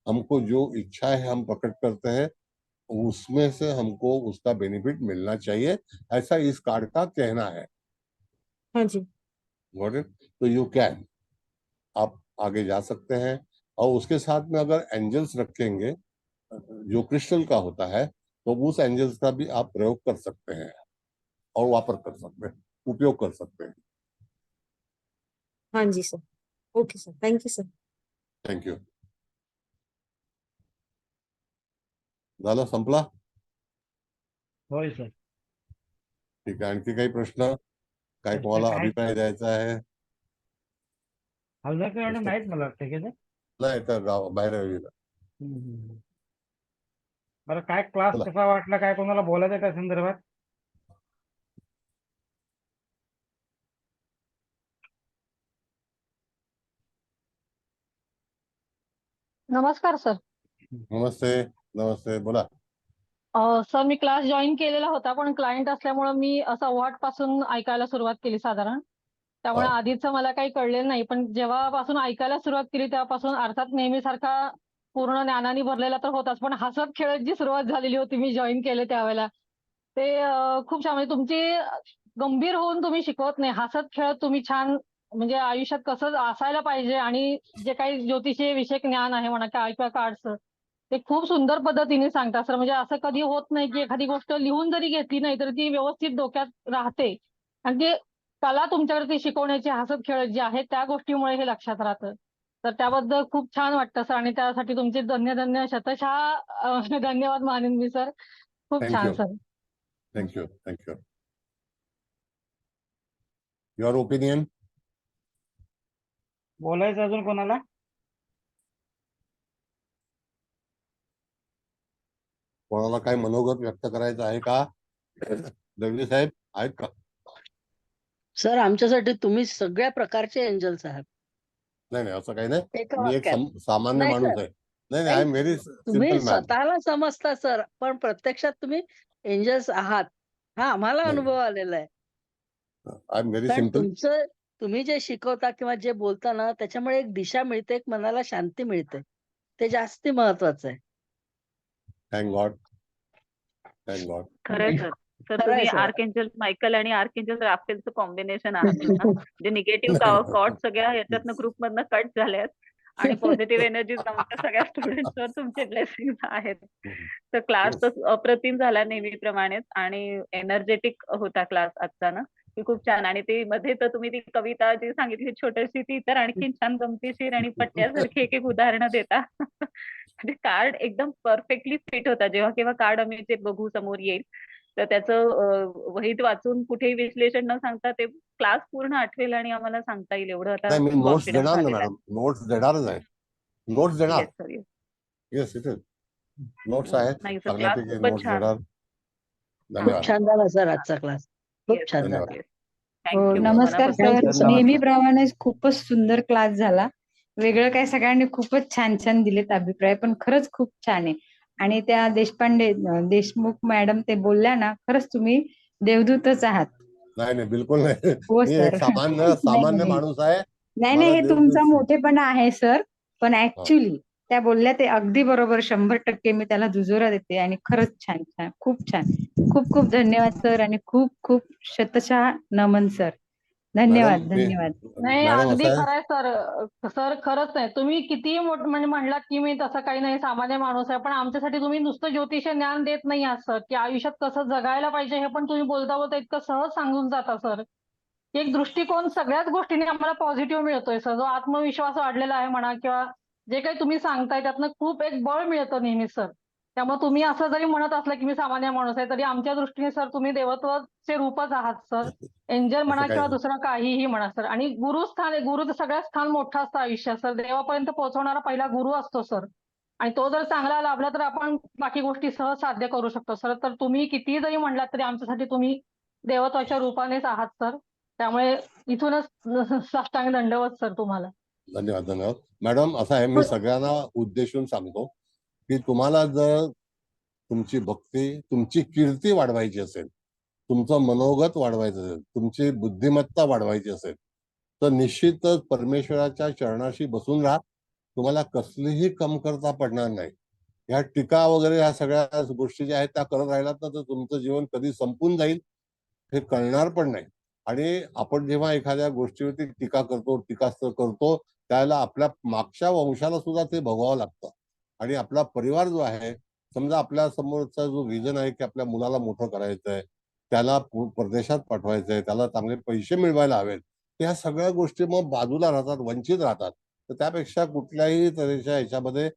हमको जो इच्छा है हम प्रकट करते हैं, उसमें से हमको उसका बेनिफिट मिलना चाहिए, ऐसा इस कार्ड का कहना है. हाँ जी. Got it. तो यू कैन, आप आगे जा सकते हैं. और उसके साथ में अगर एंजल्स रखेंगे जो क्रिस्टल का होता है, तो उस एंजल्स का भी आप प्रयोग कर सकते हैं और वापर कर सकते हैं, उपयोग कर सकते हैं. हाँ जी sir. Okay sir. Thank you sir. Thank you. झालं, संपला? होय सर. ठीक आहे. आणखी काही प्रश्न, काय तुम्हाला काय अभिप्राय द्यायचा आहे? हलदार मॅडम नाहीत मला वाटतं की ते. नाही तर गाव बाहेर गेला. बरं काय क्लास बोला. कसा वाटला, काय कोणाला बोलायचं त्या संदर्भात? नमस्कार सर. नमस्ते. नमस्ते, बोला. सर मी क्लास जॉईन केलेला होता, पण क्लायंट असल्यामुळे मी 1:15 पासून ऐकायला सुरुवात केली साधारण. त्यामुळे आधीच मला काही कळलेलं नाही, पण जेव्हापासून ऐकायला सुरुवात केली तेव्हापासून अर्थात नेहमीसारखा पूर्ण ज्ञानाने भरलेला तर होताच, पण हसत खेळत जी सुरुवात झालेली होती मी जॉईन केले त्यावेळेला, ते खूप छान. म्हणजे तुमची गंभीर होऊन तुम्ही शिकवत नाही, हसत खेळत तुम्ही छान म्हणजे आयुष्यात कसं असायला पाहिजे आणि जे काही ज्योतिषीय विषयक ज्ञान आहे म्हणा किंवा कार्डचं, ते खूप सुंदर पद्धतीने सांगता सर. म्हणजे असं कधी होत नाही की एखादी गोष्ट लिहून जरी घेतली नाही तर ती व्यवस्थित डोक्यात राहते आणि ती कला तुमच्याकडे ती शिकवण्याची हसत खेळत जी आहे त्या गोष्टीमुळे हे लक्षात राहतं. तर त्याबद्दल खूप छान वाटतं सर आणि त्यासाठी तुमचे धन्य शतशः धन्यवाद मानेन मी सर. खूप छान thank you sir. Thank you thank you. Your opinion. बोलायचं अजून कोणाला? कोणाला काही मनोगत व्यक्त करायचं आहे का? दगडी साहेब आहेत का? सर आमच्यासाठी तुम्ही सगळ्या प्रकारचे एंजल्स आहात. नाही नाही, असं काही नाही. एका मी एक वाक्यात. सामान्य नाही माणूस सर. आहे. नाही नाही, आय एम व्हेरी तुम्ही सिम्पल मॅन. स्वतःला समजता सर, पण प्रत्यक्षात तुम्ही एंजल्स आहात हा आम्हाला नाही. अनुभव आलेला आहे. आय एम व्हेरी कारण सिम्पल. तुम्ही जे शिकवता किंवा जे बोलता ना त्याच्यामुळे एक दिशा मिळते, एक मनाला शांती मिळते. ते जास्ती महत्वाचं आहे. Thank God. Thank God. खरंय सर. तर खरं आहे तुम्ही सर. आर्कएंजल मायकल आणि आर्कएंजल राफेलचं कॉम्बिनेशन आहात ना. जे निगेटिव्ह कॉट सगळ्या याच्यातनं ग्रुपमधनं कट झाल्यात आणि पॉझिटिव्ह एनर्जीज आमच्या सगळ्या स्टुडंट्सवर तुमचे ब्लेसिंग्स आहेत. तर क्लास तर अप्रतिम झाला नेहमीप्रमाणेच आणि एनर्जेटिक होता क्लास आजचा ना. ती खूप छान. आणि ते मध्ये तर तुम्ही ती कविता जी सांगितली छोटीशी ती तर आणखीन छान गमतीशीर आणि पट्ट्यासारखी एक एक उदाहरणं देता. म्हणजे कार्ड एकदम परफेक्टली फिट होता. जेव्हा केव्हा कार्ड आम्ही ते बघू समोर येईल तर त्याचं वहीत वाचून कुठेही विश्लेषण न सांगता ते क्लास पूर्ण आठवेल आणि आम्हाला सांगता येईल एवढं आता नाही, मी नोट्स कॉन्फिडन्स देणार ना आलेला मॅडम. नोट्स देणारच आहे. नोट्स आहे. देणार. Yes sir. Yes. Yes it is. Notes आहेत. नाही सर, क्लास चांगल्यापैकी खूपच नोट्स छान. देणार. खूप धन्यवाद. छान झाला सर आजचा क्लास. खूप येस छान सर. झाला. धन्यवाद. येस. हो थँक्यू नमस्कार मनापासून सर. धन्यवाद. नेहमीप्रमाणे खूपच सुंदर क्लास झाला. वेगळं काय सगळ्यांनी खूपच छान छान दिलेत अभिप्राय, पण खरंच खूप छान आहे. आणि त्या देशमुख मॅडम ते बोलल्या ना, खरंच तुम्ही देवदूतच आहात. नाही नाही, बिलकुल नाही. हो मी सर. एक सामान्य नाही सामान्य नाही माणूस आहे. नाही मला हे तुमचा देवदूत. मोठेपणा आहे सर, पण हा. ऍक्च्युली त्या बोलल्या ते अगदी बरोबर. 100% मी त्याला दुजोरा देते आणि खरंच छान छान खूप छान. खूप खूप धन्यवाद सर आणि खूप खूप शतशः नमन सर. मॅडम धन्यवाद धन्यवाद. नाही मॅडम अगदी असं आहे. खरंय सर. सर खरंच आहे. तुम्ही कितीही म्हणजे म्हणलात की मी तसं काही नाही सामान्य माणूस आहे, पण आमच्यासाठी तुम्ही नुसतं ज्योतिष ज्ञान देत नाही आहात सर, की आयुष्यात कसं जगायला पाहिजे हे पण तुम्ही बोलता बोलता इतकं सहज सांगून जाता सर. एक दृष्टिकोन सगळ्याच गोष्टींनी आम्हाला पॉझिटिव्ह मिळतोय सर. जो आत्मविश्वास वाढलेला आहे म्हणा किंवा जे काही तुम्ही सांगताय त्यातनं खूप एक बळ मिळतं नेहमी सर. त्यामुळे तुम्ही असं जरी म्हणत असलं की मी सामान्य माणूस आहे तरी आमच्या दृष्टीने सर तुम्ही देवत्वाचे रूपच आहात सर. एंजल असं म्हणा काही किंवा नाही. दुसरं काहीही म्हणा सर. आणि गुरुस्थान आहे. गुरुचं सगळ्यात स्थान मोठं असतं आयुष्यात सर. देवापर्यंत पोहोचवणारा पहिला गुरु असतो सर. आणि तो जर चांगला लाभला तर आपण बाकी गोष्टी सहज साध्य करू शकतो सर. तर तुम्ही कितीही जरी म्हणलात तरी आमच्यासाठी तुम्ही देवत्वाच्या रूपानेच आहात सर. त्यामुळे इथूनच साष्टांग दंडवत सर तुम्हाला. धन्यवाद धन्यवाद. मॅडम असं आहे, मी सगळ्यांना उद्देशून सांगतो की तुम्हाला जर तुमची भक्ती, तुमची कीर्ती वाढवायची असेल, तुमचं मनोगत वाढवायचं असेल, तुमची बुद्धिमत्ता वाढवायची असेल तर निश्चितच परमेश्वराच्या चरणाशी बसून राहा. तुम्हाला कसलीही कमतरता पडणार नाही. ह्या टीका वगैरे ह्या सगळ्या गोष्टी ज्या आहेत त्या करत राहिलात ना तर तुमचं जीवन कधी संपून जाईल हे कळणार पण नाही. आणि आपण जेव्हा एखाद्या गोष्टीवरती टीका करतो, टीकास्त्र करतो, त्याला आपल्या मागच्या वंशाला सुद्धा ते भोगावं लागतं. आणि आपला परिवार जो आहे, समजा आपल्या समोरचा जो विजन आहे की आपल्या मुलाला मोठं करायचंय, त्याला परदेशात पाठवायचंय, त्याला चांगले पैसे मिळवायला हवेत, त्या सगळ्या गोष्टी मग बाजूला राहतात, वंचित राहतात. तर त्यापेक्षा कुठल्याही तऱ्हेच्या ह्याच्यामध्ये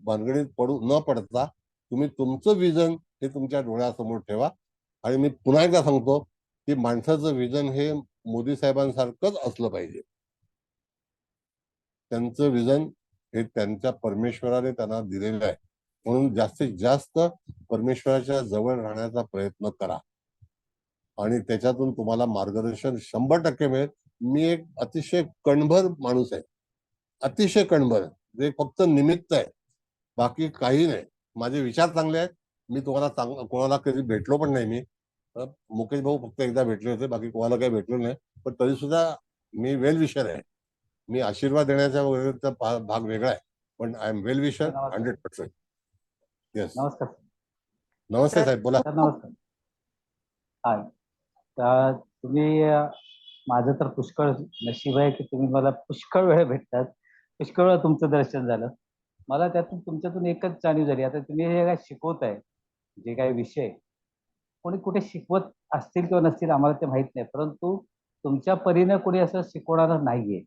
भानगडीत पडू न पडता तुम्ही तुमचं विजन हे तुमच्या डोळ्यासमोर ठेवा. आणि मी पुन्हा एकदा सांगतो की माणसाचं विजन हे मोदी साहेबांसारखंच असलं पाहिजे. त्यांचं विजन हे त्यांच्या परमेश्वराने त्यांना दिलेलं आहे. म्हणून जास्तीत जास्त परमेश्वराच्या जवळ राहण्याचा प्रयत्न करा आणि त्याच्यातून तुम्हाला मार्गदर्शन 100% मिळेल. मी एक अतिशय कणभर माणूस आहे, अतिशय कणभर, जे फक्त निमित्त आहे, बाकी काही नाही. माझे विचार चांगले आहेत. मी तुम्हाला कोणाला कधी भेटलो पण नाही. मी मुकेश भाऊ फक्त एकदा भेटले होते, बाकी कोणाला काही भेटलो नाही. पण तरी सुद्धा मी वेल विशर आहे. मी आशीर्वाद देण्याचा वगैरेचा भाग वेगळा आहे. पण आय एम वेल विशर नमस्कार 100%. येस, नमस्कार नमस्ते साहेब, बोला. सर. नमस्कार. हाय. तर तुम्ही माझं तर पुष्कळ नशीब आहे की तुम्ही मला पुष्कळ वेळ भेटतात. पुष्कळ वेळा तुमचं दर्शन झालं. मला त्यातून तुमच्यातून एकच जाणीव झाली. आता तुम्ही हे काय शिकवताय, जे काही विषय कोणी कुठे शिकवत असतील किंवा नसतील आम्हाला ते माहित नाही, परंतु तुमच्या परीनं कोणी असं शिकवणार नाहीये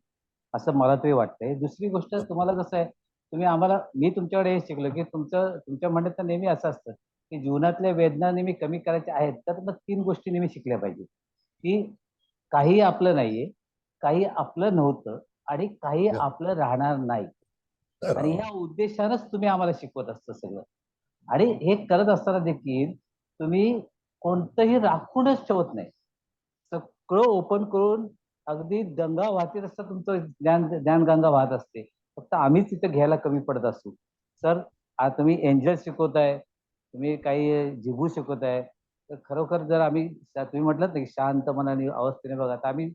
असं मला तरी वाटतंय. दुसरी गोष्ट, तुम्हाला कसं आहे, तुम्ही आम्हाला, मी तुमच्याकडे हे शिकलो की तुमच्या म्हणण्यात नेहमी असं असतं की जीवनातल्या वेदना नेहमी कमी करायच्या आहेत, तर मग 3 गोष्टी नेहमी शिकल्या पाहिजे की काही आपलं नाहीये, काही आपलं नव्हतं आणि काही आपलं राहणार नाही. आणि ह्या उद्देशानंच तुम्ही आम्हाला शिकवत असता सगळं. आणि हे करत असताना देखील तुम्ही कोणतंही राखूनच ठेवत नाही, सगळं ओपन करून अगदी गंगा वाहतीत असता तुमचं ज्ञान गंगा वाहत असते. फक्त आम्हीच तिथे घ्यायला कमी पडत असू. सर, आज तुम्ही एंजल शिकवताय, तुम्ही काही जिभू शिकवताय, तर खरोखर जर आम्ही तुम्ही म्हटलं ना की शांत मनाने अवस्थेने बघा, तर आम्ही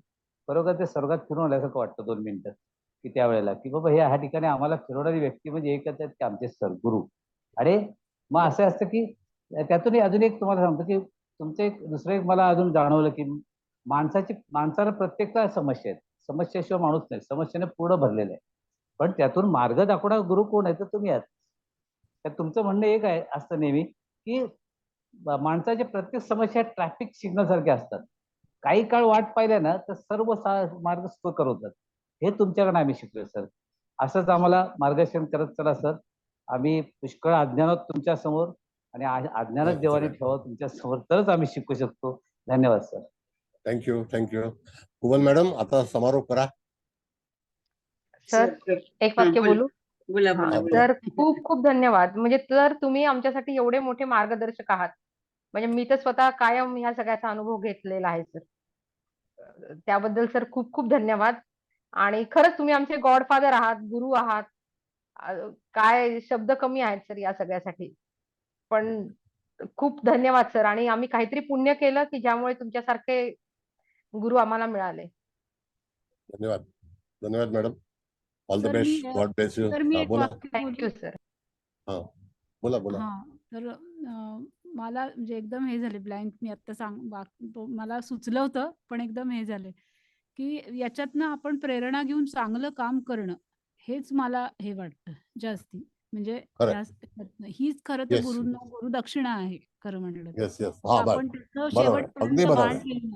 खरोखर ते स्वर्गात फिरून आल्यासारखं वाटतं 2 मिनिटं की त्यावेळेला की बाबा हे ह्या ठिकाणी आम्हाला फिरवणारी व्यक्ती म्हणजे एकच आहेत की आमचे सद्गुरू. अरे मग असं असतं की त्यातून अजून एक तुम्हाला सांगतो की तुमचं एक दुसरं एक मला अजून जाणवलं की माणसाला प्रत्येक समस्या आहेत. समस्याशिवाय माणूस नाही, समस्येने पूर्ण भरलेलं आहे. पण त्यातून मार्ग दाखवणारा गुरु कोण आहे, तर तुम्ही आहात. तर तुमचं म्हणणं एक आहे असतं नेहमी की माणसाच्या प्रत्येक समस्या ट्रॅफिक सिग्नल सारख्या असतात. काही काळ वाट पाहिल्या ना तर सर्व मार्ग सुकर होतात. हे तुमच्याकडे आम्ही शिकलोय सर. असंच आम्हाला मार्गदर्शन करत चला सर. आम्ही पुष्कळ अज्ञानात तुमच्या समोर आणि अज्ञानात देवाने ठेवा तुमच्या समोर, तरच आम्ही शिकू शकतो. धन्यवाद सर. थँक्यू. कुबल मॅडम, आता समारोप करा. सर, एक वाक्य बोलू? बोला. तर खूप खूप धन्यवाद. म्हणजे तर तुम्ही आमच्यासाठी एवढे मोठे मार्गदर्शक आहात. म्हणजे मी तर स्वतः कायम ह्या सगळ्याचा अनुभव घेतलेला आहे सर. त्याबद्दल सर खूप खूप धन्यवाद. आणि खरंच तुम्ही आमचे गॉडफादर आहात, गुरु आहात. काय शब्द कमी आहेत सर या सगळ्यासाठी. पण खूप धन्यवाद सर. आणि आम्ही काहीतरी पुण्य केलं की ज्यामुळे तुमच्यासारखे गुरु आम्हाला मिळाले. धन्यवाद madam. All the sir, best. God bless you. Sir मी एक बोला. वाक्य बोलू? Thank you sir. हा, बोला. तर मला म्हणजे एकदम हे झाले ब्लँक. मी आता मला सुचलं होतं पण एकदम हे झाले की याच्यातनं आपण प्रेरणा घेऊन चांगलं काम करणं, हेच मला हे वाटतं जास्ती. म्हणजे हीच खरं तर गुरुदक्षिणा आहे खरं म्हणलं तर. येस. की आपण त्याचं शेवटपर्यंत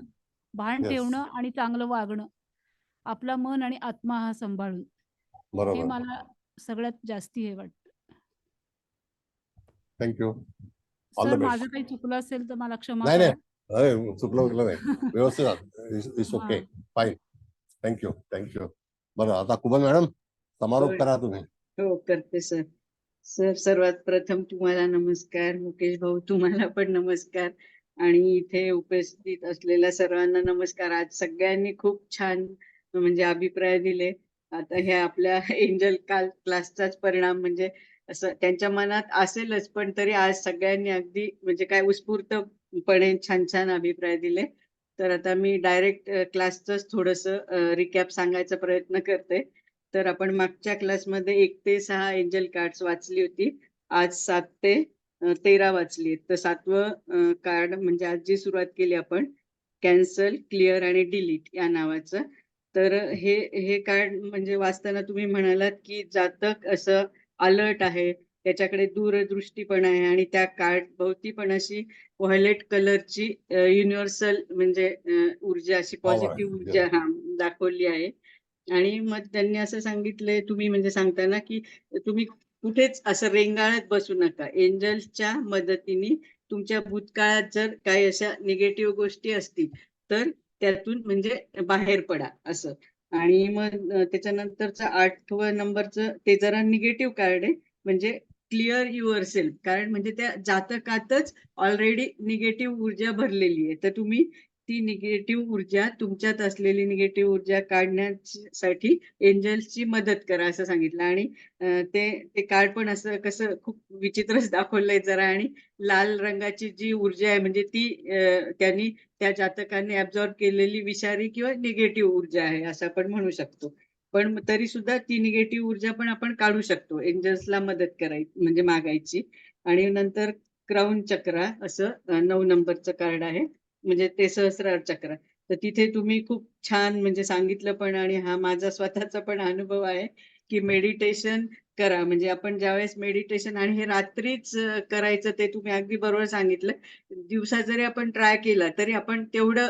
भान Yes. ठेवणं आणि चांगलं वागणं, आपला मन आणि आत्मा हा सांभाळून, हे बरोबर. मला सगळ्यात जास्ती हे वाटतं. थँक्यू. ऑल सर, द माझं बेस्ट. काही चुकलं असेल तर मला क्षमा नाही करा. चुकलं नाही. व्यवस्थित. It's okay. फाईन. थँक्यू. बरं, आता कुबल मॅडम समारोप करा तुम्ही. हो, करते सर. सर, सर्वात प्रथम तुम्हाला नमस्कार. मुकेश भाऊ, तुम्हाला पण नमस्कार. आणि इथे उपस्थित असलेल्या सर्वांना नमस्कार. आज सगळ्यांनी खूप छान म्हणजे अभिप्राय दिले. आता हे आपल्या एंजल क्लासचाच परिणाम, म्हणजे असं त्यांच्या मनात असेलच, पण तरी आज सगळ्यांनी अगदी म्हणजे काय उत्स्फूर्तपणे छान अभिप्राय दिले. तर आता मी डायरेक्ट क्लासच थोडंसं रिकॅप सांगायचा प्रयत्न करते. तर आपण मागच्या क्लासमध्ये 1 ते 6 एंजल कार्ड्स वाचली होती. आज 7 ते 13 वाचली. तर 7वं कार्ड म्हणजे आज जी सुरुवात केली आपण, कॅन्सल, क्लिअर आणि डिलीट या नावाचं. तर हे कार्ड म्हणजे वाचताना तुम्ही म्हणालात की जातक असं अलर्ट आहे, त्याच्याकडे दूरदृष्टी आहे आणि त्या कार्ड भोवती पण अशी व्हायलेट कलरची युनिव्हर्सल म्हणजे ऊर्जा, अशी पॉझिटिव्ह ऊर्जा दाखवली आहे. आणि मग त्यांनी असं सांगितलंय, तुम्ही म्हणजे सांगताना की तुम्ही कुठेच असं रेंगाळत बसू नका. एंजल्सच्या मदतीने तुमच्या भूतकाळात जर काही अशा निगेटिव्ह गोष्टी असतील तर त्यातून म्हणजे बाहेर पडा असं. आणि मग त्याच्यानंतरचं 8वं नंबरचं ते जरा निगेटिव्ह कार्ड आहे, म्हणजे क्लिअर युअर सेल्फ. कारण म्हणजे त्या जातकातच ऑलरेडी निगेटिव्ह ऊर्जा भरलेली आहे. तर तुम्ही ती निगेटिव्ह ऊर्जा, तुमच्यात असलेली निगेटिव्ह ऊर्जा काढण्यासाठी एंजल्सची मदत करा असं सांगितलं. आणि ते कार्ड पण असं कसं खूप विचित्रच दाखवलंय जरा. आणि लाल रंगाची जी ऊर्जा आहे म्हणजे ती त्या जातकाने ऍब्झॉर्ब केलेली विषारी किंवा निगेटिव्ह ऊर्जा आहे असं आपण म्हणू शकतो. पण तरी सुद्धा ती निगेटिव्ह ऊर्जा पण आपण काढू शकतो, एंजल्सला मदत करायची म्हणजे मागायची. आणि नंतर क्राऊन चक्र असं 9 नंबरचं कार्ड आहे, म्हणजे ते सहस्रार चक्र. तर तिथे तुम्ही खूप छान म्हणजे सांगितलं पण, आणि हा माझा स्वतःचा पण अनुभव आहे की मेडिटेशन करा. म्हणजे आपण ज्यावेळेस मेडिटेशन, आणि हे रात्रीच करायचं, ते तुम्ही अगदी बरोबर सांगितलं. दिवसा जरी आपण ट्राय केला तरी आपण तेवढं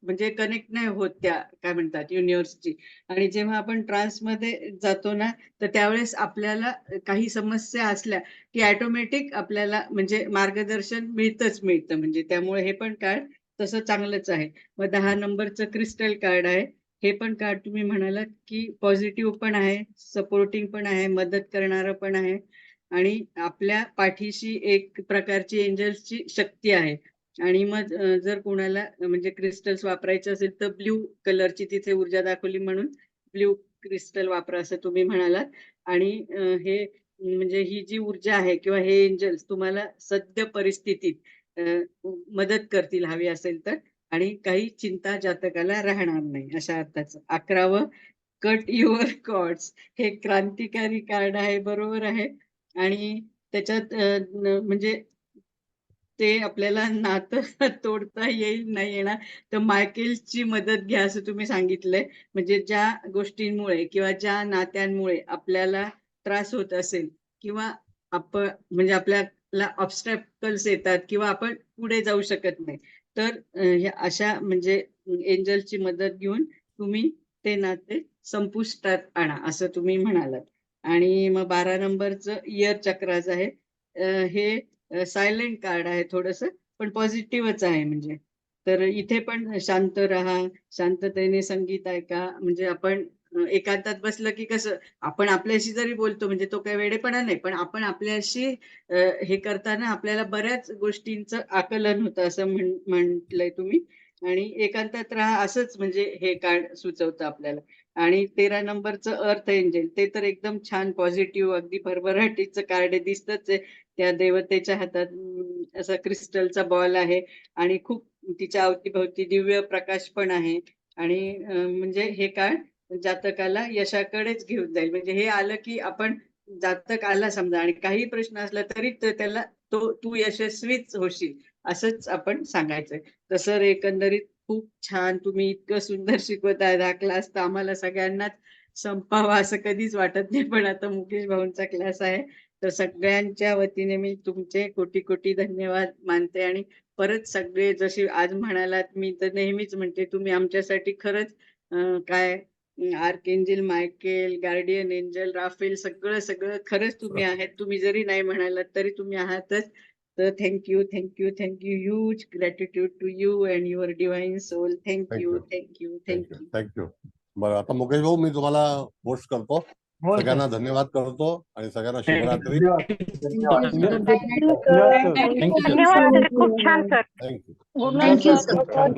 म्हणजे कनेक्ट नाही होत त्या काय म्हणतात युनिव्हर्सची. आणि जेव्हा आपण ट्रान्समध्ये जातो ना, तर त्यावेळेस आपल्याला काही समस्या असल्या की ऑटोमॅटिक आपल्याला म्हणजे मार्गदर्शन मिळतं. म्हणजे त्यामुळे हे पण कार्ड तसं चांगलंच आहे. मग 10 नंबरचं क्रिस्टल कार्ड आहे. हे पण कार्ड तुम्ही म्हणालात की पॉझिटिव्ह पण आहे, सपोर्टिंग पण आहे, मदत करणारं पण आहे, आणि आपल्या पाठीशी एक प्रकारची एंजल्सची शक्ती आहे. आणि मग जर कोणाला म्हणजे क्रिस्टल्स वापरायचे असेल तर ब्ल्यू कलरची तिथे ऊर्जा दाखवली म्हणून ब्ल्यू क्रिस्टल वापरा असं तुम्ही म्हणालात. आणि हे म्हणजे ही जी ऊर्जा आहे किंवा हे एंजल्स तुम्हाला सद्य परिस्थितीत मदत करतील हवी असेल तर, आणि काही चिंता जातकाला राहणार नाही अशा अर्थाचं. 11वं कट युअर कॉर्ड्स, हे क्रांतिकारी कार्ड आहे, बरोबर आहे. आणि त्याच्यात म्हणजे ते आपल्याला नातं तोडता येईल नाही येणार, तर मायकेलची मदत घ्या असं तुम्ही सांगितलंय. म्हणजे ज्या गोष्टींमुळे किंवा ज्या नात्यांमुळे आपल्याला त्रास होत असेल, किंवा आपण म्हणजे आपल्याला ऑब्स्टॅकल्स येतात किंवा आपण पुढे जाऊ शकत नाही, तर ह्या अशा म्हणजे एंजलची मदत घेऊन तुम्ही ते नाते संपुष्टात आणा असं तुम्ही म्हणालात. आणि मग 12 नंबरचं इयर चक्राच आहे. हे सायलेंट कार्ड आहे थोडंसं, पण पॉझिटिव्हच आहे म्हणजे. तर इथे पण शांत राहा, शांततेने संगीत ऐका. म्हणजे आपण एकांतात बसलं की कसं आपण आपल्याशी जरी बोलतो, म्हणजे तो काही वेडेपणा नाही, पण आपण आपल्याशी हे करताना आपल्याला बऱ्याच गोष्टींचं आकलन होतं असं म्हटलंय तुम्ही. आणि एकांतात राहा असंच म्हणजे हे कार्ड सुचवतं आपल्याला. आणि 13 नंबरचं अर्थ एंजल, ते तर एकदम छान पॉझिटिव्ह अगदी भरभराटीचं कार्ड दिसतच आहे. त्या देवतेच्या हातात असा क्रिस्टलचा बॉल आहे, आणि खूप तिच्या अवतीभोवती दिव्य प्रकाश पण आहे. आणि म्हणजे हे कार्ड जातकाला यशाकडेच घेऊन जाईल. म्हणजे हे आलं की आपण जातक आला समजा आणि काही प्रश्न असला तरी त्याला तू यशस्वीच होशील असंच आपण सांगायचंय. तर सर एकंदरीत खूप छान, तुम्ही इतकं सुंदर शिकवत आहे. हा क्लास तर आम्हाला सगळ्यांनाच संपावा असं कधीच वाटत नाही, पण आता मुकेश भाऊंचा क्लास आहे, तर सगळ्यांच्या वतीने मी तुमचे कोटी कोटी धन्यवाद मानते. आणि परत सगळे जसे आज म्हणालात, मी तर नेहमीच म्हणते तुम्ही आमच्यासाठी खरंच काय archangel Michael, guardian angel, Raphael, सगळं सगळं खरंच तुम्ही आहेत. तुम्ही जरी नाही म्हणालात तरी तुम्ही आहातच. तर thank you, thank you, thank you. Huge gratitude to you and your divine soul. Thank you, thank you, thank you. Thank you. बरं, आता मुकेश भाऊ मी तुम्हाला पोस्ट करतो. हो सगळ्यांना सर. धन्यवाद करतो आणि सगळ्यांना शुभरात्री. धन्यवाद. खूप छान sir. Thank you. Good night thank you sir. Sir.